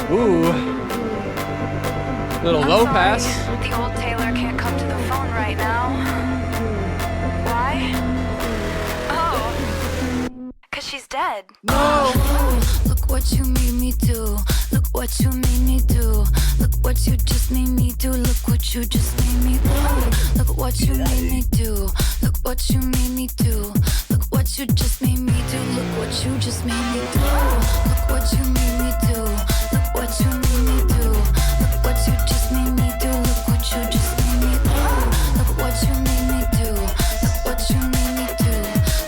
dreams. Ooh. Little I'm low sorry, pass. The old Taylor can't come to the phone right now. Why? Oh, 'cause she's dead. No. Look what you made me do. Look what you made me do. Look what you just made me do. Look what you just made me do. Look what you made me do. Look what you made me do. Look what you just made me do. Look what you just made me do. Look what you made me do. Look what you made me do. Look what you just made me do. Look what you just made me do. Look what you made me do. Look what you made me do.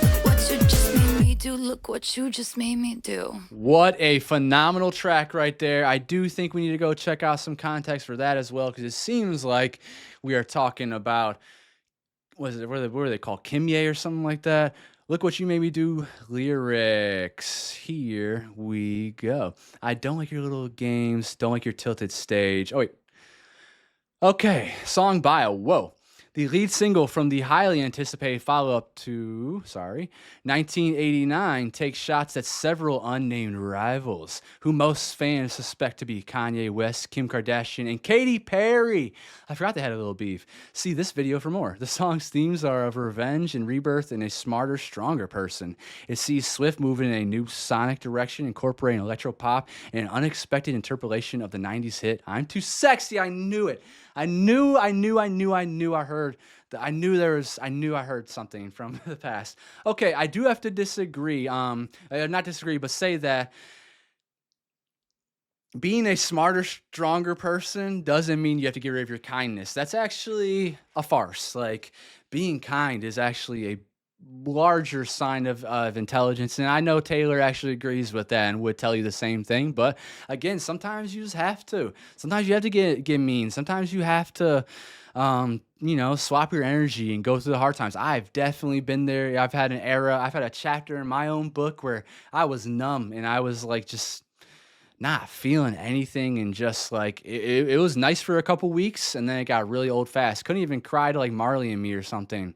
Look what you just made me do. Look what you just made me do. What a phenomenal track right there. I do think we need to go check out some context for that as well, because it seems like we are talking about, what were they called? Kimye or something like that. Look what you made me do lyrics. Here we go. I don't like your little games. Don't like your tilted stage. Oh, wait. Okay. Song bio. Whoa. The lead single from the highly anticipated follow-up to, 1989 takes shots at several unnamed rivals, who most fans suspect to be Kanye West, Kim Kardashian, and Katy Perry. I forgot they had a little beef. See this video for more. The song's themes are of revenge and rebirth in a smarter, stronger person. It sees Swift moving in a new sonic direction, incorporating electro-pop and an unexpected interpolation of the 90s hit, I'm Too Sexy. I knew it. I knew I heard something from the past. Okay, I do have to disagree. Not disagree, but say that being a smarter, stronger person doesn't mean you have to get rid of your kindness. That's actually a farce. Like, being kind is actually a larger sign of intelligence, and I know Taylor actually agrees with that and would tell you the same thing. But again, sometimes you just have to. Sometimes you have to get mean. Sometimes you have to, swap your energy and go through the hard times. I've definitely been there. I've had a chapter in my own book where I was numb and I was like just not feeling anything, and just like it was nice for a couple weeks, and then it got really old fast. Couldn't even cry to like Marley and Me or something.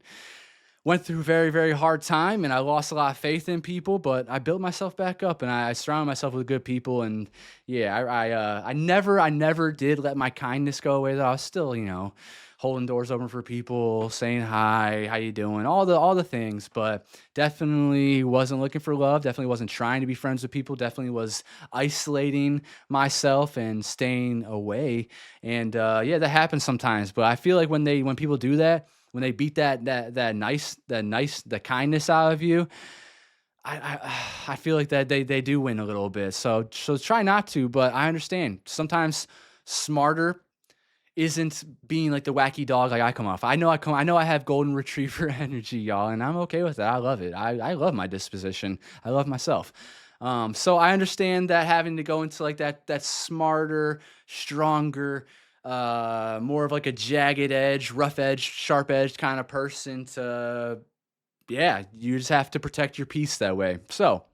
Went through a very, very hard time, and I lost a lot of faith in people, but I built myself back up, and I surrounded myself with good people. And yeah, I never did let my kindness go away, though. I was still, holding doors open for people, saying hi, how you doing, all the things, but definitely wasn't looking for love, definitely wasn't trying to be friends with people, definitely was isolating myself and staying away. And yeah, that happens sometimes, but I feel like when people do that, when they beat the kindness out of you, I feel like that they do win a little bit. So try not to, but I understand sometimes smarter isn't being like the wacky dog like I come off. I know I have golden retriever energy, y'all, and I'm okay with that. I love it. I love my disposition. I love myself. So I understand that having to go into like that smarter, stronger, more of like a jagged edge, rough edge, sharp edge kind of person you just have to protect your peace that way. So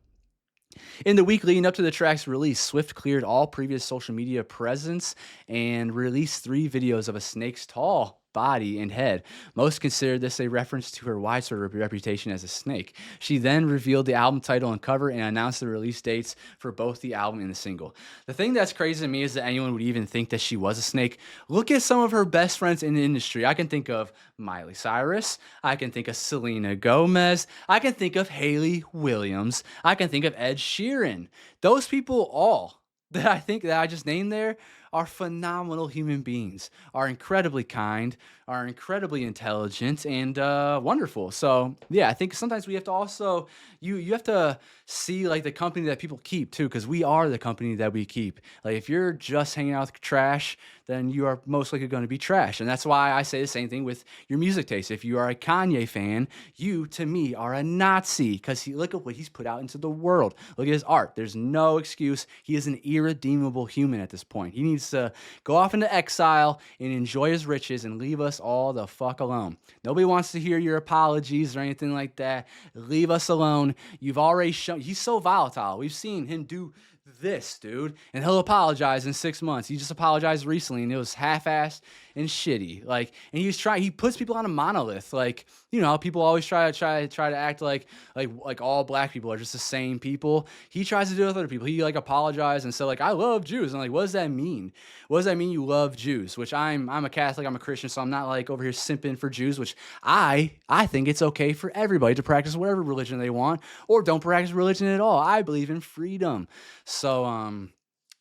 in the week leading up to the track's release, Swift cleared all previous social media presence and released 3 videos of a snake's tall body and head. Most considered this a reference to her widespread reputation as a snake. She then revealed the album title and cover and announced the release dates for both the album and the single. The thing that's crazy to me is that anyone would even think that she was a snake. Look at some of her best friends in the industry. I can think of Miley Cyrus. I can think of Selena Gomez. I can think of Hayley Williams. I can think of Ed Sheeran. Those people all that I just named there are phenomenal human beings, are incredibly kind, are incredibly intelligent, and wonderful. So yeah, I think sometimes we have to also, you have to see like the company that people keep too, because we are the company that we keep. Like if you're just hanging out with trash, then you are most likely going to be trash. And that's why I say the same thing with your music taste. If you are a Kanye fan, you, to me, are a Nazi, because look at what he's put out into the world. Look at his art. There's no excuse. He is an irredeemable human at this point. He needs to go off into exile and enjoy his riches and leave us all the fuck alone. Nobody wants to hear your apologies or anything like that. Leave us alone. You've already shown, he's so volatile. We've seen him do this, dude, and he'll apologize in 6 months. He just apologized recently, and it was half-assed and shitty. Like, and he puts people on a monolith. Like, people always try to act like all black people are just the same people. He tries to do it with other people. He like apologized and said like, I love Jews. And like, what does that mean? What does that mean? You love Jews? Which I'm a Catholic, I'm a Christian, so I'm not like over here simping for Jews. Which I think it's okay for everybody to practice whatever religion they want, or don't practice religion at all. I believe in freedom. So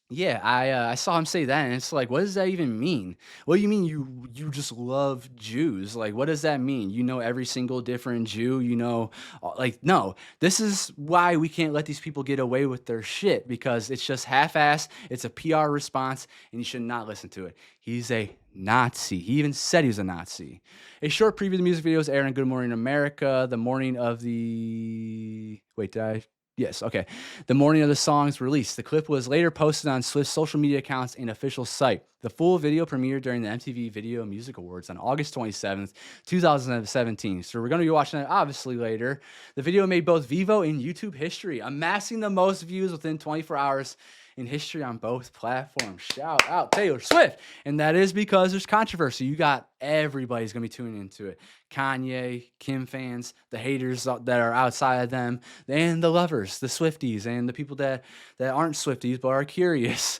yeah, I saw him say that, and it's like, what does that even mean? What do you mean you just love Jews? Like, what does that mean? You know every single different Jew, like, no. This is why we can't let these people get away with their shit, because it's just half-assed, it's a PR response, and you should not listen to it. He's a Nazi. He even said he was a Nazi. A short preview of the music videos aired on Good Morning America the morning of the... Wait, did I... Yes, okay. The morning of the song's release. The clip was later posted on Swift's social media accounts and official site. The full video premiered during the MTV Video Music Awards on August 27th, 2017. So we're going to be watching that obviously later. The video made both Vivo and YouTube history, amassing the most views within 24 hours in history on both platforms. Shout out Taylor Swift. And that is because there's controversy. You got everybody's going to be tuning into it. Kanye, Kim fans, the haters that are outside of them, and the lovers, the Swifties, and the people that aren't Swifties but are curious.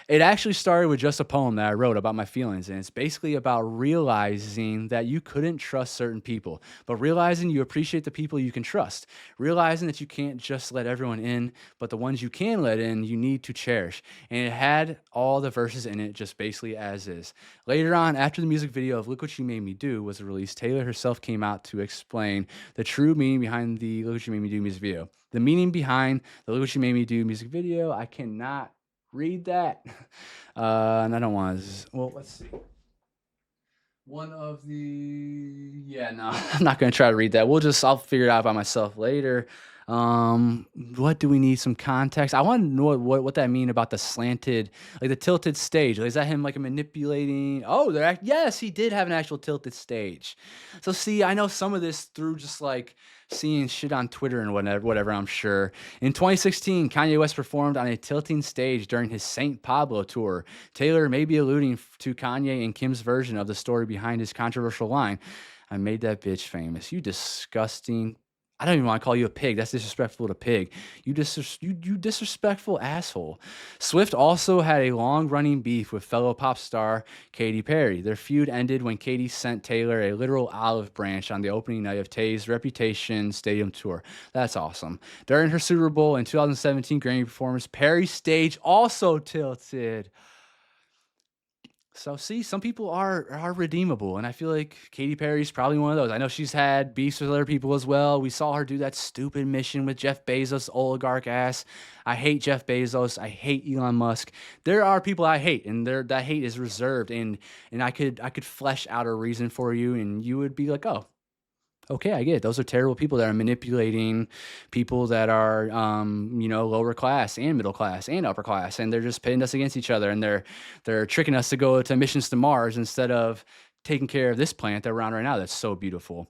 It actually started with just a poem that I wrote about my feelings, and it's basically about realizing that you couldn't trust certain people, but realizing you appreciate the people you can trust, realizing that you can't just let everyone in, but the ones you can let in, you need to cherish. And it had all the verses in it just basically as is. Later on, after the music video of Look What You Made Me Do was released, Taylor herself came out to explain the true meaning behind the Look What You Made Me Do music video. The meaning behind the Look What You Made Me Do music video, I cannot read that. And I don't want to, well, let's see. One of the, yeah, no, I'm not going to try to read that. I'll figure it out by myself later. What do we need some context? I want to know what that mean about the slanted, like the tilted stage. Like, is that him like manipulating? Oh, yes, he did have an actual tilted stage. So see, I know some of this through just like seeing shit on Twitter and whatever, I'm sure. In 2016, Kanye West performed on a tilting stage during his St. Pablo tour. Taylor may be alluding to Kanye and Kim's version of the story behind his controversial line, "I made that bitch famous." You disgusting, I don't even want to call you a pig. That's disrespectful to pig. You disrespectful asshole. Swift also had a long-running beef with fellow pop star Katy Perry. Their feud ended when Katy sent Taylor a literal olive branch on the opening night of Tay's Reputation Stadium tour. That's awesome. During her Super Bowl and 2017 Grammy performance, Perry's stage also tilted. So see, some people are redeemable, and I feel like Katy Perry's probably one of those. I know she's had beefs with other people as well. We saw her do that stupid mission with Jeff Bezos, oligarch ass. I hate Jeff Bezos. I hate Elon Musk. There are people I hate, and that hate is reserved. And I could flesh out a reason for you, and you would be like, oh, okay, I get it. Those are terrible people that are manipulating people that are, lower class and middle class and upper class, and they're just pitting us against each other, and they're tricking us to go to missions to Mars instead of taking care of this planet that we're on right now. That's so beautiful.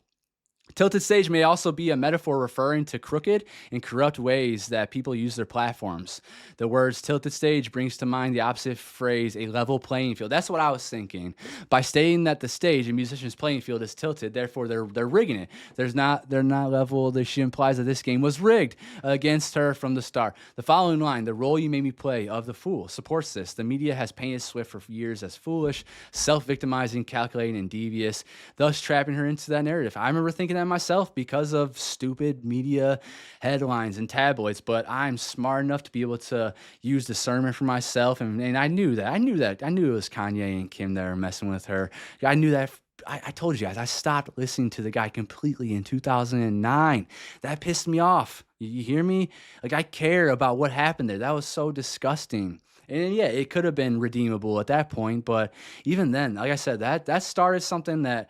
Tilted stage may also be a metaphor referring to crooked and corrupt ways that people use their platforms. The words tilted stage brings to mind the opposite phrase, a level playing field. That's what I was thinking. By stating that the stage, a musician's playing field, is tilted, therefore they're rigging it. They're not level. She implies that this game was rigged against her from the start. The following line, "The role you made me play of the fool," supports this. The media has painted Swift for years as foolish, self-victimizing, calculating, and devious, thus trapping her into that narrative. I remember thinking that myself because of stupid media headlines and tabloids, but I'm smart enough to be able to use discernment for myself, and I knew that. I knew it was Kanye and Kim that were messing with her. I knew that. I told you guys, I stopped listening to the guy completely in 2009. That pissed me off. You hear me? Like, I care about what happened there. That was so disgusting. And yeah, it could have been redeemable at that point, but even then, like I said, that started something that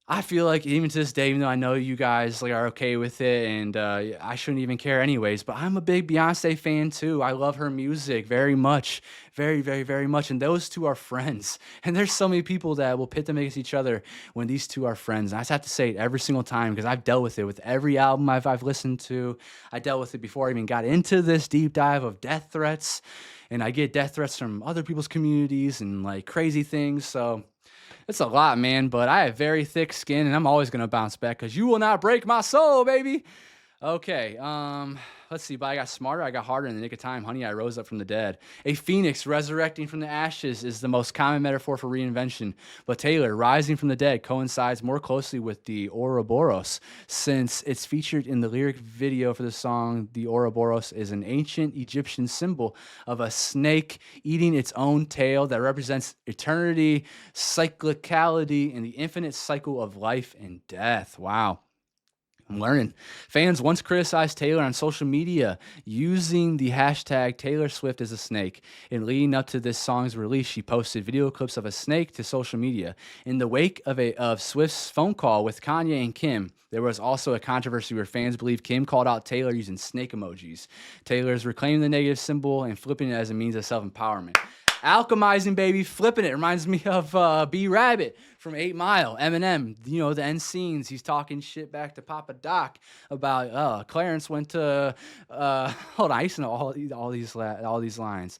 I feel like even to this day, even though I know you guys are okay with it, and I shouldn't even care anyways, but I'm a big Beyonce fan too. I love her music very much, very, very, very much, and those two are friends. And there's so many people that will pit them against each other when these two are friends. And I just have to say it every single time because I've dealt with it with every album I've listened to. I dealt with it before I even got into this deep dive of death threats, and I get death threats from other people's communities and like crazy things, so it's a lot, man, but I have very thick skin, and I'm always going to bounce back because you will not break my soul, baby. Okay, let's see, but I got smarter, I got harder in the nick of time. Honey, I rose up from the dead. A phoenix resurrecting from the ashes is the most common metaphor for reinvention, but Taylor rising from the dead coincides more closely with the Ouroboros, since it's featured in the lyric video for the song. The Ouroboros is an ancient Egyptian symbol of a snake eating its own tail that represents eternity, cyclicality, and the infinite cycle of life and death. Wow. I'm learning. Fans once criticized Taylor on social media using the hashtag Taylor Swift is a snake. And leading up to this song's release, she posted video clips of a snake to social media. In the wake of Swift's phone call with Kanye and Kim, there was also a controversy where fans believe Kim called out Taylor using snake emojis. Taylor's reclaiming the negative symbol and flipping it as a means of self-empowerment. Alchemizing, baby, flipping it. Reminds me of B Rabbit from 8 Mile, Eminem. You know, the end scenes. He's talking shit back to Papa Doc about Clarence went to hold on, I used to know all these lines.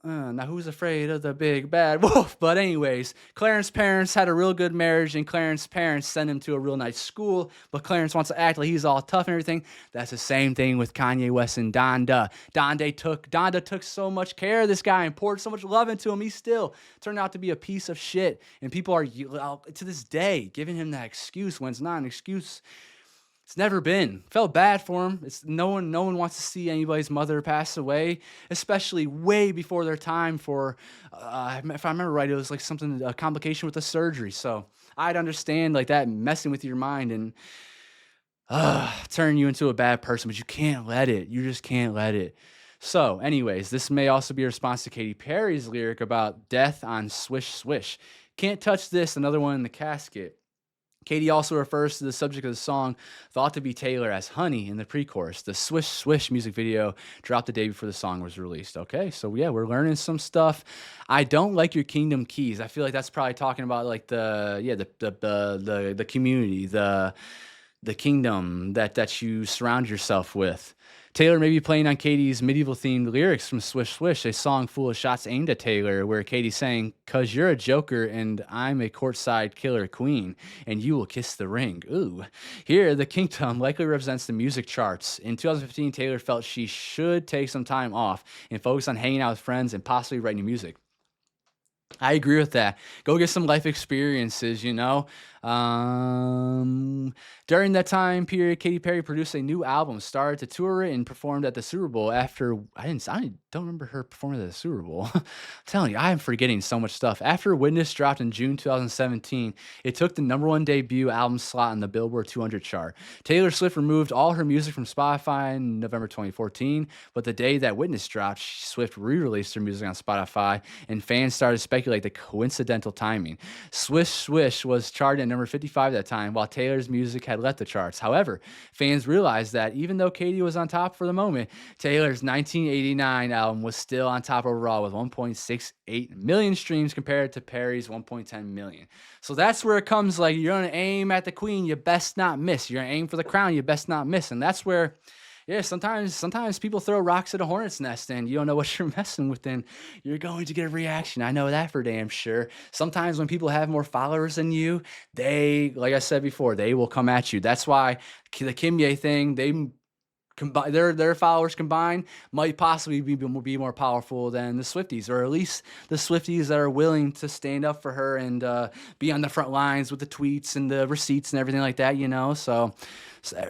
Now who's afraid of the big bad wolf? But anyways, Clarence's parents had a real good marriage, and Clarence's parents sent him to a real nice school, but Clarence wants to act like he's all tough and everything. That's the same thing with Kanye West and Donda. Donda took so much care of this guy and poured so much love into him. He still turned out to be a piece of shit, and people are to this day giving him that excuse when it's not an excuse. It's never been. Felt bad for him. No one wants to see anybody's mother pass away, especially way before their time for, if I remember right, it was like a complication with the surgery. So I'd understand like that messing with your mind and turning you into a bad person, but you can't let it. You just can't let it. So anyways, this may also be a response to Katy Perry's lyric about death on Swish Swish. Can't touch this, another one in the casket. Katy also refers to the subject of the song thought to be Taylor as Honey in the pre-chorus. The Swish Swish music video dropped the day before the song was released. Okay, so yeah, we're learning some stuff. I don't like your Kingdom Keys. I feel like that's probably talking about like the community, the kingdom that you surround yourself with. Taylor may be playing on Katy's medieval-themed lyrics from Swish Swish, a song full of shots aimed at Taylor, where Katy's saying, "'Cause you're a joker and I'm a courtside killer queen, and you will kiss the ring." Ooh. Here, the kingdom likely represents the music charts. In 2015, Taylor felt she should take some time off and focus on hanging out with friends and possibly writing music. I agree with that. Go get some life experiences, you know. During that time period, Katy Perry produced a new album, started to tour it, and performed at the Super Bowl after, I don't remember her performing at the Super Bowl. I'm telling you, I am forgetting so much stuff. After Witness dropped in June 2017, it took the #1 debut album slot on the Billboard 200 chart. Taylor Swift removed all her music from Spotify in November 2014, but the day that Witness dropped, Swift re-released her music on Spotify, and fans started to speculate the coincidental timing. Swish Swish was charted at number 55 at that time, while Taylor's music had left the charts. However, fans realized that even though Katy was on top for the moment, Taylor's 1989 album was still on top overall with 1.68 million streams compared to Perry's 1.10 million. So that's where it comes, like, you're going to aim at the queen, you best not miss. You're going to aim for the crown, you best not miss. And that's where, yeah, sometimes people throw rocks at a hornet's nest and you don't know what you're messing with, and you're going to get a reaction. I know that for damn sure. Sometimes when people have more followers than you, they, like I said before, they will come at you. That's why the Kimye thing, their followers combined might possibly be more powerful than the Swifties, or at least the Swifties that are willing to stand up for her and be on the front lines with the tweets and the receipts and everything like that, you know? So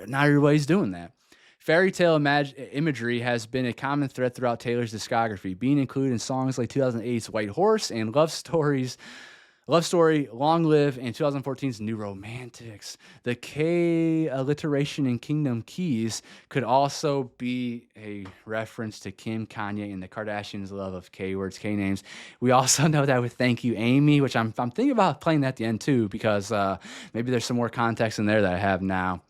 not everybody's doing that. Fairy tale imagery has been a common thread throughout Taylor's discography, being included in songs like 2008's White Horse and Love Story, Long Live, and 2014's New Romantics. The K alliteration in Kingdom Keys could also be a reference to Kim, Kanye, and the Kardashians' love of K words, K names. We also know that with Thank You, Amy, which I'm thinking about playing that at the end too, because maybe there's some more context in there that I have now.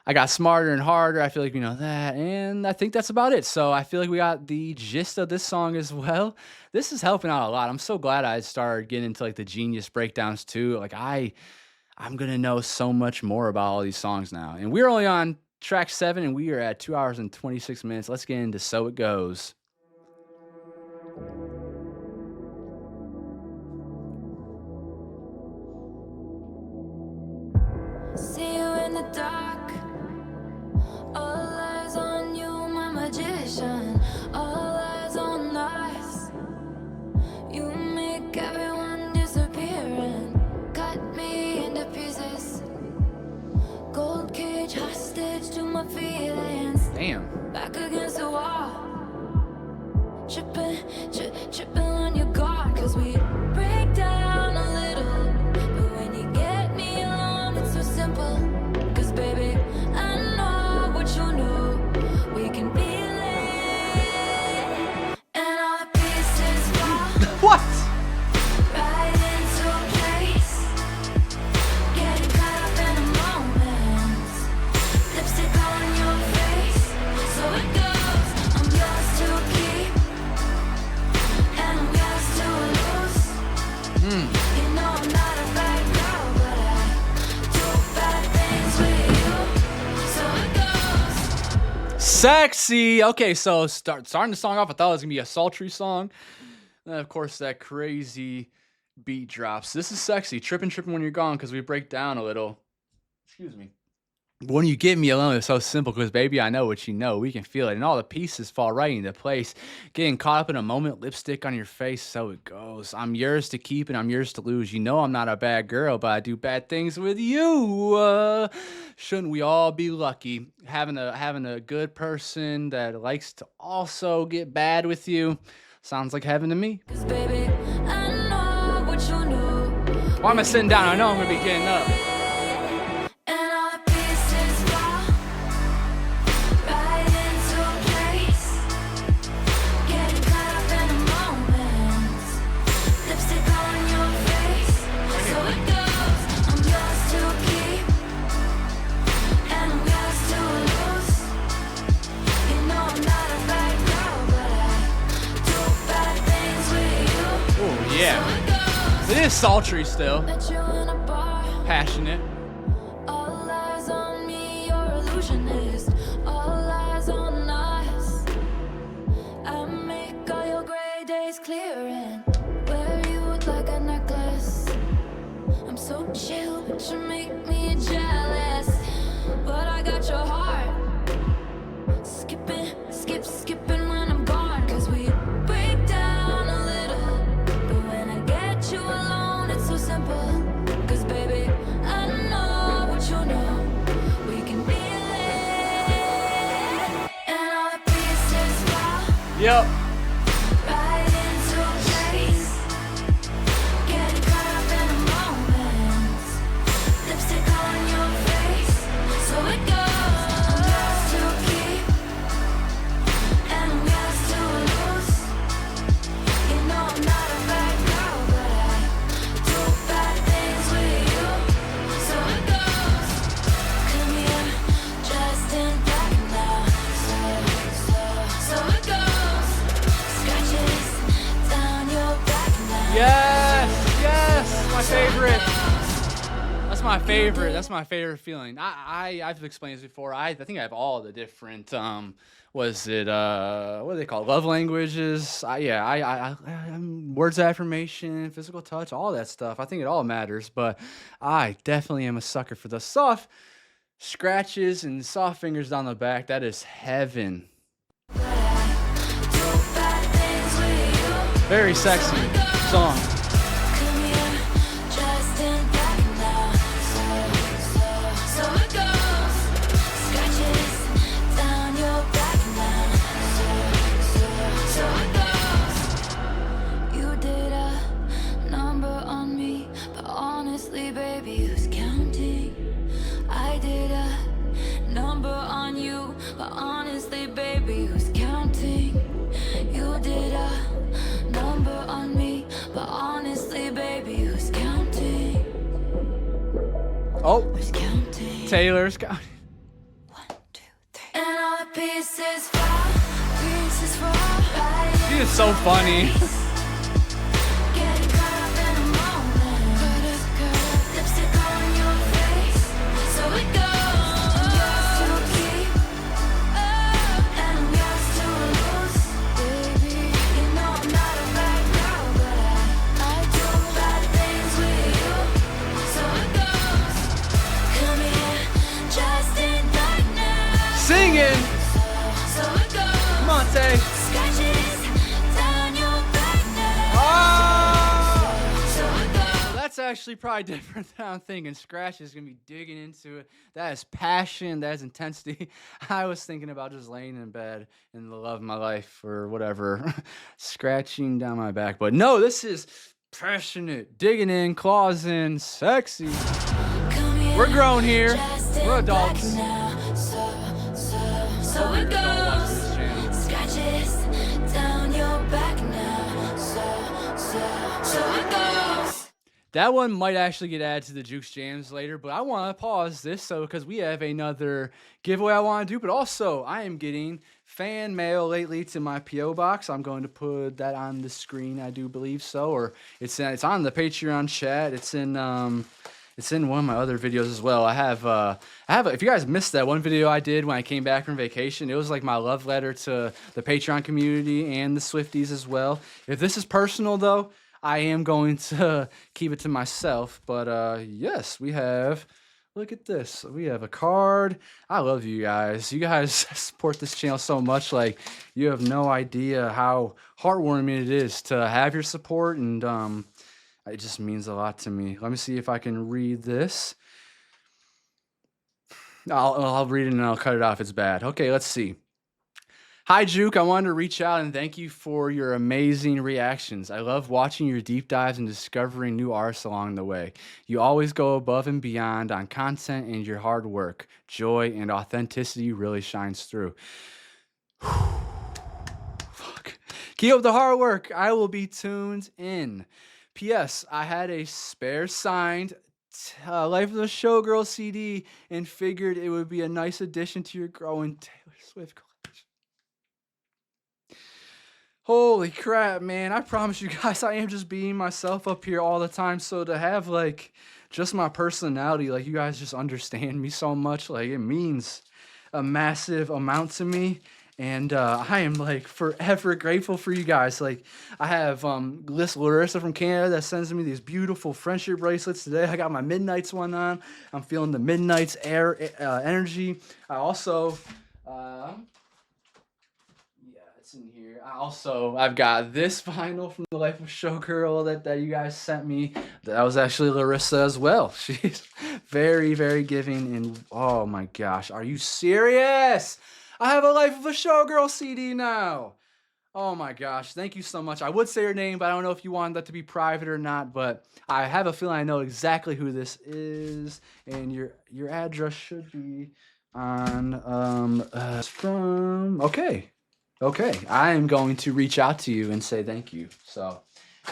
I got Smarter and Harder. I feel like we know that. And I think that's about it. So I feel like we got the gist of this song as well. This is helping out a lot. I'm so glad I started getting into like the genius breakdowns too. Like I'm going to know so much more about all these songs now. And we're only on track 7 and we are at 2 hours and 26 minutes. Let's get into So It Goes. See you in the dark. All eyes on you, my magician. All eyes on us. You make everyone disappear and cut me into pieces. Gold cage hostage to my feelings. Damn. Back against the wall. Tripping on your guard. 'Cause we break down a little. But when you get me alone, it's so simple. 'Cause baby, Sexy. Okay, so starting the song off, I thought it was gonna be a sultry song. And then of course that crazy beat drops. This is sexy. Tripping when you're gone, because we break down a little. Excuse me. When you get me alone, it's so simple, because baby, I know what you know. We can feel it, and all the pieces fall right into place. Getting caught up in a moment, lipstick on your face, so it goes. I'm yours to keep and I'm yours to lose. You know I'm not a bad girl, but I do bad things with you. Shouldn't we all be lucky having a good person that likes to also get bad with you? Sounds like heaven to me. 'Cause baby, I know what you know. Why am I sitting down? I know I'm gonna be getting up. And all the pieces fall right into place. Getting caught up in a moment. Lipstick on your face. So it goes. I'm yours to keep, and I'm yours to lose. You know I'm not a bad girl, but I do bad things with you. Oh yeah. So it goes. It is sultry still. Met you in a bar. Passionate. All eyes on me, you're illusionist. All eyes on us. I make all your gray days clear and wear you like a necklace. I'm so chill, but you make me jealous. But I got your heart. Skipping when I'm gone. 'Cause we break down a little. But when I get you alone, it's so simple. 'Cause baby, I know what you know. We can feel it. And all the pieces fall Yep. right into place. Getting caught up in a moment. Lipstick on your face. So it goes. I'm yours to keep, and I'm yours to lose. You know I'm not a bad girl, but I do bad things with you. So it goes. Come here, dressed in black now. So it goes. Scratches down your back now. Yes, my favorite. That's my favorite. That's my favorite feeling. I've explained this before. I think I have all the different what do they call it? Love languages. Words of affirmation, physical touch, all that stuff. I think it all matters, but I definitely am a sucker for the soft scratches and soft fingers down the back. That is heaven. Do bad things with you. Very sexy song. Come here, dressed in black now. So it goes. Scratches down your back now. So it goes. You did a number on me, but honestly, baby, who's counting? I did a number on you, but honestly, baby, who's counting? You did a number on me, but honestly, baby, who's counting? Oh, Who's counting? Taylor's got. 1, 2, 3. And all the pieces fall right She is so funny. Getting caught up in a moment. Lipstick on your face. So it goes. I'm yours to keep, and I'm yours to lose. Baby, you know I'm not a bad girl, but I do bad things with you. So it goes. Come here, just in black now. Singing. So it goes. Come on, Tay. Scratches down your back now. Oh! So it goes. That's actually probably different than I'm thinking. Scratch is gonna be digging into it. That is passion. That is intensity. I was thinking about just laying in bed in the love of my life or whatever, scratching down my back. But no, this is passionate, digging in, claws in, sexy. Come here, We're grown here. just in We're black adults. now. So Hope it you're gonna watch goes. this channel. Scratches down your back now. So it goes. That one might actually get added to the Juke Jams later, but I want to pause this because we have another giveaway I want to do, but also I am getting fan mail lately to my P.O. box. I'm going to put that on the screen, I do believe so, or it's on the Patreon chat. It's It's in one of my other videos as well. I have if you guys missed that one video I did when I came back from vacation, it was like my love letter to the Patreon community and the Swifties as well. If this is personal though, I am going to keep it to myself. But yes, we have, look at this. We have a card. I love you guys. You guys support this channel so much. Like, you have no idea how heartwarming it is to have your support, and it just means a lot to me. Let me see if I can read this. I'll read it and I'll cut it off if it's bad. Okay, let's see. Hi, Juke. I wanted to reach out and thank you for your amazing reactions. I love watching your deep dives and discovering new artists along the way. You always go above and beyond on content, and your hard work, joy, and authenticity really shines through. Fuck. Keep up the hard work. I will be tuned in. P.S. I had a spare signed Life of the Showgirl CD and figured it would be a nice addition to your growing Taylor Swift collection. Holy crap, man. I promise you guys, I am just being myself up here all the time. So to have, like, just my personality, like, you guys just understand me so much. Like, it means a massive amount to me. And I am, like, forever grateful for you guys. Like, I have Larissa from Canada that sends me these beautiful friendship bracelets today. I got my Midnights one on. I'm feeling the Midnights energy. I also, it's in here. I've got this vinyl from the Life of Showgirl that you guys sent me. That was actually Larissa as well. She's very, very giving. And oh my gosh, are you serious? I have a Life of a Showgirl CD now. Oh my gosh, thank you so much. I would say her name, but I don't know if you want that to be private or not, but I have a feeling I know exactly who this is, and your address should be on okay. I am going to reach out to you and say thank you. So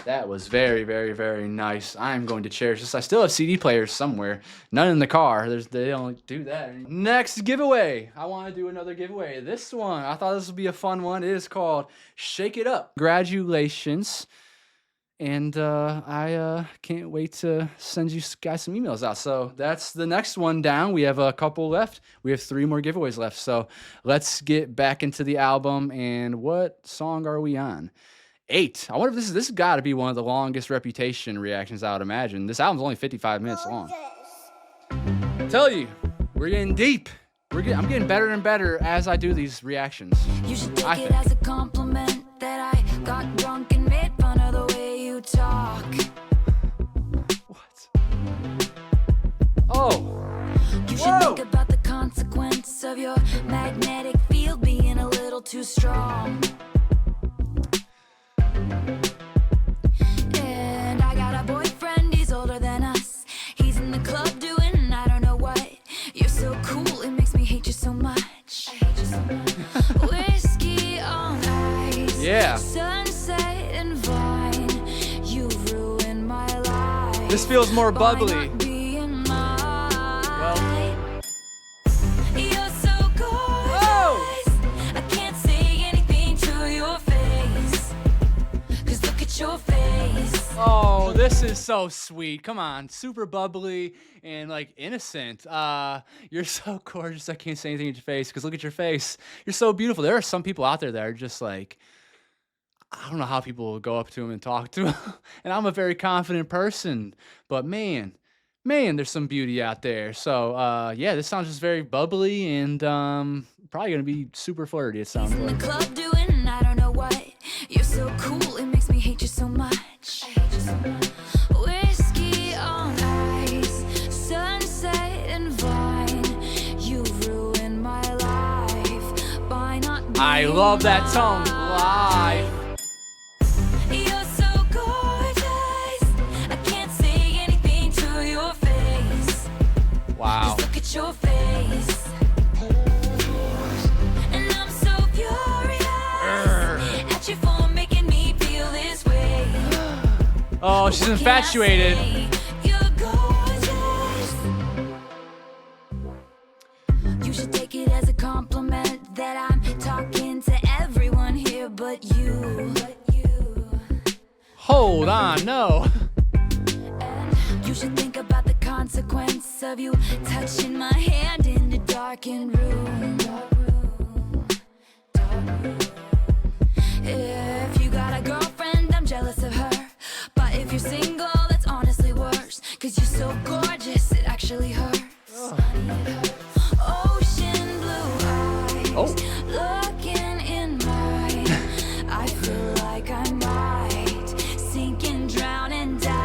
that was very, very, very nice. I'm going to cherish this. I still have CD players somewhere. None in the car. They don't do that anymore. Next giveaway. I want to do another giveaway. This one, I thought this would be a fun one. It is called Shake It Up. Congratulations. And I can't wait to send you guys some emails out. So that's the next one down. We have a couple left. We have 3 more giveaways left. So let's get back into the album. And what song are we on? 8. I wonder if this has got to be one of the longest Reputation reactions, I would imagine. This album's only 55 minutes long. I tell you, we're getting deep. I'm getting better and better as I do these reactions. You should take it as a compliment that I got drunk and made fun of the way you talk. What? Oh. You should think about the consequence of your magnetic field being a little too strong. And I got a boyfriend, he's older than us. He's in the club doing I don't know what. You're so cool, it makes me hate you so much. I hate you so much. Whiskey on ice. Yeah. Sunset and vine. You ruined my life. This feels more bubbly. By not being mine. Well. You're so gorgeous. I can't say anything to your face. 'Cause look at your face. Oh, this is so sweet. Come on, super bubbly and like innocent. You're so gorgeous. I can't say anything to your face because look at your face. You're so beautiful. There are some people out there that are just like, I don't know how people will go up to him and talk to him. And I'm a very confident person, but man, there's some beauty out there. So yeah, this sounds just very bubbly and probably gonna be super flirty. It sounds In like. the club doing I don't know what. You're so cool, it makes me hate you so much. I hate you so much. Whiskey on ice, sunset and vine. You ruined my life by not being I love that tone live. You're so gorgeous. I can't say anything to your face. Wow. Just look at your face. And I'm so furious at you for making me feel this way. Oh, she's infatuated. You're gorgeous. You should take it as a compliment that I'm talking to everyone here but you. Hold on, no. And you should think about the consequence of you touching my hand in the darkened room. If you got a girlfriend, I'm jealous of her. But if you're single, that's honestly worse. Cause you're so gorgeous, it actually hurts. Ocean blue eyes, looking in mine. I feel like I might sink and drown and die.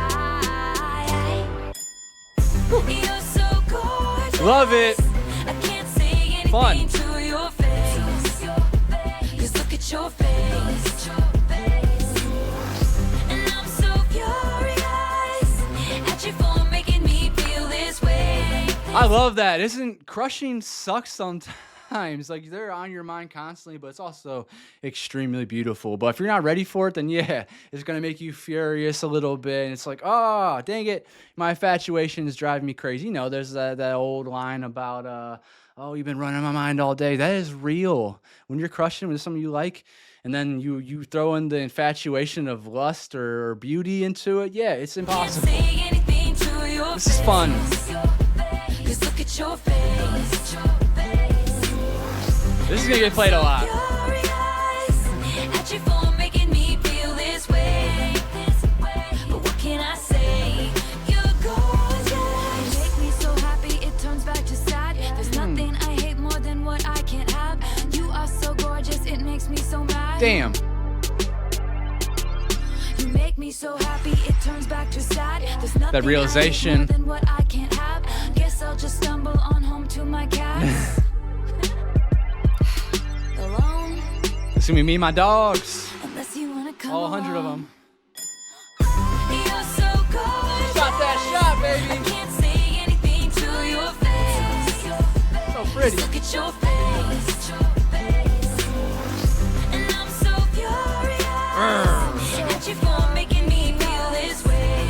You're so gorgeous. Love it. I can't say anything Fun. to your face. Cause look at your face. And I'm so furious at you for making me feel this way. I love that. Isn't crushing sucks sometimes? Like they're on your mind constantly, but it's also extremely beautiful. But if you're not ready for it, then yeah, it's gonna make you furious a little bit. And it's like, oh, dang it, my infatuation is driving me crazy. You know, there's that old line about oh, you've been running my mind all day. That is real. When you're crushing with someone you like, and then you throw in the infatuation of lust or beauty into it, yeah, it's impossible. This is fun. Cause look at your face. This is gonna get played a lot. At you for making me feel this way. But what can I say? You're gorgeous. You make me so happy it turns back to sad. There's nothing I hate more than what I can't have. You are so gorgeous, it makes me so mad. Damn. You make me so happy it turns back to sad. There's nothing That realization. I hate more than what I can't have. Guess I'll just stumble on home to my cats. Alone. It's gonna be me and my dogs. Unless you wanna come All 100 of along. them. You're so gorgeous. Shot that shot, I baby. can't say anything to your face. So pretty. Look at your face. And I'm so furious at you for making me feel this way.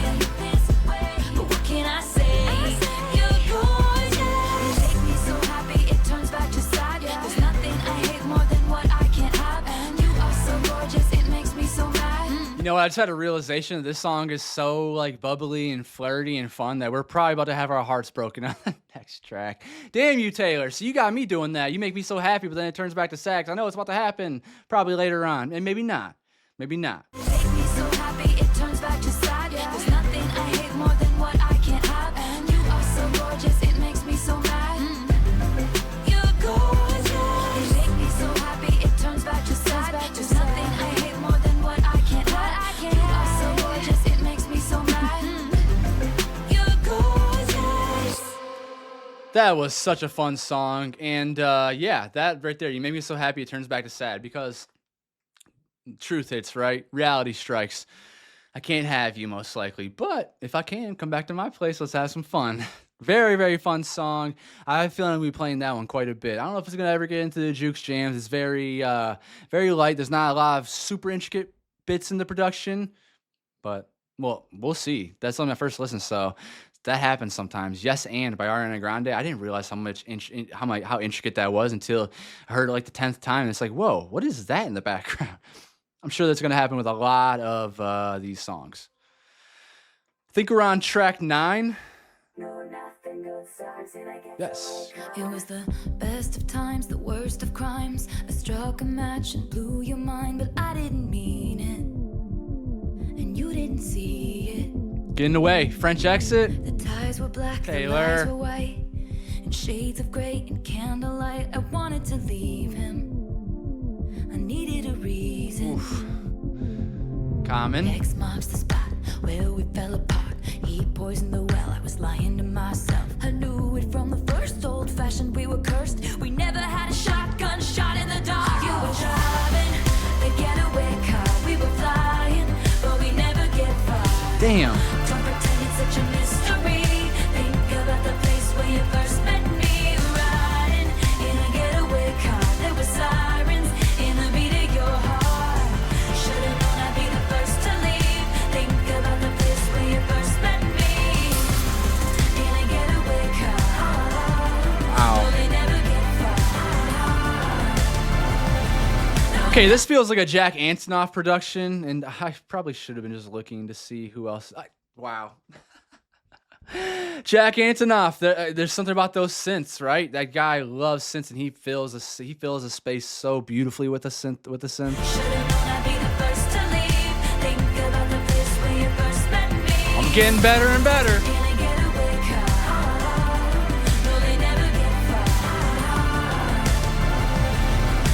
But what can I say? You're gorgeous. You make me so happy it turns back to sad. There's nothing I hate more than what I can't have. You are so gorgeous, it makes me so mad. You know what? I just had a realization that this song is so like bubbly and flirty and fun that we're probably about to have our hearts broken on the next track. Damn you, Taylor. So you got me doing that. You make me so happy, but then it turns back to sad. 'Cause I know it's about to happen probably later on. And maybe not. Maybe not. Make me so happy it turns back to sad. There's nothing I hate more than what I can't have. You are so gorgeous, it makes me so mad. You're gorgeous. You make me so happy it turns back to sad. There's nothing I hate more than what I can't have. You are so gorgeous, it makes me so mad. You're gorgeous. That was such a fun song. And yeah, that right there, you make me so happy it turns back to sad because truth hits, right? Reality strikes. I can't have you most likely, but if I can, come back to my place. Let's have some fun. Very, very fun song. I have a feeling we'll be playing that one quite a bit. I don't know if it's going to ever get into the Juke Jams. It's very, very light. There's not a lot of super intricate bits in the production, but well, we'll see. That's on my first listen, so that happens sometimes. Yes, and by Ariana Grande. I didn't realize how much how intricate that was until I heard it like the 10th time. And it's like, whoa, what is that in the background? I'm sure that's going to happen with a lot of these songs. I think we're on track 9. Yes. It was the best of times, the worst of crimes. I struck a match and blew your mind, but I didn't mean it, and you didn't see it. Getting away. French exit. The ties were black, Taylor. the lies were white, and shades of gray and candlelight. I wanted to leave him. I needed a reason. Oof. Common. X marks the spot where we fell apart. He poisoned the well, I was lying to myself. I knew it from the first, old-fashioned, we were cursed. We never had a shotgun shot in the dark. You were driving the getaway car. We were flying, but we never get far. Damn. Don't pretend it's such a mystery. Think about the place where you first met me. Riding in a getaway car. There were sirens in the beat of your heart. Should've known I'd be the first to leave. Think about the place where you first met me. In a getaway car. Ow. But we never get far. Okay, this feels like a Jack Antonoff production, and I probably should have been just looking to see who else. Wow. Jack Antonoff. There's something about those synths, right? That guy loves synths, and he fills a space so beautifully with the synth. Should've known I'd be the first to leave. Think about the place where you first met me. I'm getting better and better. In a getaway car. No, they never get far.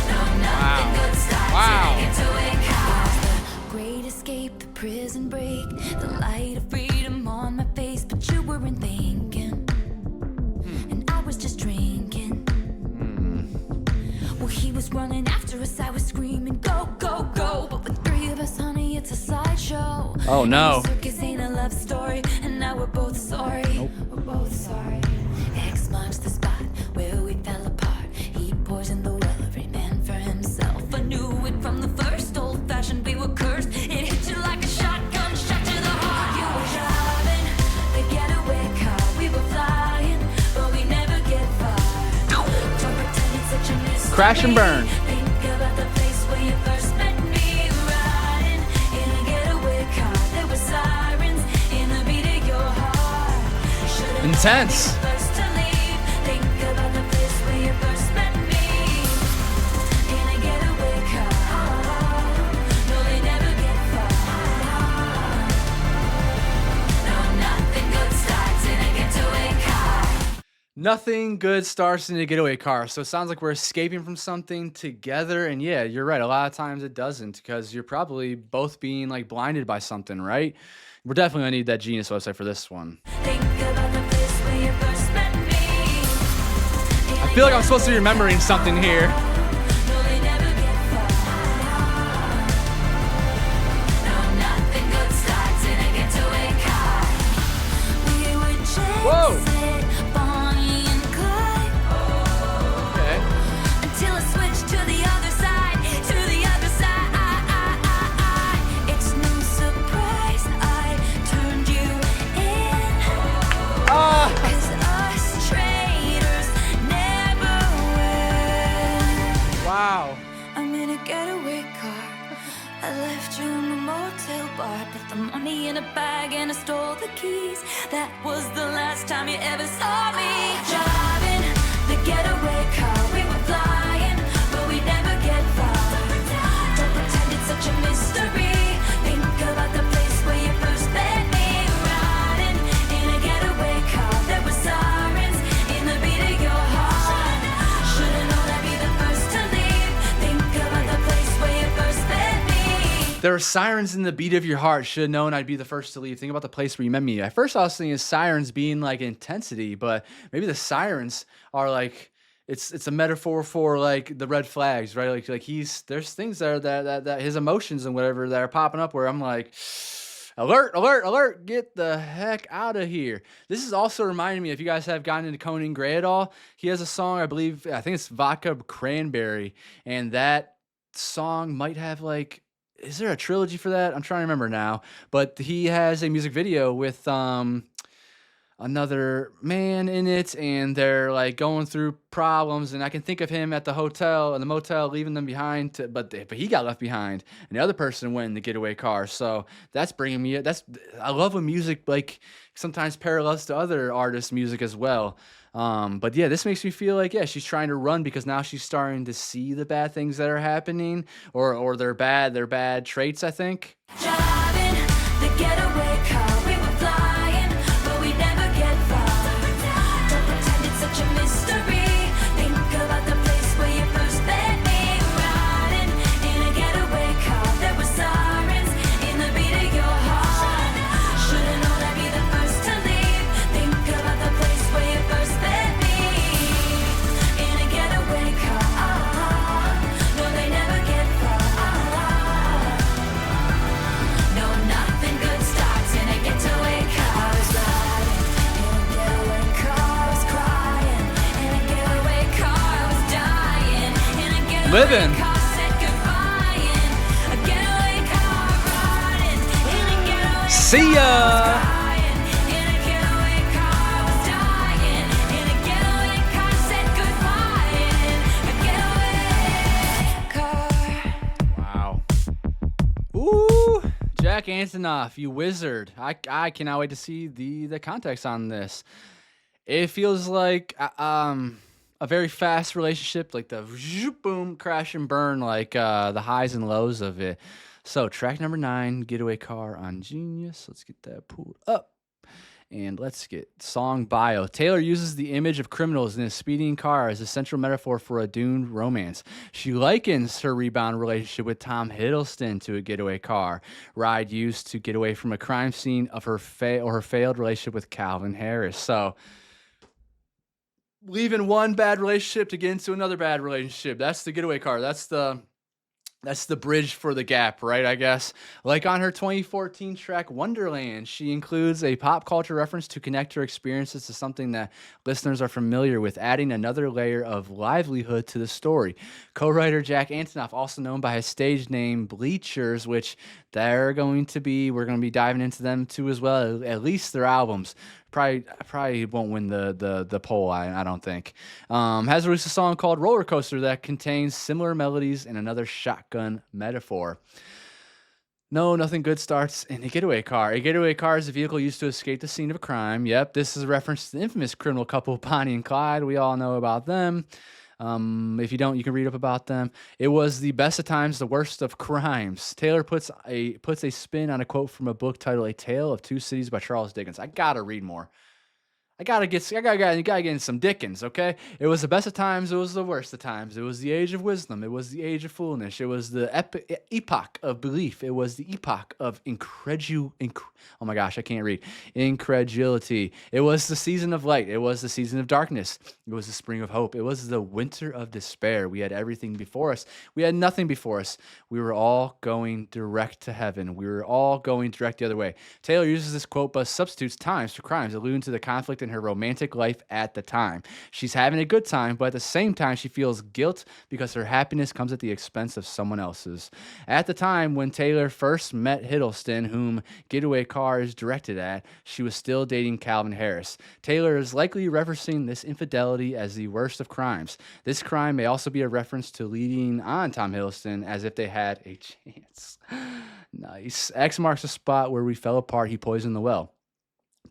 No, nothing good starts in a getaway car. The great escape, the prison break, the light of freedom on my face, but you weren't thinking, and I was just drinking. Well, he was running after us, I was screaming, go, go, go. But with three of us, honey, it's a sideshow. Oh, no. And the circus ain't a love story, and now we're both sorry. We're both sorry. X marks the spot where we fell apart. He poisoned the well, every man for himself. I knew it from the first, old-fashioned, we were cursed. It hit you like a shotgun shot to the heart. You were driving the getaway car. We were flying, but we never get far. Don't pretend it's such a mystery. Crash and burn. Think about the place where you first met me. Riding in a getaway car. There were sirens in the beat of your heart. Should've known Intense. I'd be the first to leave. Think about the place where you first met me. In a getaway car. No, they never get far. No, nothing good starts in a getaway car. Nothing good starts in a getaway car. So it sounds like we're escaping from something together. And yeah, you're right. A lot of times it doesn't, because you're probably both being like blinded by something, right? We're definitely gonna need that Genius website for this one. Think about the place where you first met me. I feel like I'm supposed to be remembering something here. No, they never get far. No, nothing good starts in a getaway car. We were Whoa. chasing Bonnie and Clyde Okay. until I switched to the other side, to the other side. It's no surprise I turned you in. Ah. 'Cause us traitors never win. Wow. I'm in a getaway car. I left you in the motel bar, put the money in a bag and I stole the keys. That was the last time you ever saw me. Driving the getaway car, we were flying, but we never get far. Don't pretend it's such a mystery. Think about the place where you first met me. Riding in a getaway car, there were sirens in the beat of your heart. Should've known I'd be the first to leave. Think about the place where you first met me. There were sirens in the beat of your heart. Should have known I'd be the first to leave. Think about the place where you met me. At first, I was thinking of sirens being like intensity, but maybe the sirens are like it's a metaphor for like the red flags, right? Like there's things that his emotions and whatever that are popping up where I'm like, alert, alert, alert, get the heck out of here. This is also reminding me, if you guys have gotten into Conan Gray at all, he has a song, I think it's Vodka Cranberry, and that song might have like, is there a trilogy for that? I'm trying to remember now. But he has a music video with another man in it, and they're like going through problems, and I can think of him at the hotel and the motel leaving them behind, but he got left behind, and the other person went in the getaway car. So that's bringing me, I love when music like sometimes parallels to other artists' music as well. But yeah, this makes me feel like, yeah, she's trying to run because now she's starting to see the bad things that are happening, or their bad traits, I think. Driving the getaway car, we were flying, but we never get far. Don't pretend it's such a mystery. Think about the place where you first met me. Riding in a getaway car, there were sirens in the beat of your heart. Should've known I'd be the first to leave. Think about the place where you first met me. In a getaway car, no, they never get far. No, nothing good starts in a getaway car. I was riding in a getaway car, I was crying. In a getaway car, I was dying. In a getaway Living. car, said goodbye. In a getaway car, riding. In a getaway See ya. crying. In a getaway car, I was dying. In a getaway car, said goodbye. In a getaway car. Wow. Ooh, Jack Jack Antonoff, you wizard. I cannot wait to see the context on this. It feels like a very fast relationship, like the zoop, boom, crash and burn, like the highs and lows of it. So track number 9, Getaway Car on Genius. Let's get that pulled up. And let's get song bio. Taylor uses the image of criminals in a speeding car as a central metaphor for a doomed romance. She likens her rebound relationship with Tom Hiddleston to a getaway car ride used to get away from a crime scene of her failed relationship with Calvin Harris. So, leaving one bad relationship to get into another bad relationship. That's the getaway car. That's the bridge for the gap, right, I guess? Like on her 2014 track Wonderland, she includes a pop culture reference to connect her experiences to something that listeners are familiar with, adding another layer of livelihood to the story. Co-writer Jack Antonoff, also known by his stage name Bleachers, which we're going to be diving into them too as well, at least their albums. Probably won't win the poll, I don't think. Has released a song called Roller Coaster that contains similar melodies and another shotgun metaphor. No, nothing good starts in a getaway car. A getaway car is a vehicle used to escape the scene of a crime. Yep, this is a reference to the infamous criminal couple Bonnie and Clyde. We all know about them. If you don't, you can read up about them. It was the best of times, the worst of crimes. Taylor puts a spin on a quote from a book titled A Tale of Two Cities by Charles Dickens. I gotta read more. I gotta get in some Dickens, okay? It was the best of times, it was the worst of times. It was the age of wisdom, it was the age of foolishness, it was the epoch of belief, it was the epoch of oh my gosh, I can't read. Incredulity. It was the season of light, it was the season of darkness, it was the spring of hope, it was the winter of despair. We had everything before us, we had nothing before us. We were all going direct to heaven. We were all going direct the other way. Taylor uses this quote but substitutes times for crimes, alluding to the conflict in her romantic life at the time. She's having a good time, but at the same time, she feels guilt because her happiness comes at the expense of someone else's. At the time when Taylor first met Hiddleston, whom Getaway Car is directed at, she was still dating Calvin Harris. Taylor is likely referencing this infidelity as the worst of crimes. This crime may also be a reference to leading on Tom Hiddleston as if they had a chance. Nice. X marks the spot where we fell apart. He poisoned the well.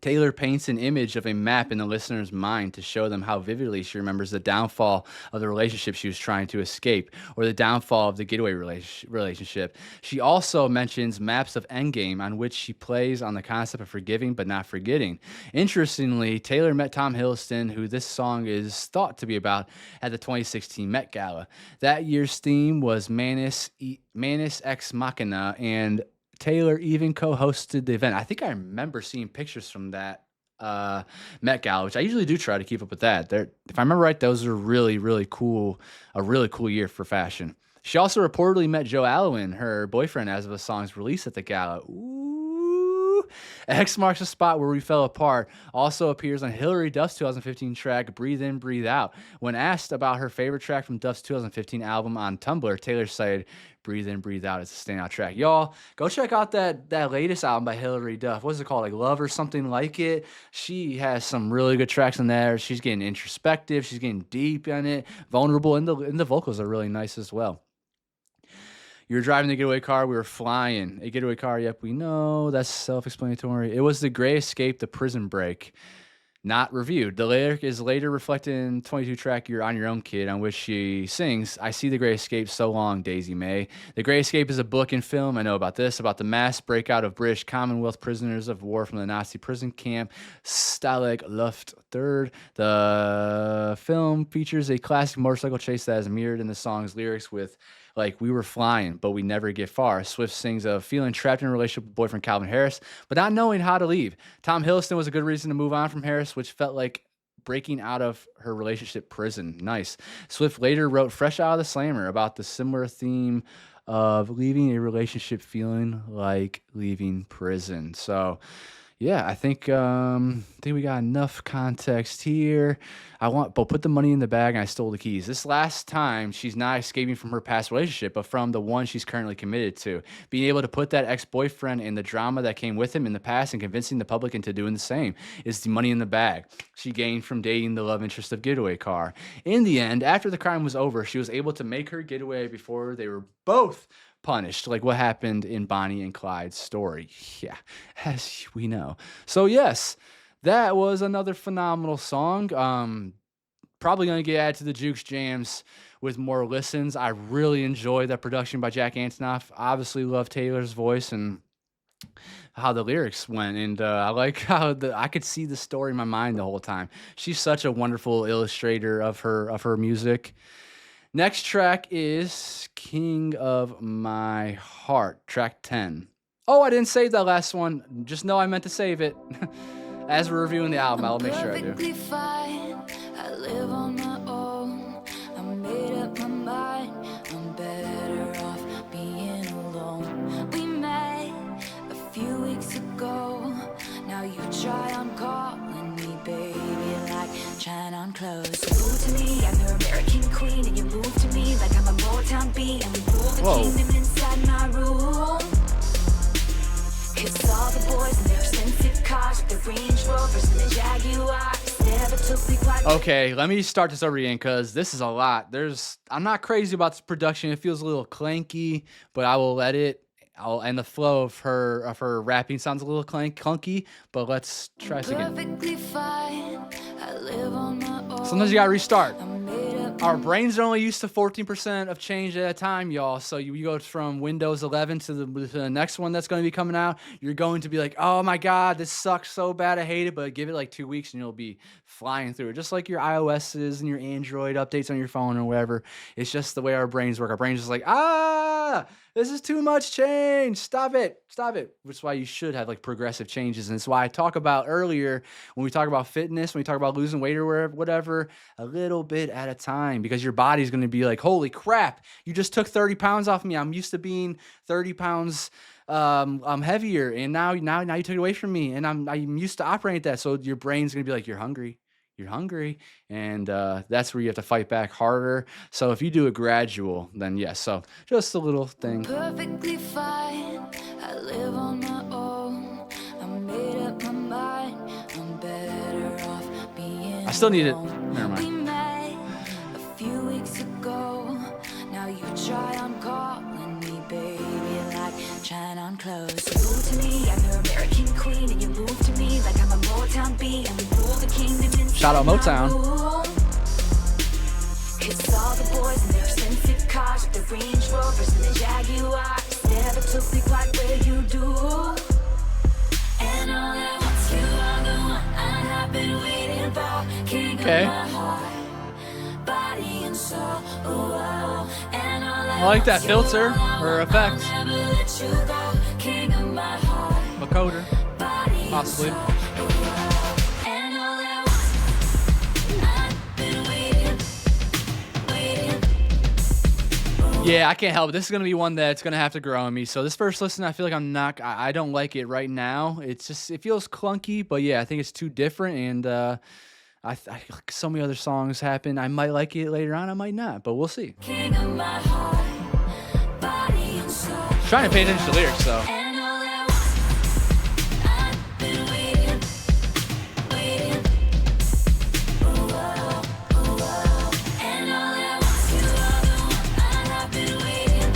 Taylor paints an image of a map in the listener's mind to show them how vividly she remembers the downfall of the relationship she was trying to escape, or the downfall of the getaway relationship. She also mentions maps of Endgame, on which she plays on the concept of forgiving but not forgetting. Interestingly, Taylor met Tom Hiddleston, who this song is thought to be about, at the 2016 Met Gala. That year's theme was Manus Ex Machina, and Taylor even co-hosted the event. I think I remember seeing pictures from that Met Gala, which I usually do try to keep up with that. If I remember right, those are really, really cool, a really cool year for fashion. She also reportedly met Joe Alwyn, her boyfriend, as of the song's release at the gala. Ooh. X marks the spot where we fell apart also appears on Hilary Duff's 2015 track Breathe In, Breathe Out. When asked about her favorite track from Duff's 2015 album on Tumblr, Taylor said, Breathe In, Breathe Out is a standout track. Y'all, go check out that latest album by Hilary Duff. What is it called? Like Love or something like it? She has some really good tracks in there. She's getting introspective. She's getting deep in it, vulnerable, and the vocals are really nice as well. You were driving the getaway car. We were flying. A getaway car, yep, we know. That's self-explanatory. It was the Gray Escape, the Prison Break. Not reviewed. The lyric is later reflected in 22 track You're On Your Own Kid, on which she sings, I see the Gray Escape so long, Daisy May. The Gray Escape is a book and film, I know about this, about the mass breakout of British Commonwealth prisoners of war from the Nazi prison camp Stalag Luft III. The film features a classic motorcycle chase that is mirrored in the song's lyrics with like, we were flying, but we never get far. Swift sings of feeling trapped in a relationship with boyfriend Calvin Harris, but not knowing how to leave. Tom Hiddleston was a good reason to move on from Harris, which felt like breaking out of her relationship prison. Nice. Swift later wrote Fresh Out of the Slammer about the similar theme of leaving a relationship feeling like leaving prison. So, yeah, I think we got enough context here. But put the money in the bag and I stole the keys. This last time, she's not escaping from her past relationship, but from the one she's currently committed to. Being able to put that ex-boyfriend and the drama that came with him in the past and convincing the public into doing the same is the money in the bag she gained from dating the love interest of Getaway Car. In the end, after the crime was over, she was able to make her getaway before they were both punished, like what happened in Bonnie and Clyde's story. Yeah, as we know. So yes, that was another phenomenal song. Probably gonna get added to the Juke Jams with more listens. I really enjoy that production by Jack Antonoff. Obviously, love Taylor's voice and how the lyrics went, and I like how I could see the story in my mind the whole time. She's such a wonderful illustrator of her music. Next track is King of My Heart, track 10. Oh, I didn't save that last one. Just know I meant to save it. As we're reviewing the album, I'll make sure I do. Perfectly fine. I live on my own. I made up my mind. I'm better off being alone. We met a few weeks ago. Now you try on calling me, baby, like trying on clothes. You move to me, I'm your American queen, and you move to me like I'm a Motown bee, and we rule the kingdom inside my room. It's all the boys in their expensive cars, with the Range Rovers and the Jaguars. Never took me quite. Okay, let me start this over again because this is a lot. I'm not crazy about this production. It feels a little clanky, but I will let it. And the flow of her rapping sounds a little clunky, but let's try this again. Perfectly fine. I live on my own. Sometimes you gotta restart. I made up Our brains are only used to 14% of change at a time, y'all. So you go from Windows 11 to the next one that's going to be coming out. You're going to be like, oh my God, this sucks so bad. I hate it. But give it like 2 weeks and you'll be flying through it. Just like your iOSs and your Android updates on your phone or whatever. It's just the way our brains work. Our brains just like, this is too much change. Stop it. Which is why you should have like progressive changes. And it's why I talk about earlier when we talk about fitness, when we talk about losing weight or whatever, a little bit at a time, because your body's going to be like, holy crap, you just took 30 pounds off me. I'm used to being 30 pounds heavier. And now you took it away from me. And I'm used to operating at that. So your brain's going to be like, you're hungry. And that's where you have to fight back harder. So if you do it gradual, then yes. So just a little thing. perfectly fine. I live on my own. I made up my mind. I'm better off being I still need it. alone. Never We mind. met a few weeks ago. Now you try on calling me, baby, like trying on clothes. You move to me, I'm your American queen, and you move to me like I'm a Motown bee, and we rule the kingdom inside Shout out my Motown. room. It's all the boys in their expensive cars, with the Range Rovers and the Jaguars. Never took me quite where you do. And all at once you are the one I have been waiting for. King Okay. of my heart, body and soul. And all at I like that once you filter are the or one, effect. I'll never let you go. King of my heart, Vocoder, body and possibly. soul. And all at once I've been waiting. Yeah, I can't help it. This is going to be one that's going to have to grow on me. So this first listen, I feel like I don't like it right now. It feels clunky, but yeah, I think it's too different. And so many other songs happen. I might like it later on. I might not, but we'll see. King of my heart, body and soul. Trying to pay attention to the lyrics, though. And all at once I've been waiting. And all at once you are the one I have been waiting.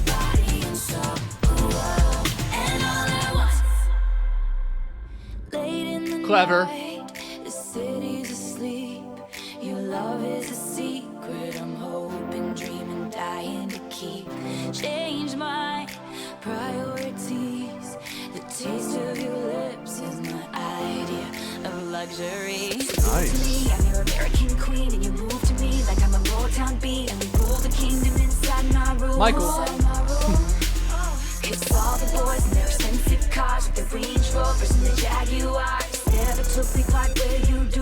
Body and soul. And all at once. Late in the Clever. night, the city's asleep. Your love is a secret. I'm hoping, dreaming, dying to keep. Change my priorities. The taste of your lips is my idea of luxury. Nice. To me, I'm your American queen, and you move to me like I'm a Motown bee, and we rule the kingdom inside my room. Michael. Inside my room. It's all the boys in their expensive cars, with the Range Rovers and the Jaguars. Never took me quite where you do.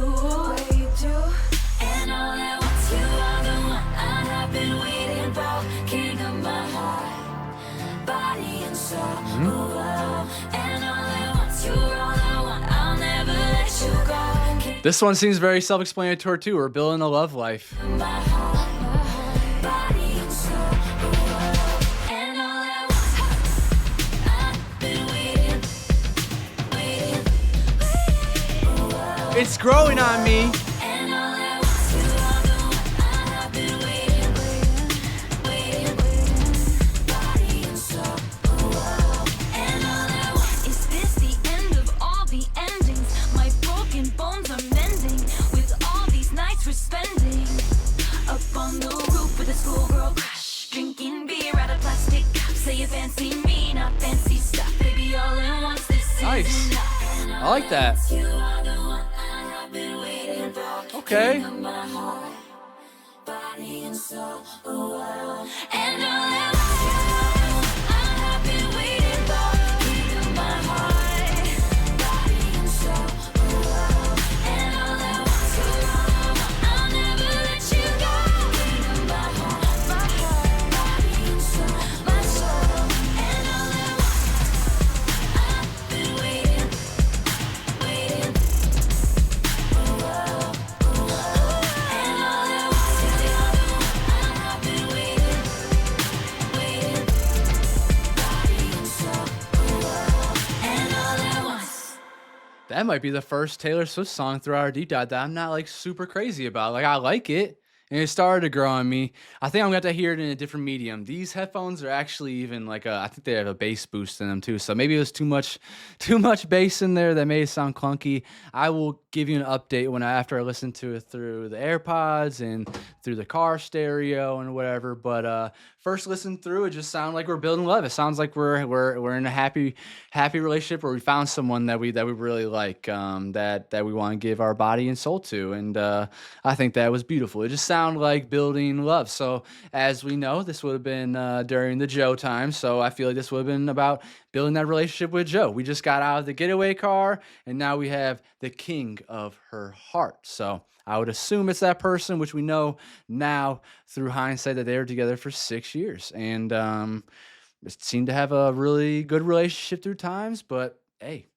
And all at once you are the one I have been waiting for. King of my heart, body and soul. And all at once you're all I want. I'll never let you go. King This one seems very self-explanatory, too. We're building a love life. of my heart, body and soul. And all at once I've been waiting. It's growing on me. And all at once you are the one I have been waiting. I like that. Okay. That might be the first Taylor Swift song through our deep dive that I'm not like super crazy about. Like I like it, and it started to grow on me. I think I'm gonna have to hear it in a different medium. These headphones are actually even like I think they have a bass boost in them too. So maybe it was too much bass in there that made it sound clunky. I will give you an update after I listen to it through the AirPods and through the car stereo and whatever. But first listen through, it just sounds like we're building love. It sounds like we're in a happy relationship where we found someone that we really like, that we want to give our body and soul to. And I think that was beautiful. It just sounded like building love. So as we know, this would have been during the Joe time. So I feel like this would have been about building that relationship with Joe. We just got out of the Getaway Car, and now we have the king of her heart. So I would assume it's that person, which we know now through hindsight that they were together for 6 years, and seemed to have a really good relationship through times. But hey,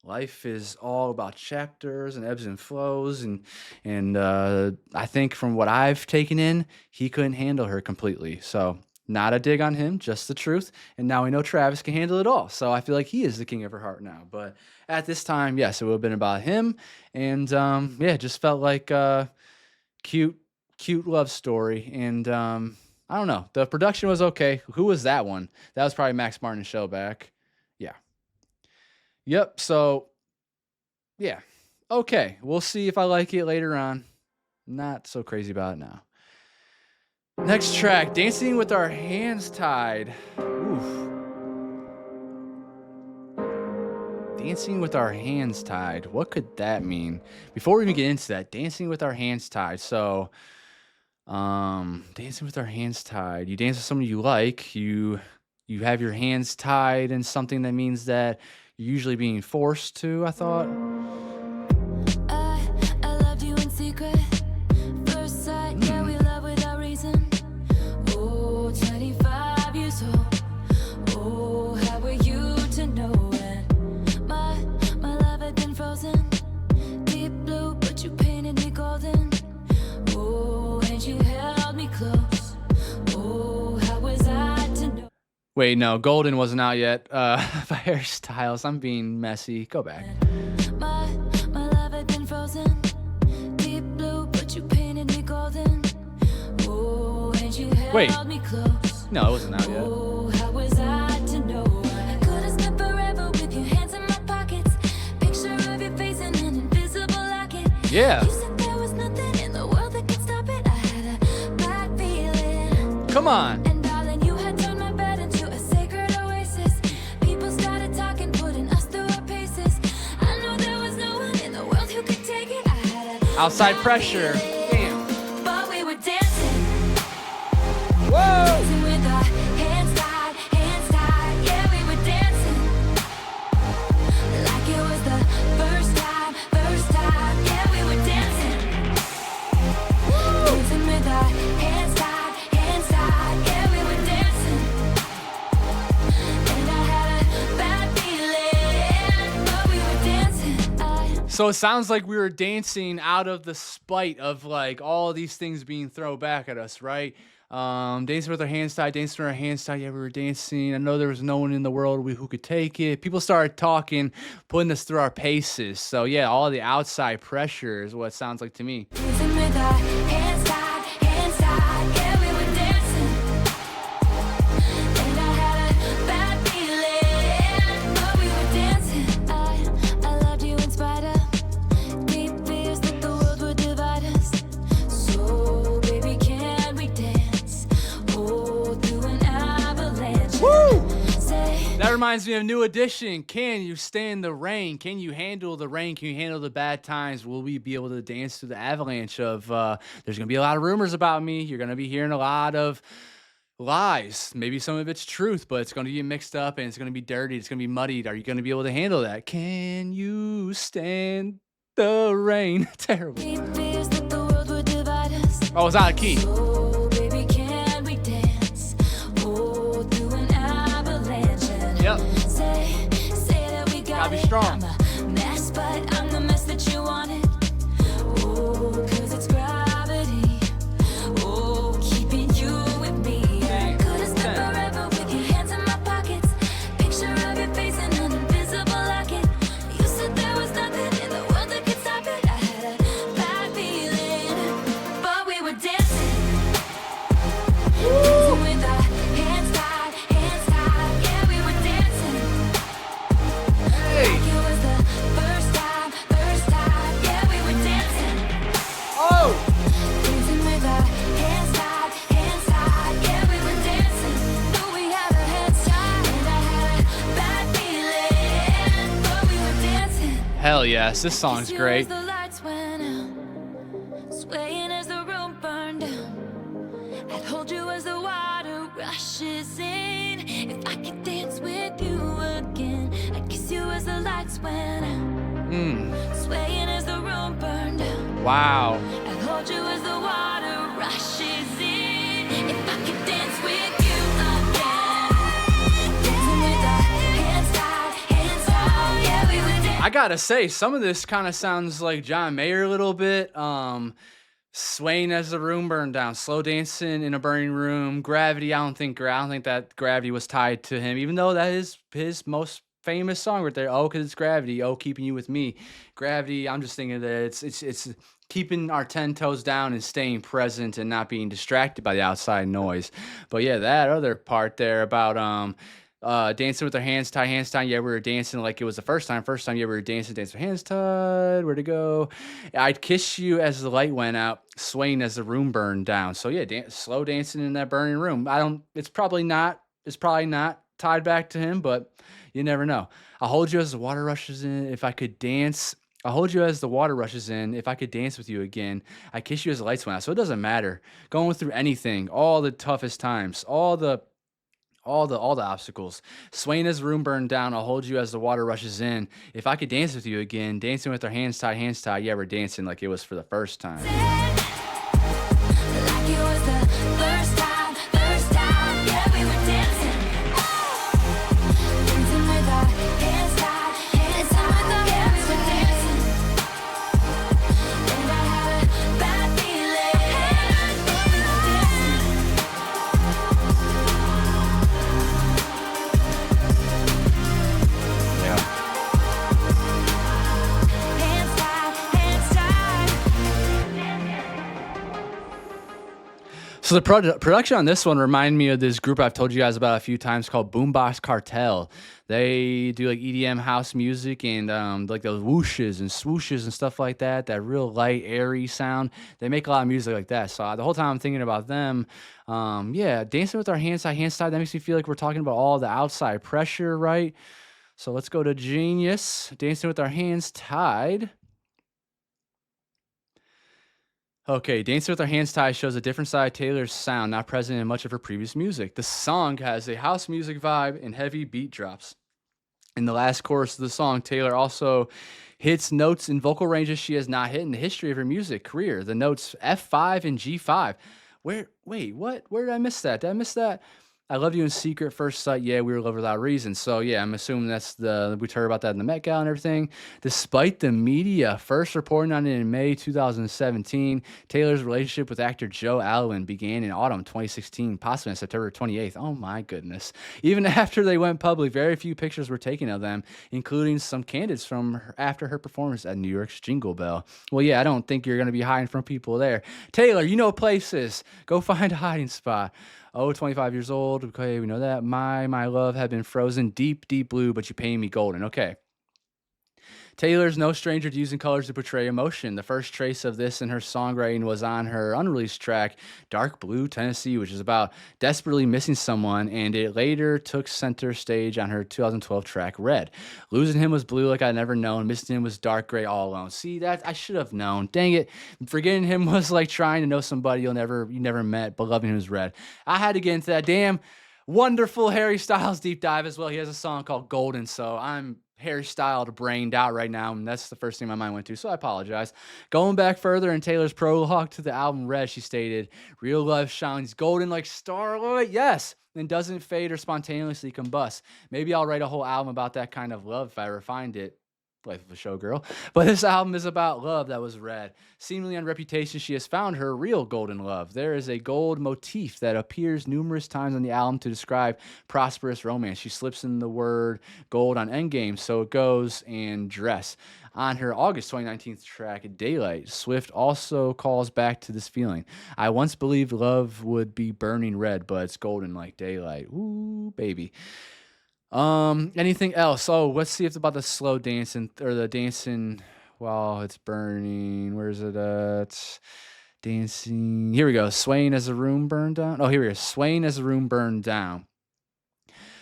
life is all about chapters and ebbs and flows, and I think from what I've taken in, he couldn't handle her completely. So not a dig on him, just the truth. And now we know Travis can handle it all. So I feel like he is the king of her heart now. But at this time, yes, it would have been about him. And yeah, it just felt like a cute love story. And I don't know. The production was okay. Who was that one? That was probably Max Martin and Shellback. Yeah. Yep. So yeah. Okay. We'll see if I like it later on. Not so crazy about it now. Next track, Dancing with Our Hands Tied. Oof. Dancing with Our Hands Tied. What could that mean? Before we even get into that, Dancing with Our Hands Tied. So, dancing with our hands tied. You dance with someone you like. You have your hands tied in something that means that you're usually being forced to, I thought. I loved you in secret. First sight, yeah, we love without reason. Oh, 25 years old. Oh, how were you to know it? My love had been frozen. Deep blue, but you painted me golden. Oh, and you held me close. Oh, how was I to know? Wait, no, Golden wasn't out yet. By hairstyles, I'm being messy. Go back. My love had been frozen. Deep blue, but you painted me golden. Oh, and you held me close. No, it wasn't out yet. Oh, how was I to know? I could have spent forever with your hands in my pockets. Picture of your face in an invisible locket. Yeah. You said there was nothing in the world that could stop it. I had a bad feeling. Come on. And darling, you had turned my bed into a sacred oasis. People started talking, putting us through our paces. I knew there was no one in the world who could take it. I had a Outside bad pressure. feeling. Damn. But we were dancing. Whoa. Dancing with our hands tied, yeah, we were dancing. Like it was the first time, yeah, we were dancing. Dancing with our hands tied, yeah, we were dancing. And I had a bad feeling, but we were dancing. So it sounds like we were dancing out of the spite of like all these things being thrown back at us, right? Dancing with our hands tied, yeah, we were dancing. I know there was no one in the world who could take it. People started talking, putting us through our paces. So yeah, all the outside pressure is what it sounds like to me. Dancing with our hands tied, yeah, we were dancing. And I had a bad feeling, but we were dancing. I loved you in spite of deep fears that the world would divide us. So baby, can we dance? Oh, through an avalanche. Woo! Say That reminds me of New Edition. Can you stand the rain? Can you handle the rain? Can you handle the bad times? Will we be able to dance through the avalanche of, there's going to be a lot of rumors about me. You're going to be hearing a lot of lies. Maybe some of it's truth, but it's going to get mixed up and it's going to be dirty. It's going to be muddied. Are you going to be able to handle that? Can you stand the rain? Terrible. Fears that the world would divide us. Oh, it's out of key. Oh, baby, can we dance? Oh, through an avalanche. And Yep. say that we got Gotta be it. strong. I'm a mess, but I'm the mess that you wanted. Oh, 'cause it's gravity. Oh, keeping you with me. I could have spent forever with your hands in my pockets. Picture of your face in an invisible locket. You said there was nothing in the world that could stop it. I had a bad feeling, but we were dancing. Dancing with our hands tied, yeah, we were dancing. Like it was the first time, yeah, we were dancing. Oh! Dancing with our hands tied, yeah, we were dancing. Knew we had our hands tied, and I had a bad feeling, but we were dancing. Hell yes, this song's Kissed you great. as the lights went out, swaying as the room burned down. I'd hold you as the water rushes in. If I could dance with you again, I'd kiss you as the lights went out, swaying as the room burned down. Wow. I'd hold you as the water rushes in. If I could dance with you again, dancing with our hands tied, yeah, we were dancing. I gotta say, some of this kind of sounds like John Mayer a little bit. Swaying as the room burned down, slow dancing in a burning room, gravity. I don't think that gravity was tied to him, even though that is his most famous song right there. Oh, 'cause it's gravity. Oh, keeping you with me. Gravity. I'm just thinking that it's keeping our 10 toes down and staying present and not being distracted by the outside noise. But yeah, that other part there about dancing with our hands tied, yeah, we were dancing like it was the first time, yeah, we were dancing with hands tied, where to go, I'd kiss you as the light went out, swaying as the room burned down. So yeah, slow dancing in that burning room. It's probably not tied back to him, but you never know. I'll hold you as the water rushes in, if I could dance. I'll hold you as the water rushes in, if I could dance with you again. I kiss you as the lights went out. So it doesn't matter. Going through anything, all the toughest times, all the obstacles, swaying as the room burned down. I'll hold you as the water rushes in. If I could dance with you again, dancing with our hands tied, yeah, we're dancing like it was for the first time. Like it was the first time, yeah, we were dancing. Dancing with our hands tied, yeah, we were dancing. And I had a bad feeling, but we were dancing. Yeah. Hands tied. So the production on this one reminded me of this group I've told you guys about a few times called Boombox Cartel. They do like EDM house music and like those whooshes and swooshes and stuff like that. That real light, airy sound. They make a lot of music like that. So the whole time I'm thinking about them. Yeah, dancing with our hands tied. That makes me feel like we're talking about all the outside pressure, right? So let's go to Genius. Dancing with our hands tied. Okay, Dancing with Our Hands Tied shows a different side of Taylor's sound not present in much of her previous music. The song has a house music vibe and heavy beat drops. In the last chorus of the song, Taylor also hits notes and vocal ranges she has not hit in the history of her music career. The notes F5 and G5. Wait, what? Where did I miss that? Did I miss that? I Love You in Secret, First Sight, yeah, We Were Loved Without Reason. So yeah, I'm assuming we heard about that in the Met Gala and everything. Despite the media first reporting on it in May 2017, Taylor's relationship with actor Joe Alwyn began in autumn 2016, possibly on September 28th. Oh my goodness. Even after they went public, very few pictures were taken of them, including some candids from after her performance at New York's Jingle Bell. Well, yeah, I don't think you're going to be hiding from people there. Taylor, you know places. Go find a hiding spot. Oh, 25 years old. Okay, we know that. My love had been frozen deep, deep blue, but you pay me golden. Okay. Taylor's no stranger to using colors to portray emotion. The first trace of this in her songwriting was on her unreleased track, Dark Blue Tennessee, which is about desperately missing someone, and it later took center stage on her 2012 track, Red. Losing him was blue like I'd never known. Missing him was dark gray all alone. See, that I should have known. Dang it. Forgetting him was like trying to know somebody you never met, but loving him was red. I had to get into that damn wonderful Harry Styles deep dive as well. He has a song called Golden, so I'm Harry Styles brained out right now, and that's the first thing my mind went to, so I apologize. Going back further in Taylor's prologue to the album Red, she stated, "Real love shines golden like starlight, yes, and doesn't fade or spontaneously combust. Maybe I'll write a whole album about that kind of love if I ever find it." Life of a Showgirl. But this album is about love that was red. Seemingly on Reputation, she has found her real golden love. There is a gold motif that appears numerous times on the album to describe prosperous romance. She slips in the word gold on Endgame, so it goes, and dress. On her August 2019 track, Daylight, Swift also calls back to this feeling. I once believed love would be burning red, but it's golden like daylight. Ooh, baby. Anything else? Oh, let's see if it's about the slow dancing or the dancing while it's burning. Where's it at? Dancing. Here we go. Swaying as the room burned down. Oh, here we go. Swaying as the room burned down.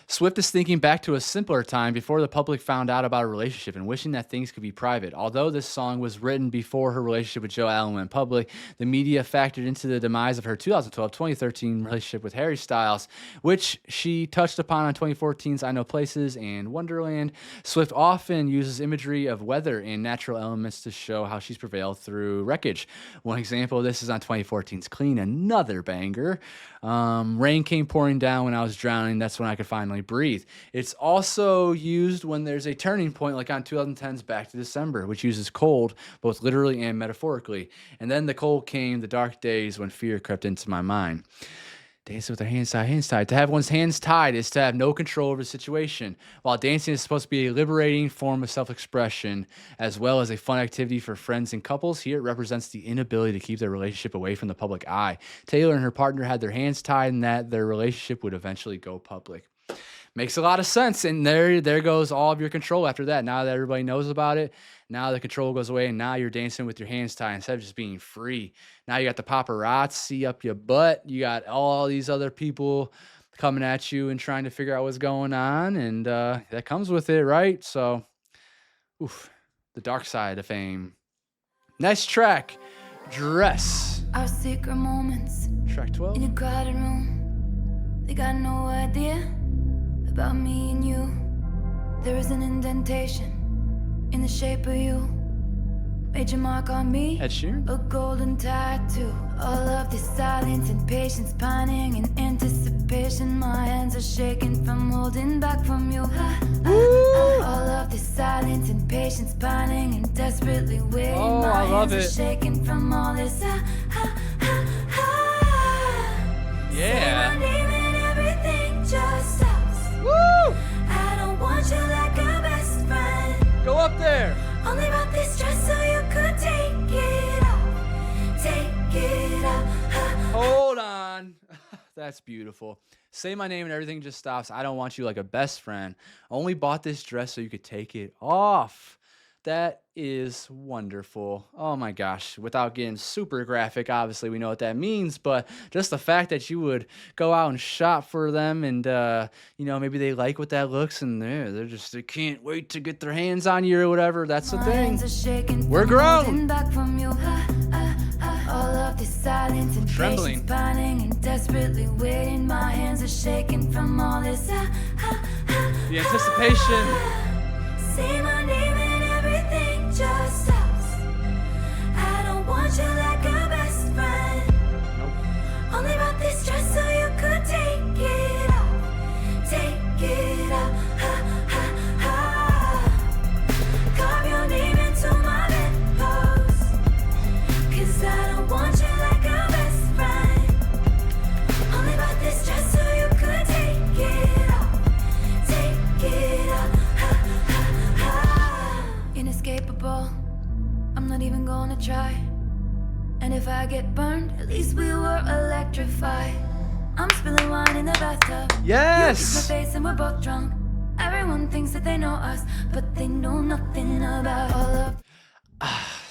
Swift is thinking back to a simpler time before the public found out about a relationship and wishing that things could be private. Although this song was written before her relationship with Joe Allen went public, the media factored into the demise of her 2012-2013 relationship with Harry Styles, which she touched upon on 2014's I Know Places and Wonderland. Swift often uses imagery of weather and natural elements to show how she's prevailed through wreckage. One example of this is on 2014's Clean, another banger. Rain came pouring down when I was drowning. That's when I could finally breathe. It's also used when there's a turning point, like on 2010's Back to December, which uses cold, both literally and metaphorically. And then the cold came, the dark days when fear crept into my mind. Dancing with their hands tied, hands tied. To have one's hands tied is to have no control over the situation. While dancing is supposed to be a liberating form of self-expression, as well as a fun activity for friends and couples, here it represents the inability to keep their relationship away from the public eye. Taylor and her partner had their hands tied and that their relationship would eventually go public. Makes a lot of sense, and there goes all of your control after that. Now that everybody knows about it, now the control goes away, and now you're dancing with your hands tied instead of just being free. Now you got the paparazzi up your butt. You got all these other people coming at you and trying to figure out what's going on, and that comes with it, right? So, oof, the dark side of fame. Next track, Dress. Our secret moments Track 12. in a crowded room. They got no idea about me and you. There is an indentation in the shape of you. Made your mark on me, Ed Sheeran. a golden tattoo. All of this silence and patience, pining in anticipation. My hands are shaking from holding back from you. All of this silence and patience, pining and desperately waiting. Oh, My I love hands it. are shaking from all this. Yeah. Say my name and everything just stops. Woo! I don't want you like a best friend. Go up there. Only brought this dress so you could take it off. Take it off. Hold on. That's beautiful. Say my name and everything just stops. I don't want you like a best friend. Only bought this dress so you could take it off. That is wonderful. Oh my gosh. Without getting super graphic, obviously we know what that means, but just the fact that you would go out and shop for them and, maybe they like what that looks and they can't wait to get their hands on you or whatever. That's the My thing. hands are shaking We're from grown. holding back from you. All of this silence and Trembling. patience, pining and desperately waiting. My hands are shaking from all this. The anticipation. Say my name and everything just stops. I don't want you like a best friend. Only brought this dress so you could take it off. Take it off. Carve your name into my bedpost. 'Cause I don't want you like a best friend. Only brought this dress so you could take it off. Take it off. Inescapable. I'm not even gonna try. And if I get burned, at least we were electrified. I'm spilling wine in the bathtub. Yes. You kiss my face and we're both drunk. Everyone thinks that they know us, but they know nothing about all of.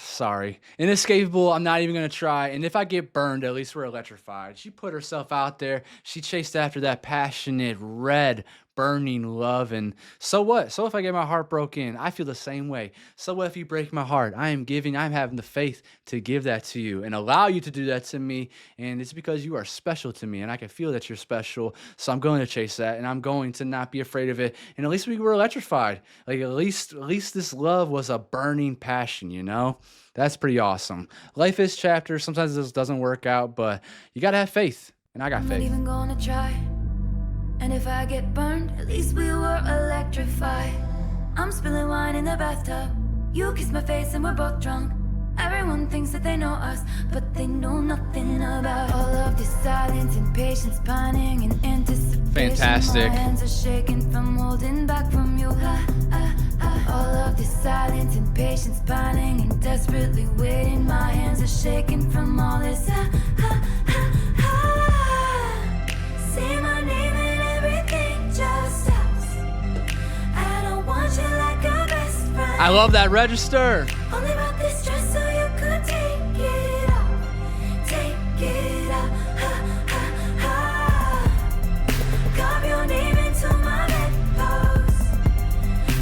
Sorry. Inescapable, I'm not even going to try. And if I get burned, at least we're electrified. She put herself out there. She chased after that passionate, red, burning love. And so what? So if I get my heart broken, I feel the same way. So what if you break my heart? I'm having the faith to give that to you and allow you to do that to me. And it's because you are special to me. And I can feel that you're special. So I'm going to chase that. And I'm going to not be afraid of it. And at least we were electrified. Like at least this love was a burning passion, you know? That's pretty awesome. Life is chapters. Sometimes this doesn't work out, but you got to have faith. And I got I'm not faith. even gonna try. And if I get burned, at least we were electrified. I'm spilling wine in the bathtub. You kiss my face and we're both drunk. Everyone thinks that they know us, but they know nothing about all of this silence, impatience, pining, and anticipation. Fantastic. My hands are shaking from holding back from you. All of this silence, impatience, pining, and desperately waiting. My hands are shaking from all this. Say my name and everything just stops. I don't want you like a best friend. I love that register. Only about this dress so you could take it off. Take it off. Carve your name into my bedpost.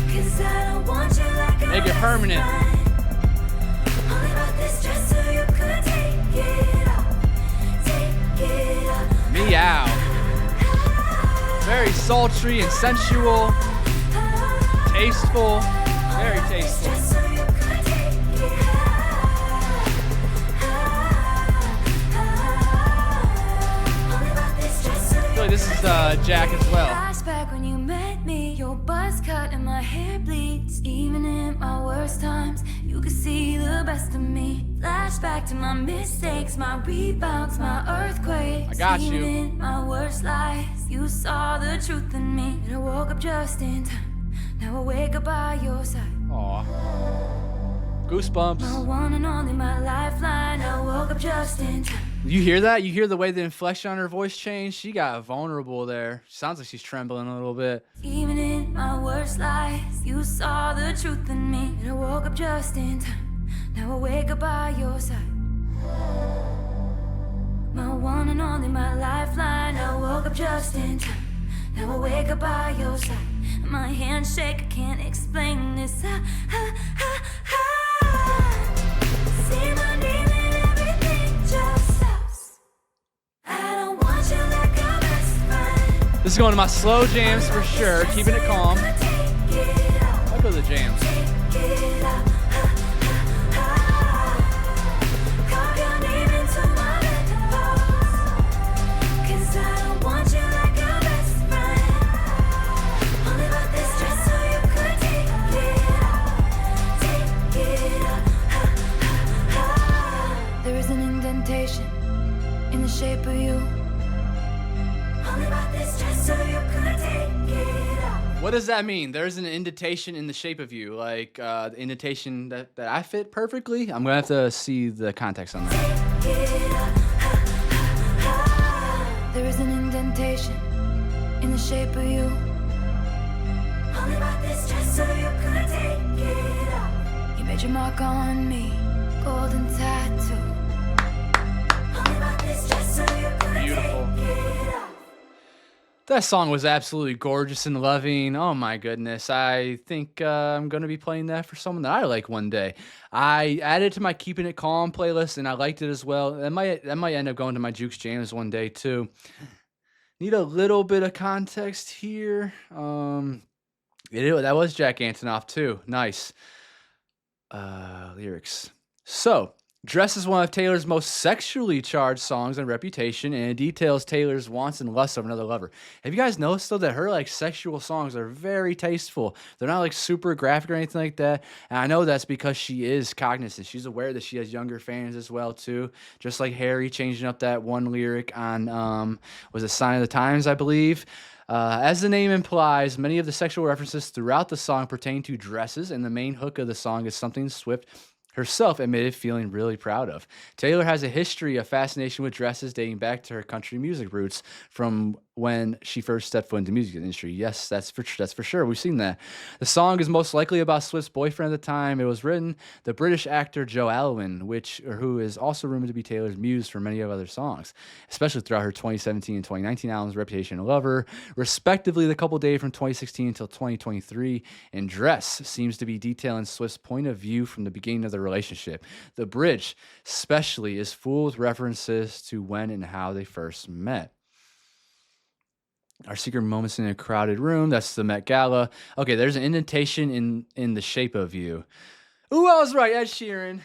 'Cause I don't want you like a Make it best permanent. friend. Only about this dress so you could take it off. Take it off. Meow. Very sultry and sensual. Tasteful. Very tasteful. Just so you could take it off. Only about this dress so I feel like this is Jack as well. Flashback when you met me, your buzz cut and my hair bleeds. Even in my worst times, you could see the best of me. Flashback to my mistakes, my rebounds, my earthquakes. I got you. Even in my worst lies, you saw the truth in me. And I woke up just in time. Now I wake up by your side. Aw. My Goosebumps. one and only, my lifeline. I woke up just in time. You hear that? You hear the way the inflection on her voice changed? She got vulnerable there. Sounds like she's trembling a little bit. Even in my worst lies, you saw the truth in me. And I woke up just in time. Now I wake up by your side. My one and only, my lifeline. I woke up just in time. Now I wake up by your side. My hands shake, I can't explain this. Say my name and everything just stops. I don't want you like a best friend. This is going to my slow jams for sure. Keeping it calm. I go to the jams. There is an indentation in the shape of you. Only about this dress so you could take it off. What does that mean? There's an indentation in the shape of you. Like the indentation that I fit perfectly? I'm going to have to see the context on that. There is an indentation in the shape of you. Only about this dress so you could take it off. You made your mark on me, golden tattoo. Only about this dress so you could Beautiful. take it off. That song was absolutely gorgeous and loving. Oh my goodness. I think I'm going to be playing that for someone that I like one day. I added it to my Keeping It Calm playlist and I liked it as well. That might end up going to my Juke Jams one day too. Need a little bit of context here. That was Jack Antonoff too. Nice. Lyrics. So, Dress is one of Taylor's most sexually charged songs on Reputation, and it details Taylor's wants and lusts of another lover. Have you guys noticed, though, that her, like, sexual songs are very tasteful? They're not, like, super graphic or anything like that, and I know that's because she is cognizant. She's aware that she has younger fans as well, too, just like Harry changing up that one lyric on, was it Sign of the Times, I believe? As the name implies, many of the sexual references throughout the song pertain to dresses, and the main hook of the song is something Swift herself admitted feeling really proud of. Taylor has a history of fascination with dresses dating back to her country music roots, from when she first stepped foot into the music industry. Yes, that's for sure. We've seen that. The song is most likely about Swift's boyfriend at the time it was written, the British actor Joe Alwyn, who is also rumored to be Taylor's muse for many of other songs, especially throughout her 2017 and 2019 albums, Reputation and Lover, respectively. The couple days from 2016 until 2023, and Dress seems to be detailing Swift's point of view from the beginning of the relationship. The bridge, especially, is full with references to when and how they first met. Our secret moments in a crowded room. That's the Met Gala. Okay, there's an indentation in the shape of you. Ooh, I was right. Ed Sheeran.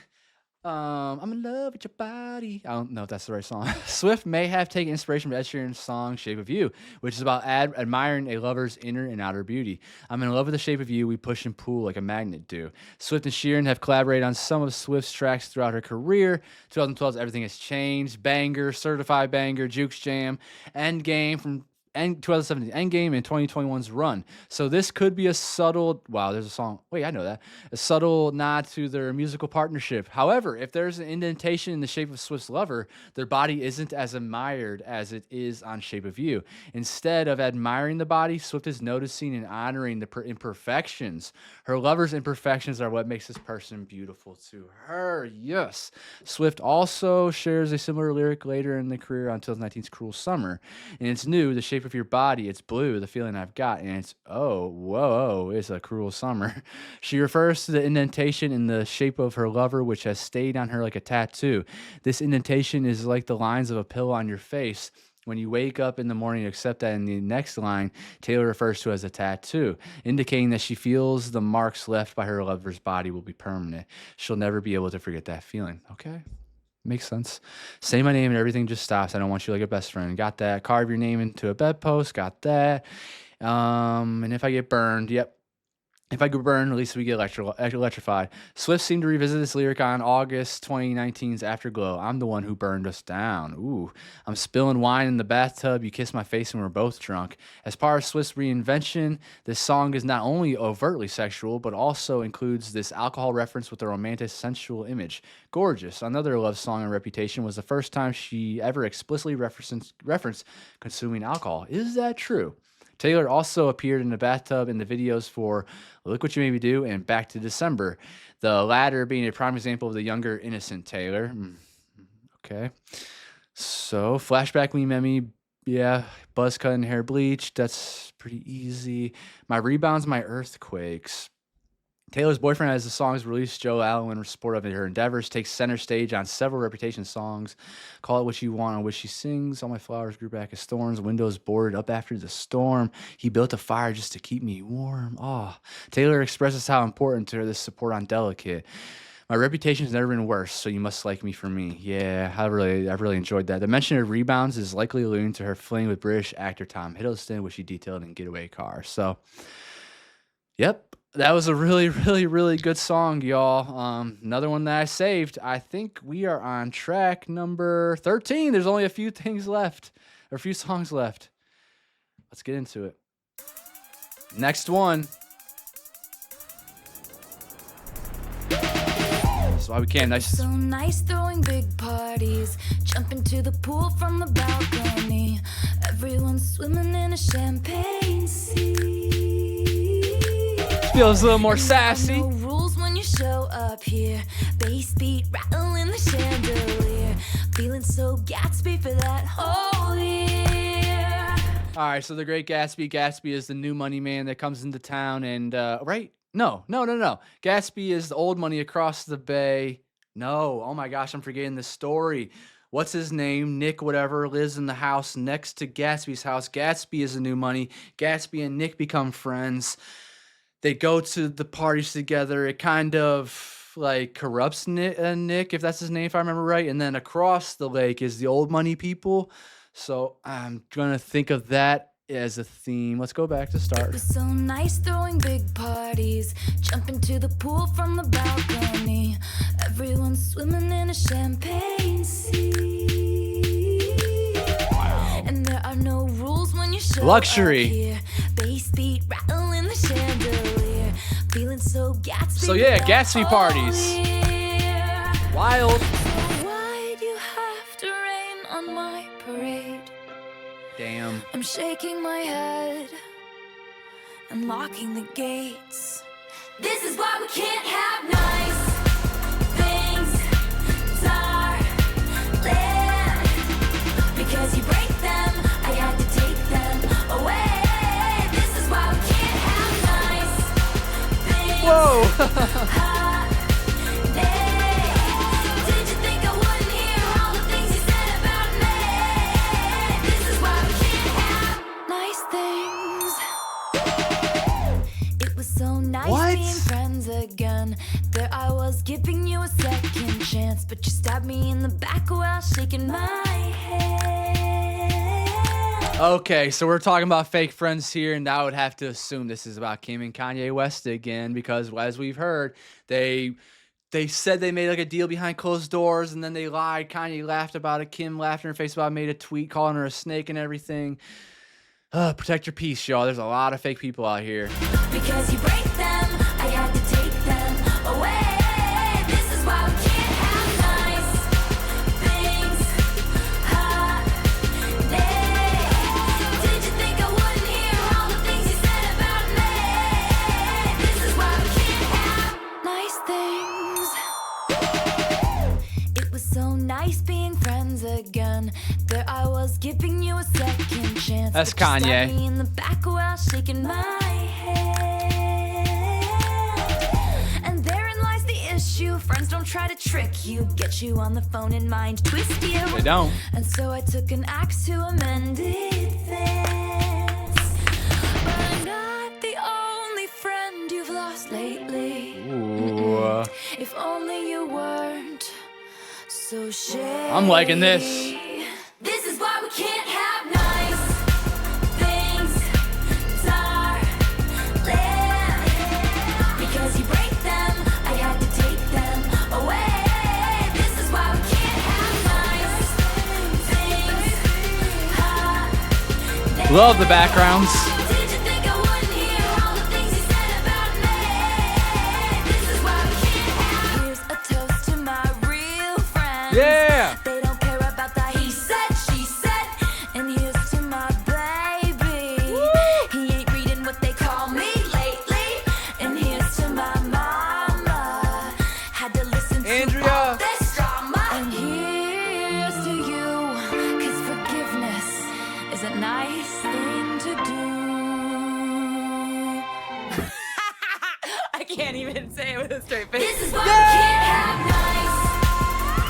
I'm in love with your body. I don't know if that's the right song. Swift may have taken inspiration from Ed Sheeran's song Shape of You, which is about admiring a lover's inner and outer beauty. I'm in love with the shape of you. We push and pull like a magnet do. Swift and Sheeran have collaborated on some of Swift's tracks throughout her career. 2012's Everything Has Changed, Banger, Certified Banger, Juke Jams, Endgame from 2017 Endgame, and 2021's Run. So this could be a subtle, wow, there's a song. Wait, I know that. A subtle nod to their musical partnership. However, if there's an indentation in the shape of Swift's lover, their body isn't as admired as it is on Shape of You. Instead of admiring the body, Swift is noticing and honoring the imperfections. Her lover's imperfections are what makes this person beautiful to her. Yes. Swift also shares a similar lyric later in the career on 2019's Cruel Summer. And it's new, the shape of your body, it's blue, the feeling I've got, and it's, oh, whoa, it's a cruel summer. She refers to the indentation in the shape of her lover, which has stayed on her like a tattoo. This indentation is like the lines of a pillow on your face. When you wake up in the morning, except that in the next line, Taylor refers to as a tattoo, indicating that she feels the marks left by her lover's body will be permanent. She'll never be able to forget that feeling. Okay? Makes sense. Say my name and everything just stops. I don't want you like a best friend. Got that. Carve your name into a bedpost. Got that. And if I get burned, yep. If I get burned, at least we get electrified. Swift seemed to revisit this lyric on August 2019's Afterglow. I'm the one who burned us down. Ooh. I'm spilling wine in the bathtub. You kissed my face and we're both drunk. As part of Swift's reinvention, this song is not only overtly sexual, but also includes this alcohol reference with a romantic, sensual image. Gorgeous. Another love song on Reputation was the first time she ever explicitly referenced consuming alcohol. Is that true? Taylor also appeared in the bathtub in the videos for Look What You Made Me Do and Back to December, the latter being a prime example of the younger, innocent Taylor. Okay. So, flashback when you met me, yeah, buzz cut and hair bleach, that's pretty easy. My rebounds, my earthquakes. Taylor's boyfriend, as the song's released, Joe Alwyn, in support of her endeavors, takes center stage on several Reputation songs. Call It What You Want, on which she sings, All My Flowers Grew Back as Thorns, Windows Boarded Up After the Storm. He built a fire just to keep me warm. Oh, Taylor expresses how important to her this support on Delicate. My reputation's never been worse, so you must like me for me. Yeah, I've really enjoyed that. The mention of rebounds is likely alluding to her fling with British actor Tom Hiddleston, which she detailed in Getaway Car. So, yep. That was a really, really, really good song, y'all. Another one that I saved. I think we are on track number 13. There's only a few things left, or a few songs left. Let's get into it. Next one. That's why we can. Nice. So nice throwing big parties, jumping to the pool from the balcony. Everyone's swimming in a champagne sea. Feels a little more sassy. No rules when you show up here. Bass beat rattling the chandelier. Feeling so Gatsby for that whole year. All right, so the Great Gatsby. Gatsby is the new money man that comes into town, and right? No. Gatsby is the old money across the bay. No, oh my gosh, I'm forgetting the story. What's his name? Nick, whatever, lives in the house next to Gatsby's house. Gatsby is the new money. Gatsby and Nick become friends. They go to the parties together. It kind of like corrupts Nick, if that's his name, if I remember right. And then across the lake is the old money people. So I'm going to think of that as a theme. Let's go back to start. It was so nice throwing big parties, jumping to the pool from the balcony. Everyone's swimming in a champagne sea. Wow. And there are no rules when you show Luxury. up here. Bass beat rattling the chandelier. Feeling so Gatsby. So yeah, Gatsby parties. Wild. Why'd you have to rain on my parade? Damn. I'm shaking my head and locking the gates. This is why we can't have nice things, darling. Because you break them, I had to take them away. This is why we can't have nice things. Whoa. Did you think I wouldn't hear all the things you said about me? This is why we can't have nice things. It was so nice What? being friends again. There I was giving you a second chance, but you stabbed me in the back while shaking my hand. Okay, so we're talking about fake friends here, and I would have to assume this is about Kim and Kanye West again, because as we've heard, they said they made like a deal behind closed doors, and then they lied. Kanye laughed about it. Kim laughed in her face about it, made a tweet calling her a snake and everything. Protect your peace, y'all. There's a lot of fake people out here. Because you break them, I had to take them away. This is why we can't have nice things, Did you think I wouldn't hear all the things you said about me? This is why we can't have nice things. It was so nice being friends again. There I was giving you a second chance. That's but you stabbed Kanye. me in the back while shaking my hand. And therein lies the issue. Friends don't try to trick you, get you on the phone and mind twist you. They don't. And so I took an axe to amend it. But I'm not the only friend you've lost lately. Ooh. If only you weren't so shady. I'm liking this. This is why we can't have nice things, darling. Because you break them, I had to take them away. This is why we can't have nice things, Love the backgrounds. Did you think I wouldn't hear all the things you said about me? This is why we can't have. Here's a toast to my real friends. Yeah. They don't care about that he said, she said. And here's to my baby. He ain't reading what they call me lately. And here's to my mama. Had to listen to Andrea. all this drama. And here's to you, 'cause forgiveness is a nice thing to do. I can't even say it with a straight face. This is why we can't have nice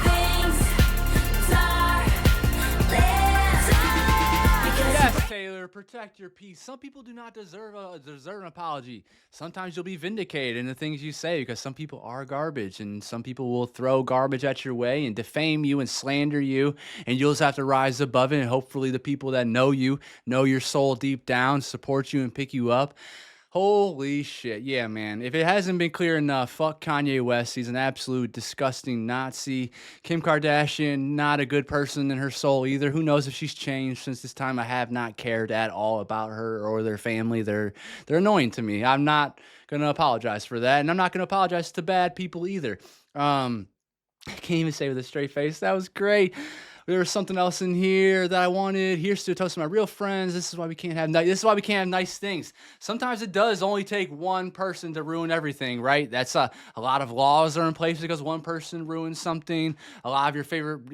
things, darling. Yes, Taylor, protect your peace. Some people do not deserve an apology. Sometimes you'll be vindicated in the things you say, because some people are garbage, and some people will throw garbage at your way and defame you and slander you, and you'll just have to rise above it, and hopefully the people that know you, know your soul deep down, support you and pick you up. Holy shit. Yeah, man. If it hasn't been clear enough, fuck Kanye West. He's an absolute disgusting Nazi. Kim Kardashian, not a good person in her soul either. Who knows if she's changed since this time. I have not cared at all about her or their family. They're annoying to me. I'm not going to apologize for that, and I'm not going to apologize to bad people either. I can't even say with a straight face. That was great. There was something else in here that I wanted. Here's to a toast to my real friends. This is why we can't have nice things. Sometimes it does only take one person to ruin everything, right? That's a lot of laws are in place because one person ruins something. A lot of your favorite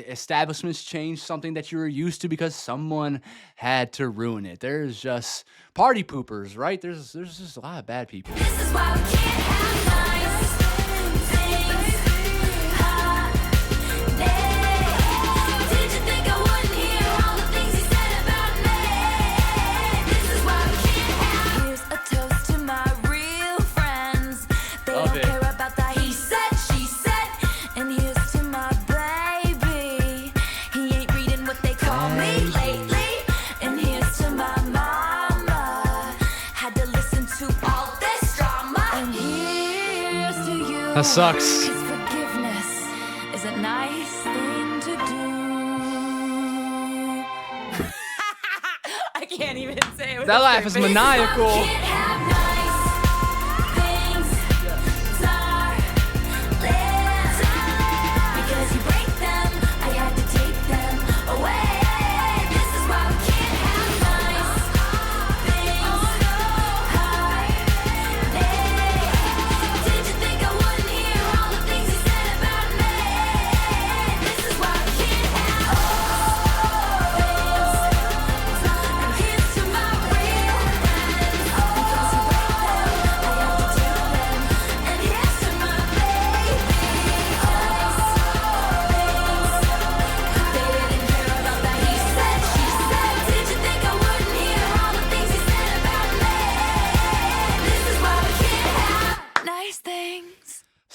establishments change something that you were used to because someone had to ruin it. There's just party poopers, right? There's just a lot of bad people. This is why we can't have nice things. Did you think I wouldn't hear all the things you said about me? This is why we can't have. Here's a toast to my real friends. They Love don't it. care about that he said, she said. And here's to my baby. He ain't reading what they call me lately. And here's to my mama. Had to listen to all this drama. And here's to you. That sucks. 'Cause forgiveness is a nice thing to do. I can't even say it with That a laugh straight is face. maniacal. Can't have nice things, darling. Because you break them, I had to take them away. This is why we can't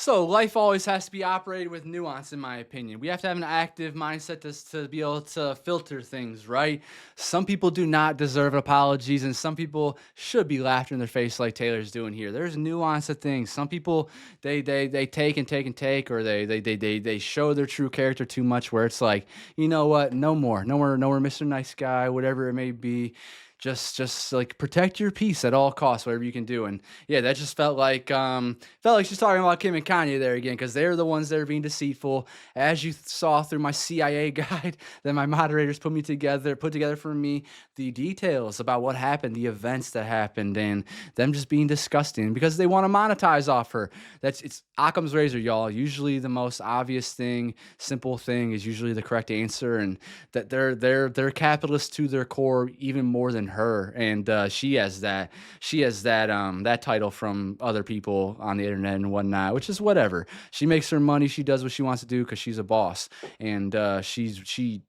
Also, life always has to be operated with nuance, in my opinion. We have to have an active mindset to be able to filter things, right? Some people do not deserve apologies, and some people should be laughed in their face like Taylor's doing here. There's nuance to things. Some people they take and take and take, or they show their true character too much, where it's like, you know what, no more, Mr. Nice Guy, whatever it may be. Just like protect your peace at all costs, whatever you can do. And yeah, that just felt like she's talking about Kim and Kanye there again, because they're the ones that are being deceitful. As you saw through my CIA guide that my moderators put together for me, the details about what happened, the events that happened, and them just being disgusting because they want to monetize off her. It's Occam's razor, y'all. Usually the most obvious thing, simple thing is usually the correct answer, and that they're capitalists to their core even more than her, and she has that that title from other people on the internet and whatnot, which is whatever. She makes her money, she does what she wants to do because she's a boss, and she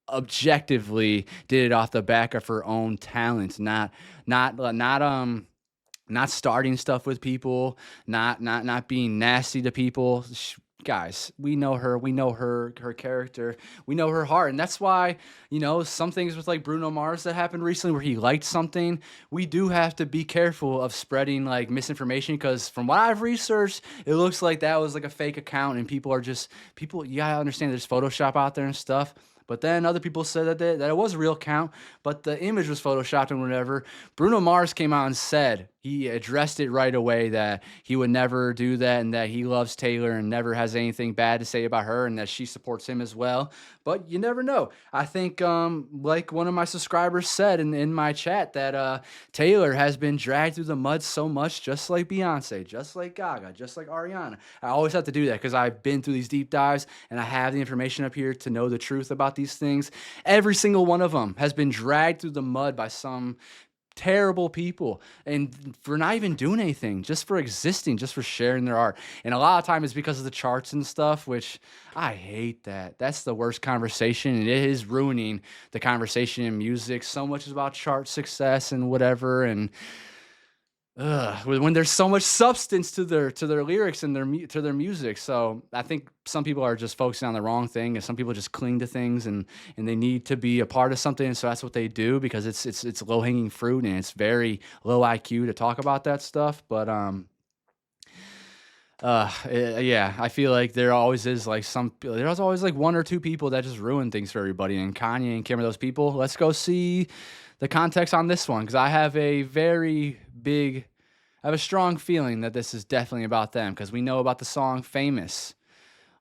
objectively did it off the back of her own talent, not starting stuff with people, not being nasty to people. Guys, we know her character, we know her heart, and that's why, you know, some things with like Bruno Mars that happened recently where he liked something, we do have to be careful of spreading like misinformation, because from what I've researched, it looks like that was like a fake account, and people, you gotta understand there's Photoshop out there and stuff. But then other people said that it was a real account, but the image was photoshopped and whatever. Bruno Mars came out and said, he addressed it right away, that he would never do that, and that he loves Taylor and never has anything bad to say about her, and that she supports him as well. But you never know. I think, like one of my subscribers said in my chat, that Taylor has been dragged through the mud so much, just like Beyonce, just like Gaga, just like Ariana. I always have to do that because I've been through these deep dives, and I have the information up here to know the truth about these things. Every single one of them has been dragged through the mud by some terrible people, and for not even doing anything, just for existing, just for sharing their art. And a lot of time it's because of the charts and stuff, which I hate. That's the worst conversation, and it is ruining the conversation in music. So much is about chart success and whatever, and when there's so much substance to their lyrics and to their music. So I think some people are just focusing on the wrong thing, and some people just cling to things, and they need to be a part of something, and so that's what they do, because it's low hanging fruit, and it's very low IQ to talk about that stuff. But yeah, I feel like there's always like one or two people that just ruin things for everybody, and Kanye and Kim are those people. Let's go see the context on this one, because I have a strong feeling that this is definitely about them, because we know about the song Famous.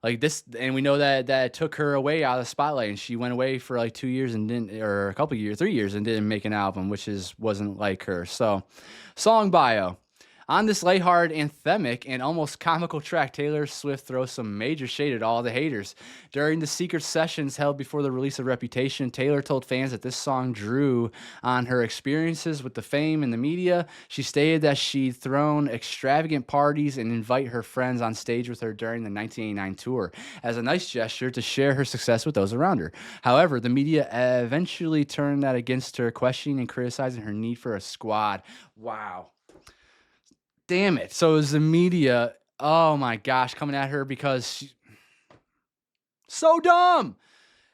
Like this, and we know that it took her away out of the spotlight, and she went away for like 2 years and didn't, or a couple years, 3 years, and didn't make an album, which wasn't like her. So, song bio. On this lighthearted, anthemic, and almost comical track, Taylor Swift throws some major shade at all the haters. During the secret sessions held before the release of Reputation, Taylor told fans that this song drew on her experiences with the fame and the media. She stated that she'd thrown extravagant parties and invite her friends on stage with her during the 1989 tour as a nice gesture to share her success with those around her. However, the media eventually turned that against her, questioning and criticizing her need for a squad. Wow. Damn it. So it was the media, oh my gosh, coming at her because she, so dumb.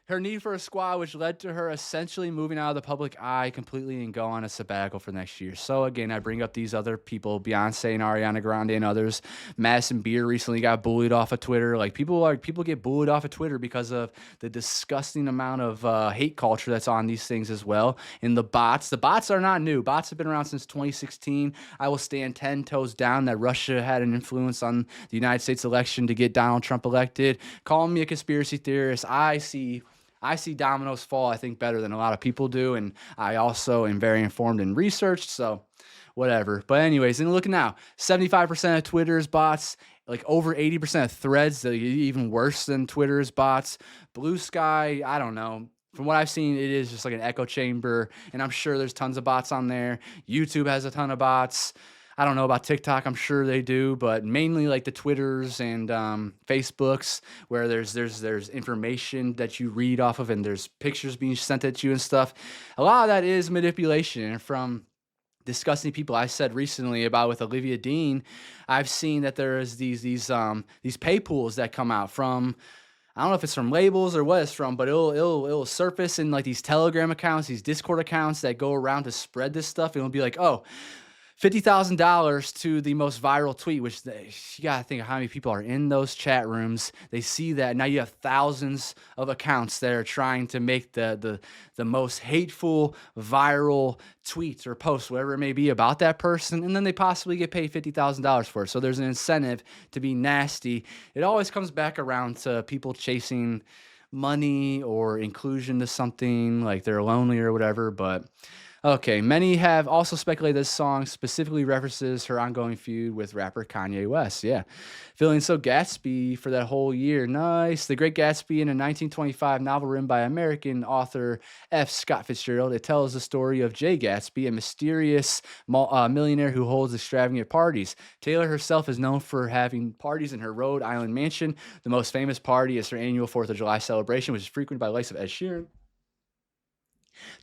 Her need for a squad, which led to her essentially moving out of the public eye completely and go on a sabbatical for next year. So again, I bring up these other people, Beyonce and Ariana Grande and others. Madison Beer recently got bullied off of Twitter. Like people get bullied off of Twitter because of the disgusting amount of hate culture that's on these things as well. And the bots are not new. Bots have been around since 2016. I will stand 10 toes down that Russia had an influence on the United States election to get Donald Trump elected. Call me a conspiracy theorist. I see dominoes fall, I think, better than a lot of people do, and I also am very informed and researched, so whatever. But anyways, and look now, 75% of Twitter's bots, like over 80% of Threads, even worse than Twitter's bots. Blue Sky, I don't know. From what I've seen, it is just like an echo chamber, and I'm sure there's tons of bots on there. YouTube has a ton of bots. I don't know about TikTok. I'm sure they do, but mainly like the Twitters and Facebooks, where there's information that you read off of, and there's pictures being sent at you and stuff. A lot of that is manipulation. And from disgusting people. I said recently about with Olivia Dean, I've seen that there is these pay pools that come out from, I don't know if it's from labels or what it's from, but it'll surface in like these Telegram accounts, these Discord accounts that go around to spread this stuff. And it'll be like, oh, $50,000 to the most viral tweet, which you got to think of how many people are in those chat rooms. They see that. Now you have thousands of accounts that are trying to make the most hateful viral tweets or posts, whatever it may be, about that person. And then they possibly get paid $50,000 for it. So there's an incentive to be nasty. It always comes back around to people chasing money or inclusion to something, like they're lonely or whatever. But okay, many have also speculated this song specifically references her ongoing feud with rapper Kanye West. Yeah. Feeling so Gatsby for that whole year. Nice. The Great Gatsby, in a 1925 novel written by American author F. Scott Fitzgerald. It tells the story of Jay Gatsby, a mysterious millionaire who holds extravagant parties. Taylor herself is known for having parties in her Rhode Island mansion. The most famous party is her annual 4th of July celebration, which is frequented by the likes of Ed Sheeran.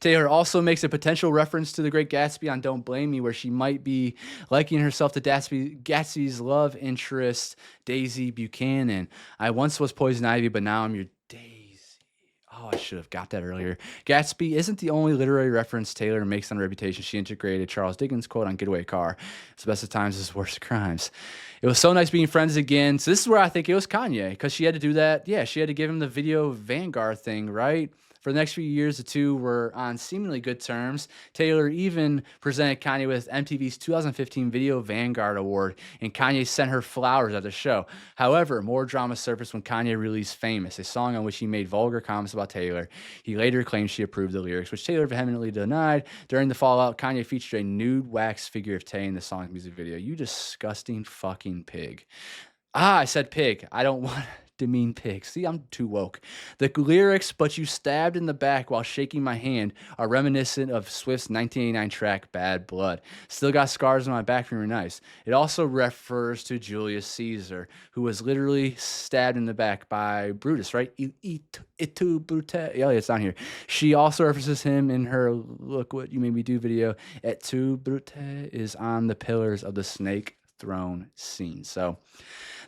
Taylor also makes a potential reference to The Great Gatsby on Don't Blame Me, where she might be likening herself to Gatsby's love interest, Daisy Buchanan. I once was Poison Ivy, but now I'm your Daisy. Oh, I should have got that earlier. Gatsby isn't the only literary reference Taylor makes on Reputation. She integrated Charles Dickens' quote on Getaway Car. It's the best of times, it's worst of crimes. It was so nice being friends again. So this is where I think it was Kanye, because she had to do that. Yeah, she had to give him the video Vanguard thing, right? For the next few years, the two were on seemingly good terms. Taylor even presented Kanye with MTV's 2015 Video Vanguard Award, and Kanye sent her flowers at the show. However, more drama surfaced when Kanye released Famous, a song on which he made vulgar comments about Taylor. He later claimed she approved the lyrics, which Taylor vehemently denied. During the fallout, Kanye featured a nude wax figure of Tay in the song's music video. You disgusting fucking pig. I said pig. I don't want to mean pig. See, I'm too woke. The lyrics, "But you stabbed in the back while shaking my hand," are reminiscent of Swift's 1989 track Bad Blood. Still got scars on my back from your knives. It also refers to Julius Caesar, who was literally stabbed in the back by Brutus, right? Et tu, Brute. Yeah, it's down here. She also references him in her Look What You Made Me Do video. Et tu, Brute is on the pillars of the snake throne scene. So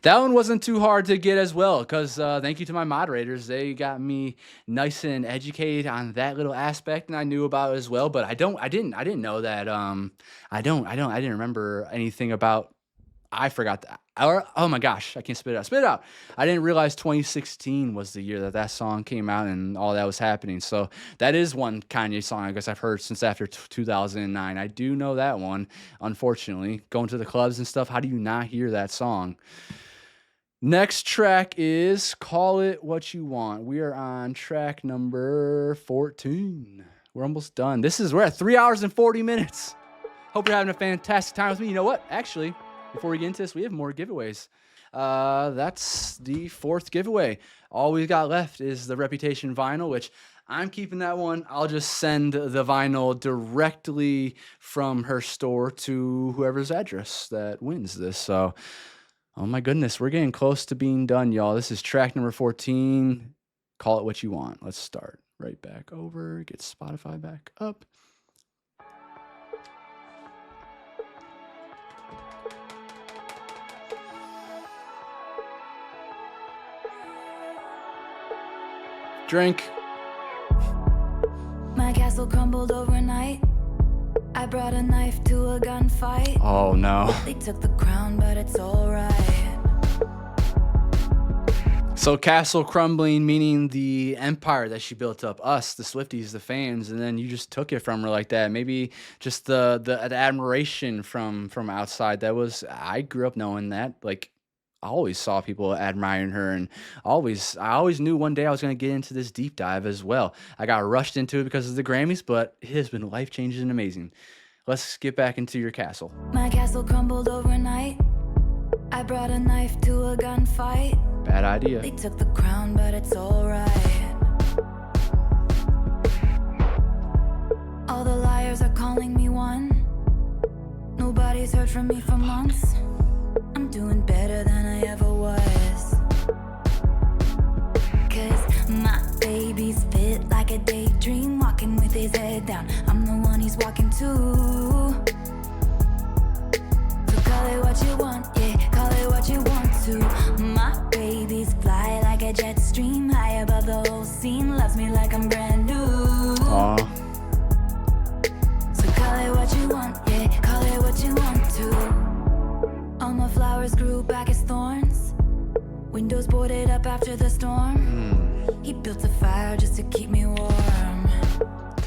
that one wasn't too hard to get as well, because thank you to my moderators. They got me nice and educated on that little aspect, and I knew about it as well. But I didn't know that. I didn't remember anything about. I forgot that. Oh my gosh, I can't spit it out. Spit it out. I didn't realize 2016 was the year that song came out and all that was happening. So that is one Kanye song I guess I've heard since after 2009. I do know that one, unfortunately. Going to the clubs and stuff, how do you not hear that song? Next track is Call It What You Want. We are on track number 14. We're almost done. We're at 3 hours and 40 minutes. Hope you're having a fantastic time with me. You know what? Actually, before we get into this, we have more giveaways. That's the 4th giveaway. All we've got left is the Reputation vinyl, which I'm keeping that one. I'll just send the vinyl directly from her store to whoever's address that wins this. So, oh my goodness, we're getting close to being done, y'all. This is track number 14. Call It What You Want. Let's start right back over. Get Spotify back up. Drink. My castle crumbled overnight. I brought a knife to a gunfight. Oh no. They took the crown, but it's alright. So castle crumbling, meaning the empire that she built up, us, the Swifties, the fans, and then you just took it from her like that. Maybe just the admiration from outside. I grew up knowing that. Like, I always saw people admiring her, and I always knew one day I was going to get into this deep dive as well. I got rushed into it because of the Grammys, but it has been life-changing and amazing. Let's get back into your castle. My castle crumbled overnight. I brought a knife to a gunfight. Bad idea. They took the crown, but it's alright. All the liars are calling me one. Nobody's heard from me for months. I'm doing better than I ever was. 'Cause my baby's fit like a daydream, walking with his head down. I'm the one he's walking to. jet stream, high above the whole scene. Loves me like I'm brand new. Aw. So call it what you want, yeah, call it what you want to. All my flowers grew back as thorns. Windows boarded up after the storm. He built a fire just to keep me warm.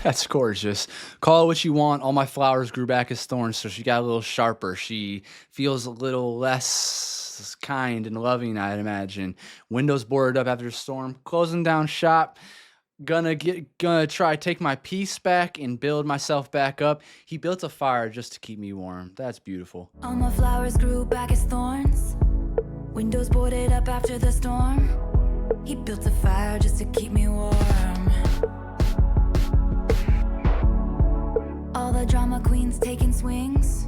That's gorgeous. Call it what you want. All my flowers grew back as thorns, so she got a little sharper. She feels a little less kind and loving, I'd imagine. Windows boarded up after the storm. Closing down shop. Gonna try to take my peace back and build myself back up. He built a fire just to keep me warm. That's beautiful. All my flowers grew back as thorns. Windows boarded up after the storm. He built a fire just to keep me warm. All the drama queens taking swings.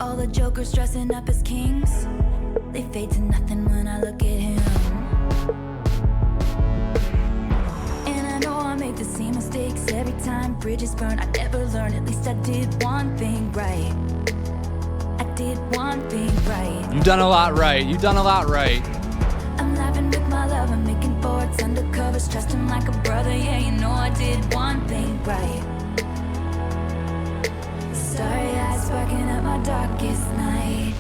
All the jokers dressing up as kings. They fade to nothing when I look at him. And I know I make the same mistakes every time. Bridges burn, I never learn. At least I did one thing right. I did one thing right. You done a lot right. You done a lot right. I'm laughing with my love, I'm making forts undercovers, trust him like a brother, yeah, you know I did one thing right. Starry eyes sparking up my darkest night.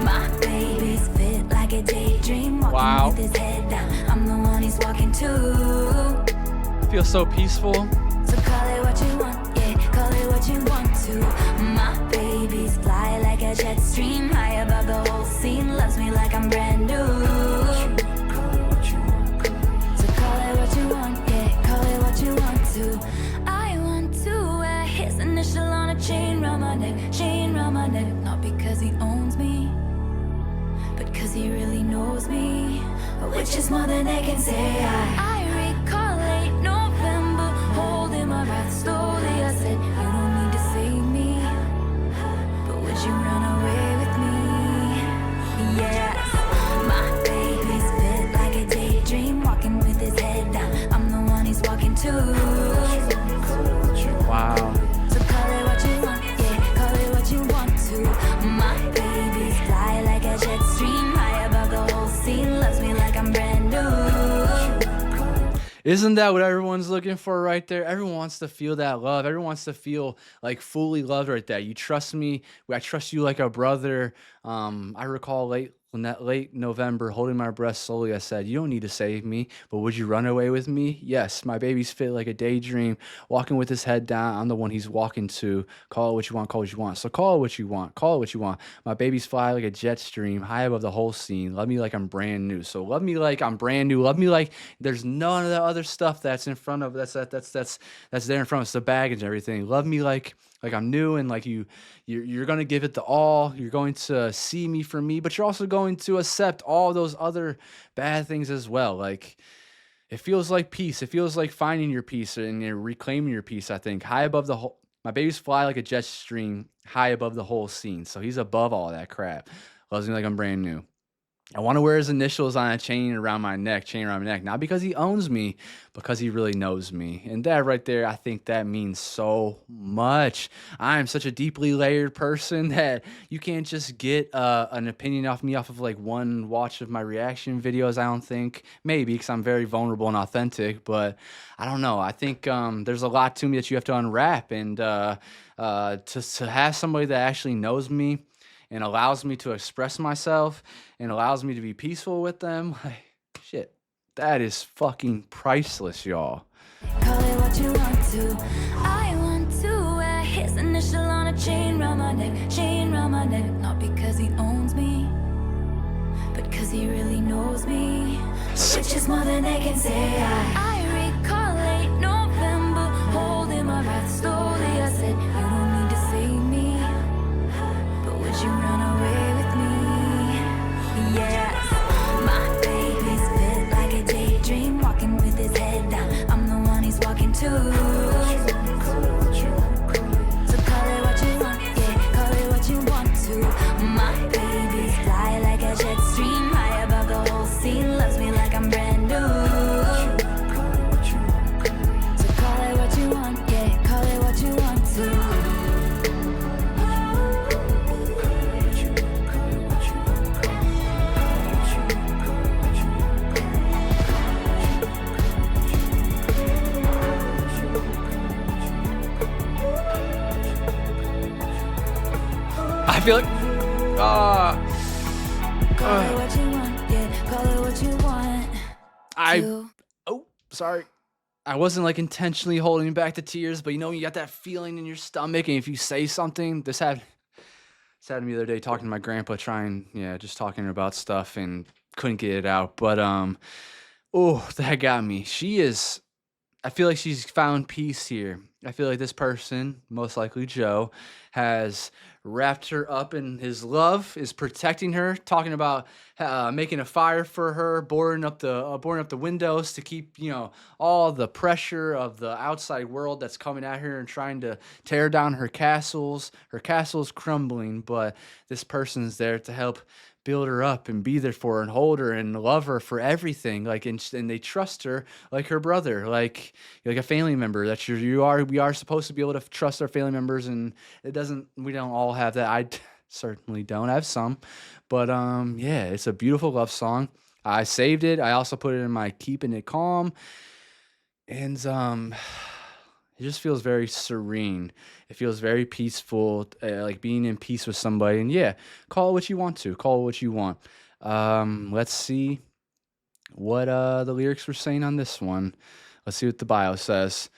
My baby's fit like a daydream, walking Wow. with his head down, I'm the one he's walking to. Feels so peaceful. So call it what you want, yeah, call it what you want to. My baby's fly like a jet stream, high above the whole scene, loves me like I'm brand new. I want to wear his initial on a chain round my neck, not because he owns me, but cause he really knows me, which is more than they can say. I recall late November, holding my breath slowly. I said, you don't need to save me, but would you run away with me? Yes, my baby's fit like a daydream, walking with his head down, I'm the one he's walking to. Wow. So call it what you want, yeah, call it what you want to. My baby's fly like a jet stream, high above the whole scene, loves me like I'm brand new. Isn't that what everyone's looking for right there? Everyone wants to feel that love. Everyone wants to feel like fully loved right there. You trust me. I trust you like a brother. I recall late November, holding my breath slowly, I said, you don't need to save me, but would you run away with me? Yes, my baby's fit like a daydream, walking with his head down. I'm the one he's walking to. Call it what you want, call it what you want. So call it what you want, call it what you want. My baby's fly like a jet stream, high above the whole scene. Love me like I'm brand new. So love me like I'm brand new. Love me like there's none of the other stuff that's in front of that's there in front of us, the baggage and everything. Love me like I'm new, and like you're going to give it the all. You're going to see me for me, but you're also going to accept all those other bad things as well. Like, it feels like peace. It feels like finding your peace and you're reclaiming your peace, I think. High above the whole, my baby's fly like a jet stream, high above the whole scene. So he's above all that crap. Loves me like I'm brand new. I want to wear his initials on a chain around my neck, not because he owns me, because he really knows me. And that right there, I think that means so much. I am such a deeply layered person that you can't just get an opinion off me off of like one watch of my reaction videos, I don't think. Maybe, because I'm very vulnerable and authentic, but I don't know. I think there's a lot to me that you have to unwrap, and to have somebody that actually knows me and allows me to express myself and allows me to be peaceful with them, like, shit, that is fucking priceless, y'all. Call it what you want to. I want to wear his initial on a chain round my neck, not because he owns me, but cause he really knows me, which is more than they can say. I recall late November, holding my breath slowly. I said, you don't need to save me, but would you run away with me? Yes, my baby's fit like a daydream, walking with his head down, I'm the one he's walking to. So call it what you want, yeah, call it what you want to. My baby's fly like a jet stream, high above the whole scene, loves me like I'm brand new. So call it what you want, yeah, call it what you want to. feel like, Call it what you want, yeah, call it what you want. oh, sorry. I wasn't like intentionally holding back the tears, but you know, you got that feeling in your stomach, and if you say something, this happened to me the other day talking to my grandpa, just talking about stuff and couldn't get it out. But oh, that got me. I feel like she's found peace here. I feel like this person, most likely Joe, has wrapped her up in his love, is protecting her, talking about making a fire for her, boarding up the windows to keep, all the pressure of the outside world that's coming at her and trying to tear down her castles. Her castle's crumbling, but this person's there to help build her up and be there for her and hold her and love her for everything. And they trust her like her brother, like a family member. We are supposed to be able to trust our family members, and we don't all have that. I certainly don't. I have some, but it's a beautiful love song. I saved it. I also put it in my keeping it calm, and it just feels very serene. It feels very peaceful, like being in peace with somebody. And call it what you want to. Call it what you want. Let's see what the lyrics were saying on this one. Let's see what the bio says.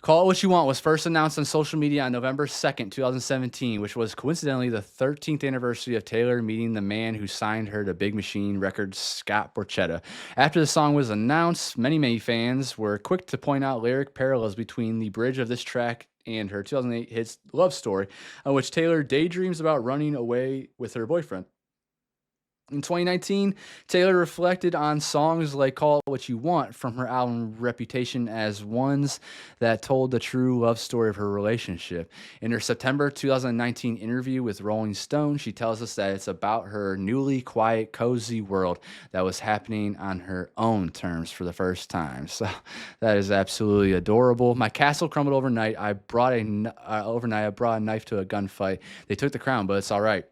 Call It What You Want was first announced on social media on November 2nd, 2017, which was coincidentally the 13th anniversary of Taylor meeting the man who signed her to Big Machine Records, Scott Borchetta. After the song was announced, many fans were quick to point out lyric parallels between the bridge of this track and her 2008 hit Love Story, on which Taylor daydreams about running away with her boyfriend. In 2019, Taylor reflected on songs like Call It What You Want from her album Reputation as ones that told the true love story of her relationship. In her September 2019 interview with Rolling Stone, she tells us that it's about her newly quiet, cozy world that was happening on her own terms for the first time. So that is absolutely adorable. My castle crumbled overnight. I brought a knife to a gunfight. They took the crown, but it's all right.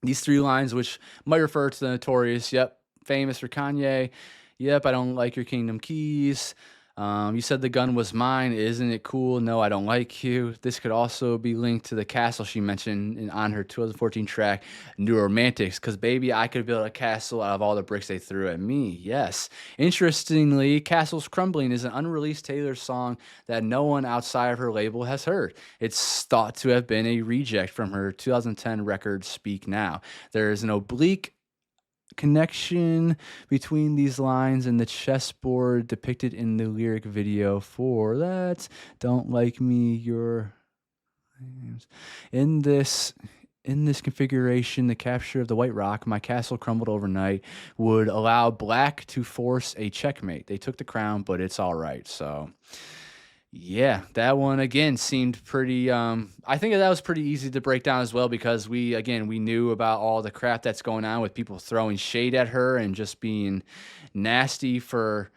These three lines, which might refer to the notorious, famous for Kanye, I don't like your Kingdom Keys, you said the gun was mine, isn't it cool, no, I don't like you. This could also be linked to the castle she mentioned on her 2014 track, New Romantics, because baby, I could build a castle out of all the bricks they threw at me, yes. Interestingly, Castles Crumbling is an unreleased Taylor song that no one outside of her label has heard. It's thought to have been a reject from her 2010 record, Speak Now. There is an oblique connection between these lines and the chessboard depicted in the lyric video for that Don't Like Me Your in this configuration. The capture of the White Rock, my castle crumbled overnight, would allow black to force a checkmate. They took the crown, but it's all right. So that one again seemed pretty I think that was pretty easy to break down as well, because we knew about all the crap that's going on with people throwing shade at her and just being nasty for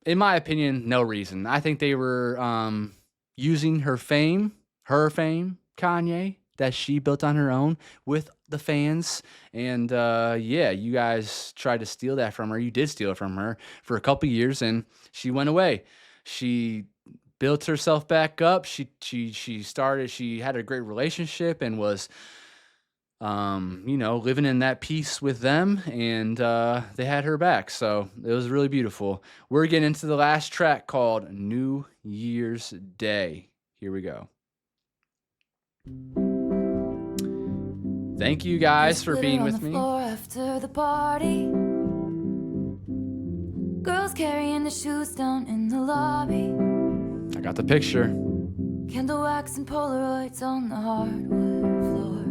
in my opinion no reason. I think they were using her fame, Kanye, that she built on her own with the fans, and you guys tried to steal that from her. You did steal it from her for a couple years, and she went away. She built herself back up. She had a great relationship and was living in that peace with them, and they had her back. So it was really beautiful. We're getting into the last track called New Year's Day. Here we go. Thank you guys for being with me. After the party, girls carrying the shoes down in the lobby. I got the picture. Candle wax and Polaroids on the hardwood floor.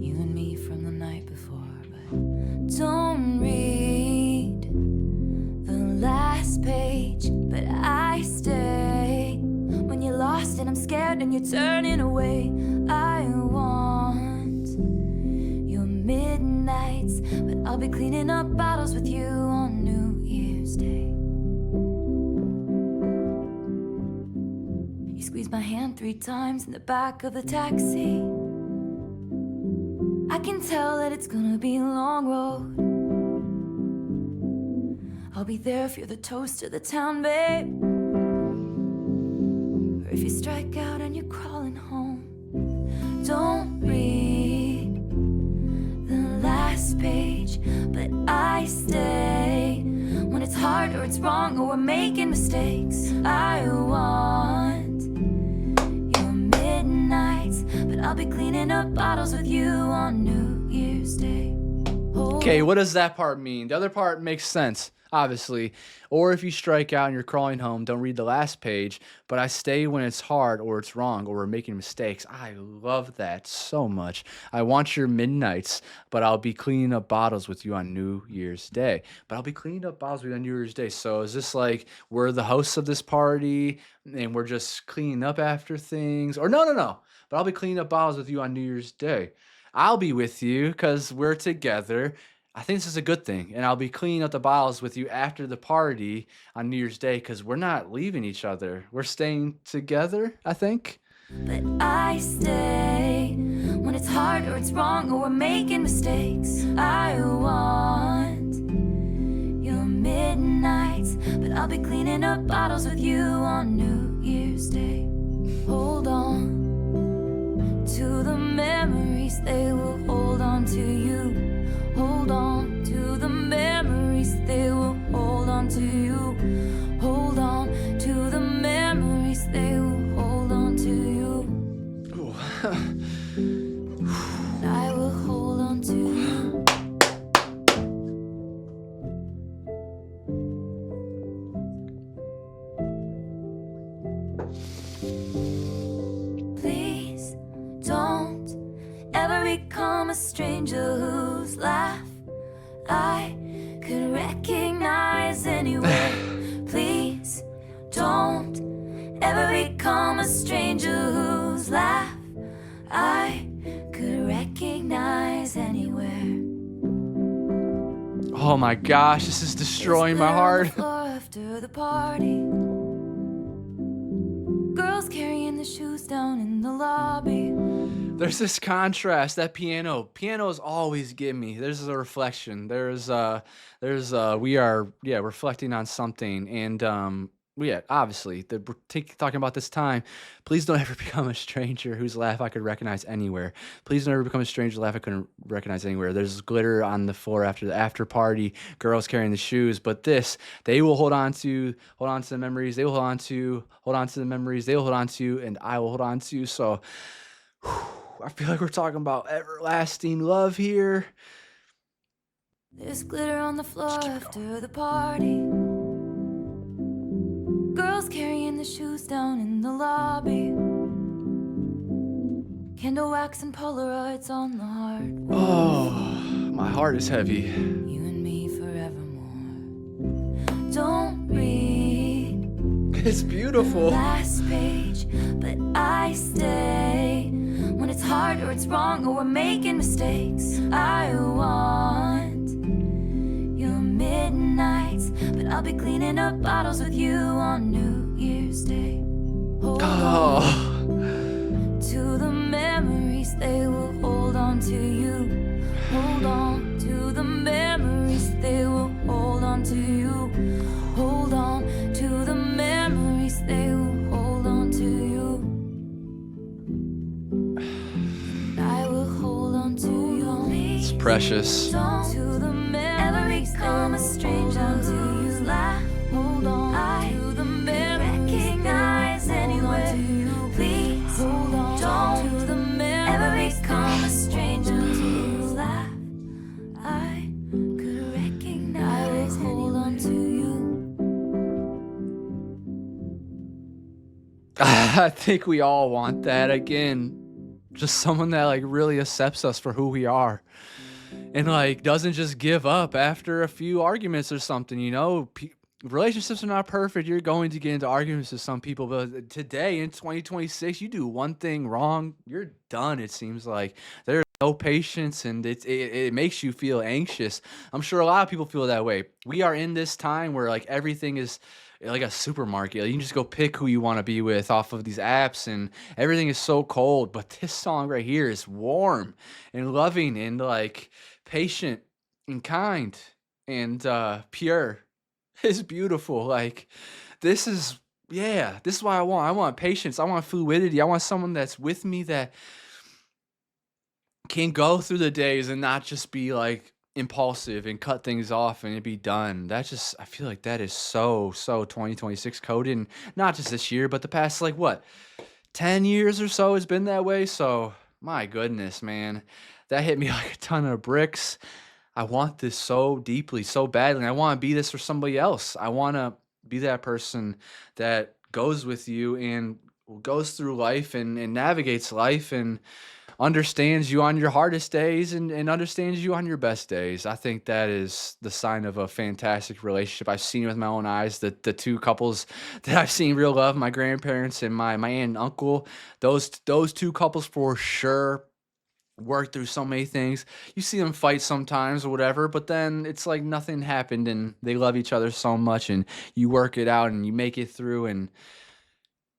You and me from the night before, but don't read the last page. But I stay when you're lost and I'm scared and you're turning away. I want your midnights, but I'll be cleaning up bottles with you on New Year's Day. You squeeze my hand 3 times in the back of the taxi. I can tell that it's gonna be a long road. I'll be there if you're the toast of the town, babe. Or if you strike out and you're crawling home. Don't I stay when it's hard or it's wrong or we're making mistakes. I want your midnights, but I'll be cleaning up bottles with you on New Year's Day. Okay, what does that part mean? The other part makes sense, obviously. Or if you strike out and you're crawling home, don't read the last page. But I stay when it's hard or it's wrong or we're making mistakes. I love that so much. I want your midnights, but I'll be cleaning up bottles with you on New Year's Day. But I'll be cleaning up bottles with you on New Year's Day. So is this like we're the hosts of this party and we're just cleaning up after things? Or no. But I'll be cleaning up bottles with you on New Year's Day. I'll be with you because we're together. I think this is a good thing. And I'll be cleaning up the bottles with you after the party on New Year's Day because we're not leaving each other. We're staying together, I think. But I stay when it's hard or it's wrong or we're making mistakes. I want your midnights, but I'll be cleaning up bottles with you on New Year's Day. Hold on to the memories, they will hold on to you. Hold on to the memories, they will hold on to you. Hold on to the memories, they will hold on to you. I will hold on to you. Please don't ever become a stranger whose laugh I could recognize anywhere. Please don't ever become a stranger whose laugh I could recognize anywhere. Oh my gosh, this is destroying my heart. After the party, girls carrying the shoes down in the lobby. There's this contrast, that pianos always give me. There's a reflection. We are reflecting on something. And obviously we're talking about this time. Please don't ever become a stranger whose laugh I could recognize anywhere. Please don't ever become a stranger whose laugh I couldn't recognize anywhere. There's glitter on the floor after the after party, girls carrying the shoes. But they will hold on to the memories. They will hold on to the memories. They will hold on to, and I will hold on to. So I feel like we're talking about everlasting love here. There's glitter on the floor after the party. Girls carrying the shoes down in the lobby. Candle wax and Polaroids on the hardwood. Oh, my heart is heavy. You and me forevermore. Don't read It's beautiful. the last page, but I stay when it's hard or it's wrong or we're making mistakes. I want your midnights, but I'll be cleaning up bottles with you on New Year's Day. Hold on to the memories, they will hold on to you. Hold on to the memories, they will hold on to you. Hold on to the memories, they will hold on to you. I will hold on to you. It's precious. To the memories, become a stranger to you. Laugh. Hold on to the memories, recognize anywhere. Please hold on to the memories, become a stranger to you. Laugh. I could recognize. I will hold on to you. I think we all want that again. Just someone that like really accepts us for who we are. And like doesn't just give up after a few arguments or something, you know. Relationships are not perfect. You're going to get into arguments with some people, but today in 2026, you do one thing wrong, you're done. It seems like there's no patience, and it makes you feel anxious. I'm sure a lot of people feel that way. We are in this time where like everything is like a supermarket. You can just go pick who you want to be with off of these apps, and everything is so cold. But this song right here is warm and loving and like patient and kind and pure. It's beautiful. Like this is what I want. I want patience. I want fluidity. I want someone that's with me that can go through the days and not just be like impulsive and cut things off and it'd be done. That's just, I feel like that is so 2026 coded, and not just this year, but the past like what 10 years or so has been that way. So my goodness, man, that hit me like a ton of bricks. I want this so deeply, so badly, and I want to be this for somebody else. I want to be that person that goes with you and goes through life and navigates life and understands you on your hardest days and understands you on your best days. I think that is the sign of a fantastic relationship. I've seen it with my own eyes. The two couples that I've seen real love, my grandparents and my aunt and uncle, those two couples for sure work through so many things. You see them fight sometimes or whatever, but then it's like nothing happened and they love each other so much and you work it out and you make it through, and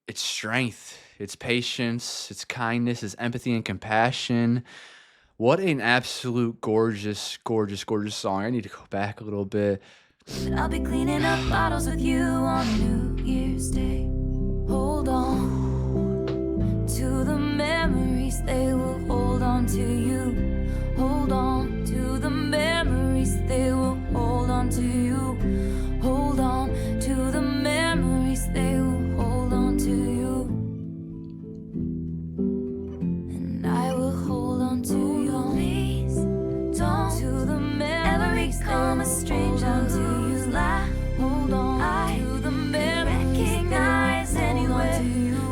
it's strength, it's patience, it's kindness, it's empathy and compassion. What an absolute gorgeous, gorgeous, gorgeous song. I need to go back a little bit. I'll be cleaning up bottles with you on New Year's Day. Hold on to the memories, they will hold on to you. Hold on to the memories, they will hold on to you. Hold on to the memories, they will hold on to you. And I will hold on to you. Please don't to the memories, ever become a stranger to you. Hold on to the memories, recognize anywhere.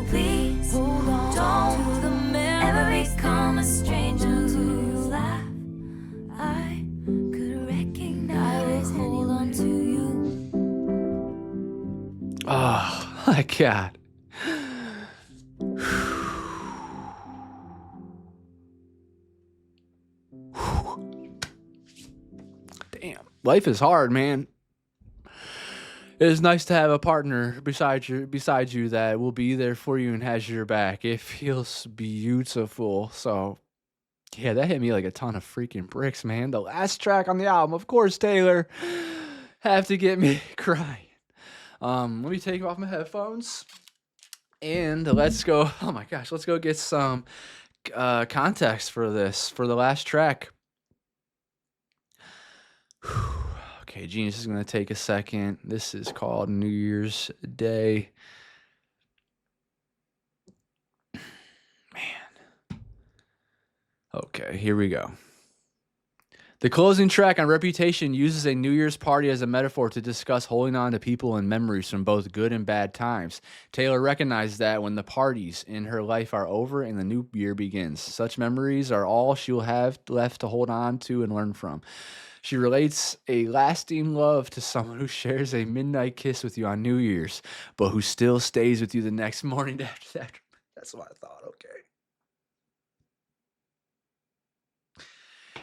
Please hold on to the memories, ever become a stranger to you. I could recognize. I will hold on to you. Oh my God. Damn, life is hard, man. It is nice to have a partner beside you that will be there for you and has your back. It feels beautiful. So yeah, that hit me like a ton of freaking bricks, man. The last track on the album, of course, Taylor, have to get me crying. Let me take off my headphones and let's go. Oh my gosh, let's go get some context for this, for the last track. Okay, Genius is going to take a second. This is called New Year's Day. Man. Okay, here we go. The closing track on Reputation uses a New Year's party as a metaphor to discuss holding on to people and memories from both good and bad times. Taylor recognized that when the parties in her life are over and the new year begins, such memories are all she will have left to hold on to and learn from. She relates a lasting love to someone who shares a midnight kiss with you on New Year's, but who still stays with you the next morning after that. That's what I thought, okay.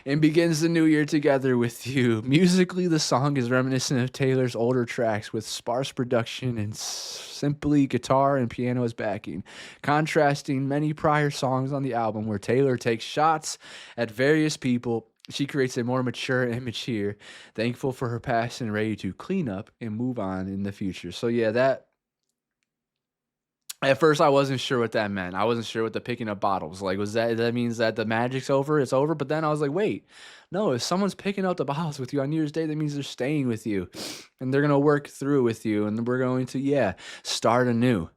And begins the new year together with you. Musically, the song is reminiscent of Taylor's older tracks with sparse production and simply guitar and piano as backing, contrasting many prior songs on the album where Taylor takes shots at various people. She creates a more mature image here, thankful for her past and ready to clean up and move on in the future. So yeah, that at first I wasn't sure what that meant. I wasn't sure what the picking up bottles like was. That means that the magic's over, it's over. But then I was like, wait, no, if someone's picking up the bottles with you on New Year's Day, that means they're staying with you and they're gonna work through with you and we're going to start anew.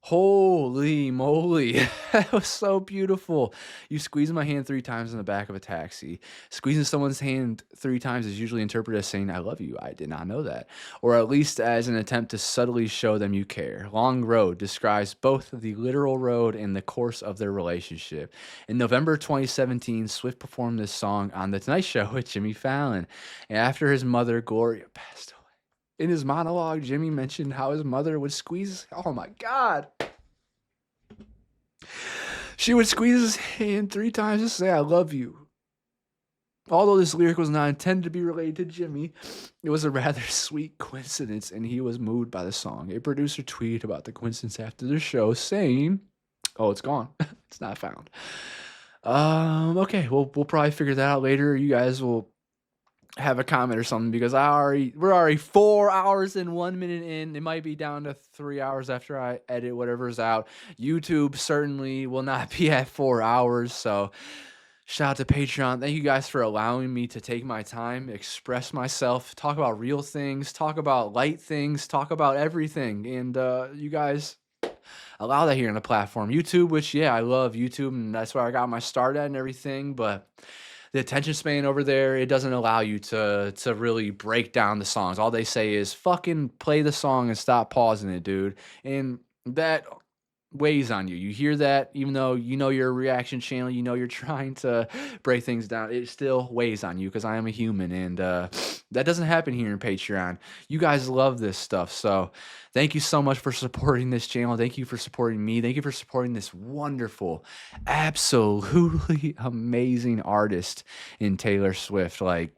Holy moly, that was so beautiful. You squeeze my hand 3 times in the back of a taxi. Squeezing someone's hand 3 times is usually interpreted as saying, I love you. I did not know that. Or at least as an attempt to subtly show them you care. Long Road describes both the literal road and the course of their relationship. In November 2017, Swift performed this song on The Tonight Show with Jimmy Fallon. And after his mother, Gloria, passed away. In his monologue, Jimmy mentioned how his mother would squeeze. Oh my God. She would squeeze his hand 3 times to say, I love you. Although this lyric was not intended to be related to Jimmy, it was a rather sweet coincidence and he was moved by the song. A producer tweeted about the coincidence after the show saying, oh, it's gone. It's not found. Okay, we'll probably figure that out later. You guys will have a comment or something because we're already 4 hours and 1 minute in. It might be down to 3 hours after I edit whatever's out. YouTube certainly will not be at 4 hours. So Shout out to Patreon. Thank you guys for allowing me to take my time, express myself, talk about real things, talk about light things, talk about everything. And you guys allow that here on the platform. YouTube, which, yeah, I love YouTube, and that's where I got my start at and everything. But the attention span over there, it doesn't allow you to really break down the songs. All they say is fucking play the song and stop pausing it, dude. And that weighs on you. You hear that, even though you know you're a reaction channel, you know you're trying to break things down, it still weighs on you because I am a human, and that doesn't happen here in Patreon. You guys love this stuff, so thank you so much for supporting this channel. Thank you for supporting me. Thank you for supporting this wonderful, absolutely amazing artist in Taylor Swift. Like,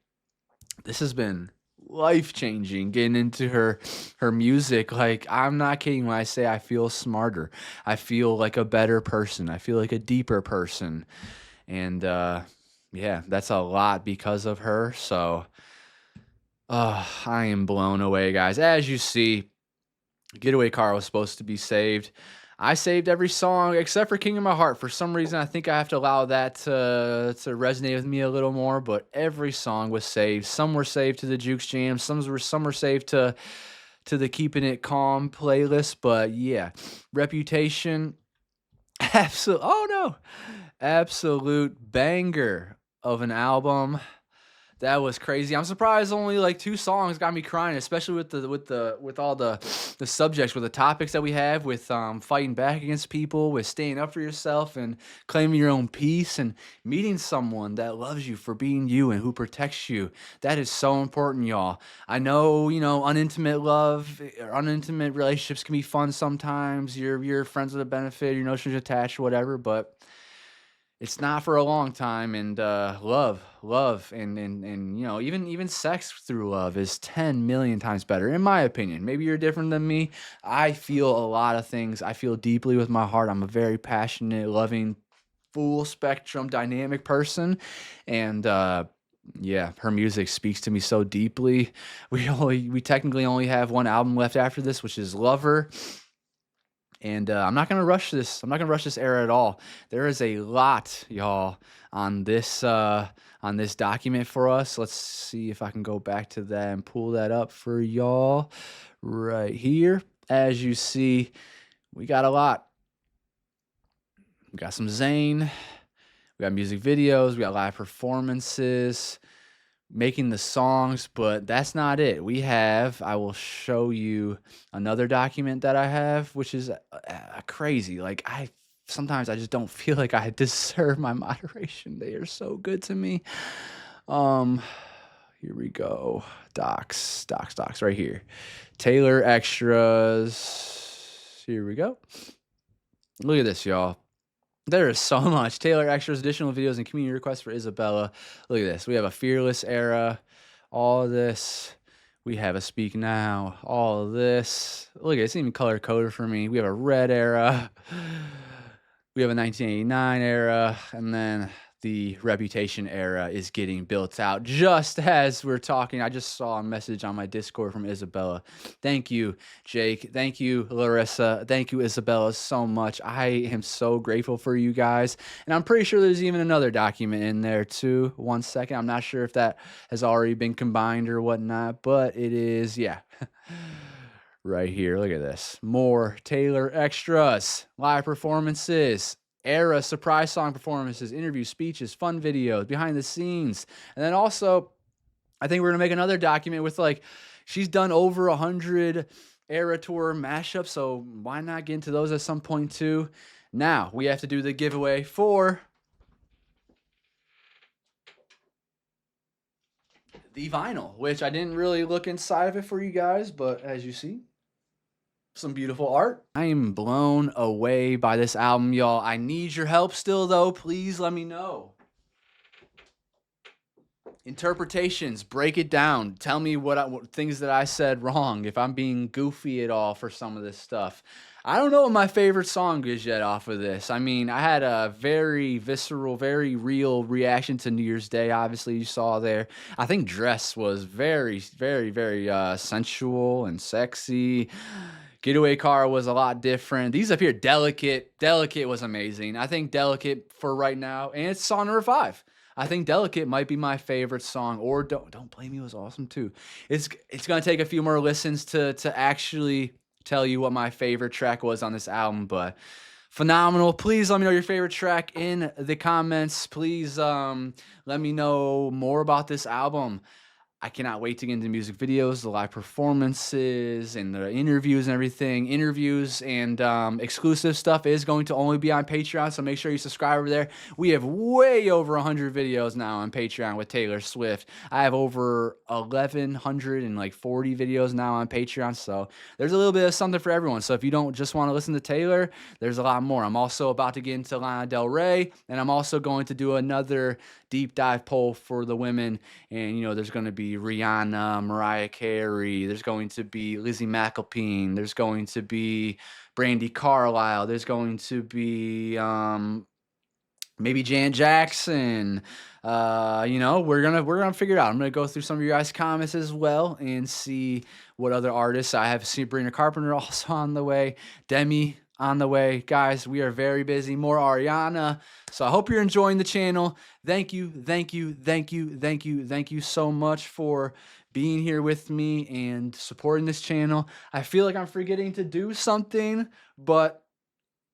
this has been life-changing getting into her music. Like, I'm not kidding when I say I feel smarter. I feel like a better person. I feel like a deeper person. And yeah, that's a lot because of her. So I am blown away, guys. As you see, Getaway Car was supposed to be saved. I saved every song except for King of My Heart. For some reason, I think I have to allow that to resonate with me a little more. But every song was saved. Some were saved to the Juke Jams. Some were saved to the Keeping It Calm playlist. But yeah, Reputation, absolute banger of an album. That was crazy. I'm surprised only like 2 songs got me crying, especially with all the subjects, with the topics that we have, with fighting back against people, with standing up for yourself and claiming your own peace, and meeting someone that loves you for being you and who protects you. That is so important, y'all. I know, unintimate love or unintimate relationships can be fun sometimes. You're friends with a benefit, your notions attached, whatever, but it's not for a long time. And love, and even sex through love is 10 million times better, in my opinion. Maybe you're different than me. I feel a lot of things. I feel deeply with my heart. I'm a very passionate, loving, full spectrum, dynamic person, and yeah, her music speaks to me so deeply. We technically only have one album left after this, which is Lover. And I'm not gonna rush this. I'm not gonna rush this era at all. There is a lot, y'all, on this document for us. Let's see if I can go back to that and pull that up for y'all right here. As you see, we got a lot. We got some Zayn. We got music videos. We got live performances, making the songs, but that's not it. I will show you another document that I have, which is crazy. Like, sometimes I just don't feel like I deserve my moderation. They are so good to me. Here we go. Docs right here. Taylor extras. Here we go. Look at this, y'all. There is so much. Taylor extras, additional videos, and community requests for Isabella. Look at this. We have a Fearless era. All of this. We have a Speak Now. All of this. Look at it. It's even color coded for me. We have a Red era. We have a 1989 era. And then the Reputation era is getting built out just as we're talking. I just saw a message on my Discord from Isabella. Thank you, Jake. Thank you, Larissa. Thank you, Isabella, so much. I am so grateful for you guys. And I'm pretty sure there's even another document in there too. 1 second. I'm not sure if that has already been combined or whatnot, but it is, yeah. Right here. Look at this. More Taylor extras, live performances, era surprise song performances, interview speeches, fun videos, behind the scenes. And then also, I think we're gonna make another document with, like, she's done over 100 era tour mashups, so why not get into those at some point too? Now we have to do the giveaway for the vinyl, which I didn't really look inside of it for you guys, but as you see, some beautiful art. I am blown away by this album, y'all. I need your help still, though. Please let me know. Interpretations, break it down. Tell me what things that I said wrong, if I'm being goofy at all for some of this stuff. I don't know what my favorite song is yet off of this. I mean, I had a very visceral, very real reaction to New Year's Day. Obviously, you saw there. I think Dress was very, very, very sensual and sexy. Getaway Car was a lot different. These up here, Delicate was amazing. I think Delicate for right now, and it's song number 5. I think Delicate might be my favorite song, or Don't Blame Me was awesome too. It's gonna take a few more listens to actually tell you what my favorite track was on this album, but phenomenal. Please let me know your favorite track in the comments. Please let me know more about this album. I cannot wait to get into music videos, the live performances, and the interviews and everything. Interviews and exclusive stuff is going to only be on Patreon, so make sure you subscribe over there. We have way over 100 videos now on Patreon with Taylor Swift. I have over 1,140 videos now on Patreon, so there's a little bit of something for everyone. So if you don't just want to listen to Taylor, there's a lot more. I'm also about to get into Lana Del Rey, and I'm also going to do another deep dive poll for the women, and there's going to be Rihanna, Mariah Carey, there's going to be Lizzie McAlpine, there's going to be Brandy Carlisle, there's going to be maybe Jan Jackson. We're gonna figure it out. I'm gonna go through some of your guys' comments as well and see what other artists. I have Sabrina Carpenter also on the way, Demi on the way. Guys, we are very busy. More Ariana. So I hope you're enjoying the channel. Thank you so much for being here with me and supporting this channel. I feel like I'm forgetting to do something, but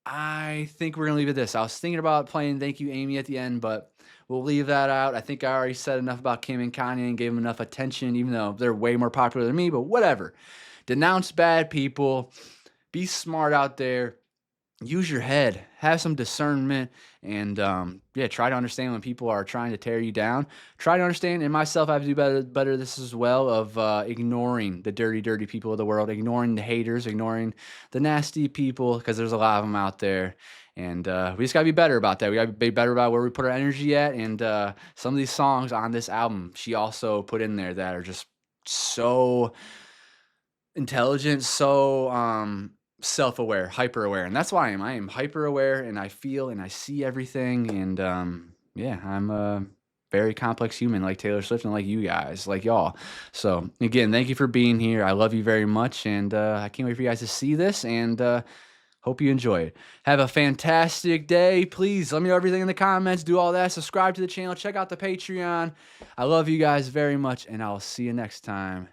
I think we're going to leave it this. I was thinking about playing Thank You, Amy at the end, but we'll leave that out. I think I already said enough about Kim and Kanye and gave them enough attention, even though they're way more popular than me, but whatever. Denounce bad people. Be smart out there. Use your head. Have some discernment. And, try to understand when people are trying to tear you down. Try to understand, and myself, I have to do better this as well, of ignoring the dirty people of the world, ignoring the haters, ignoring the nasty people, because there's a lot of them out there. And we just got to be better about that. We got to be better about where we put our energy at. And some of these songs on this album, she also put in there that are just so intelligent, so self-aware, hyper-aware, and that's why I am hyper-aware, and I feel and I see everything, and I'm a very complex human like Taylor Swift and like you guys, like y'all. So again, thank you for being here. I love you very much, and I can't wait for you guys to see this, and hope you enjoy it. Have a fantastic day. Please let me know everything in the comments. Do all that. Subscribe to the channel. Check out the Patreon. I love you guys very much, and I'll see you next time.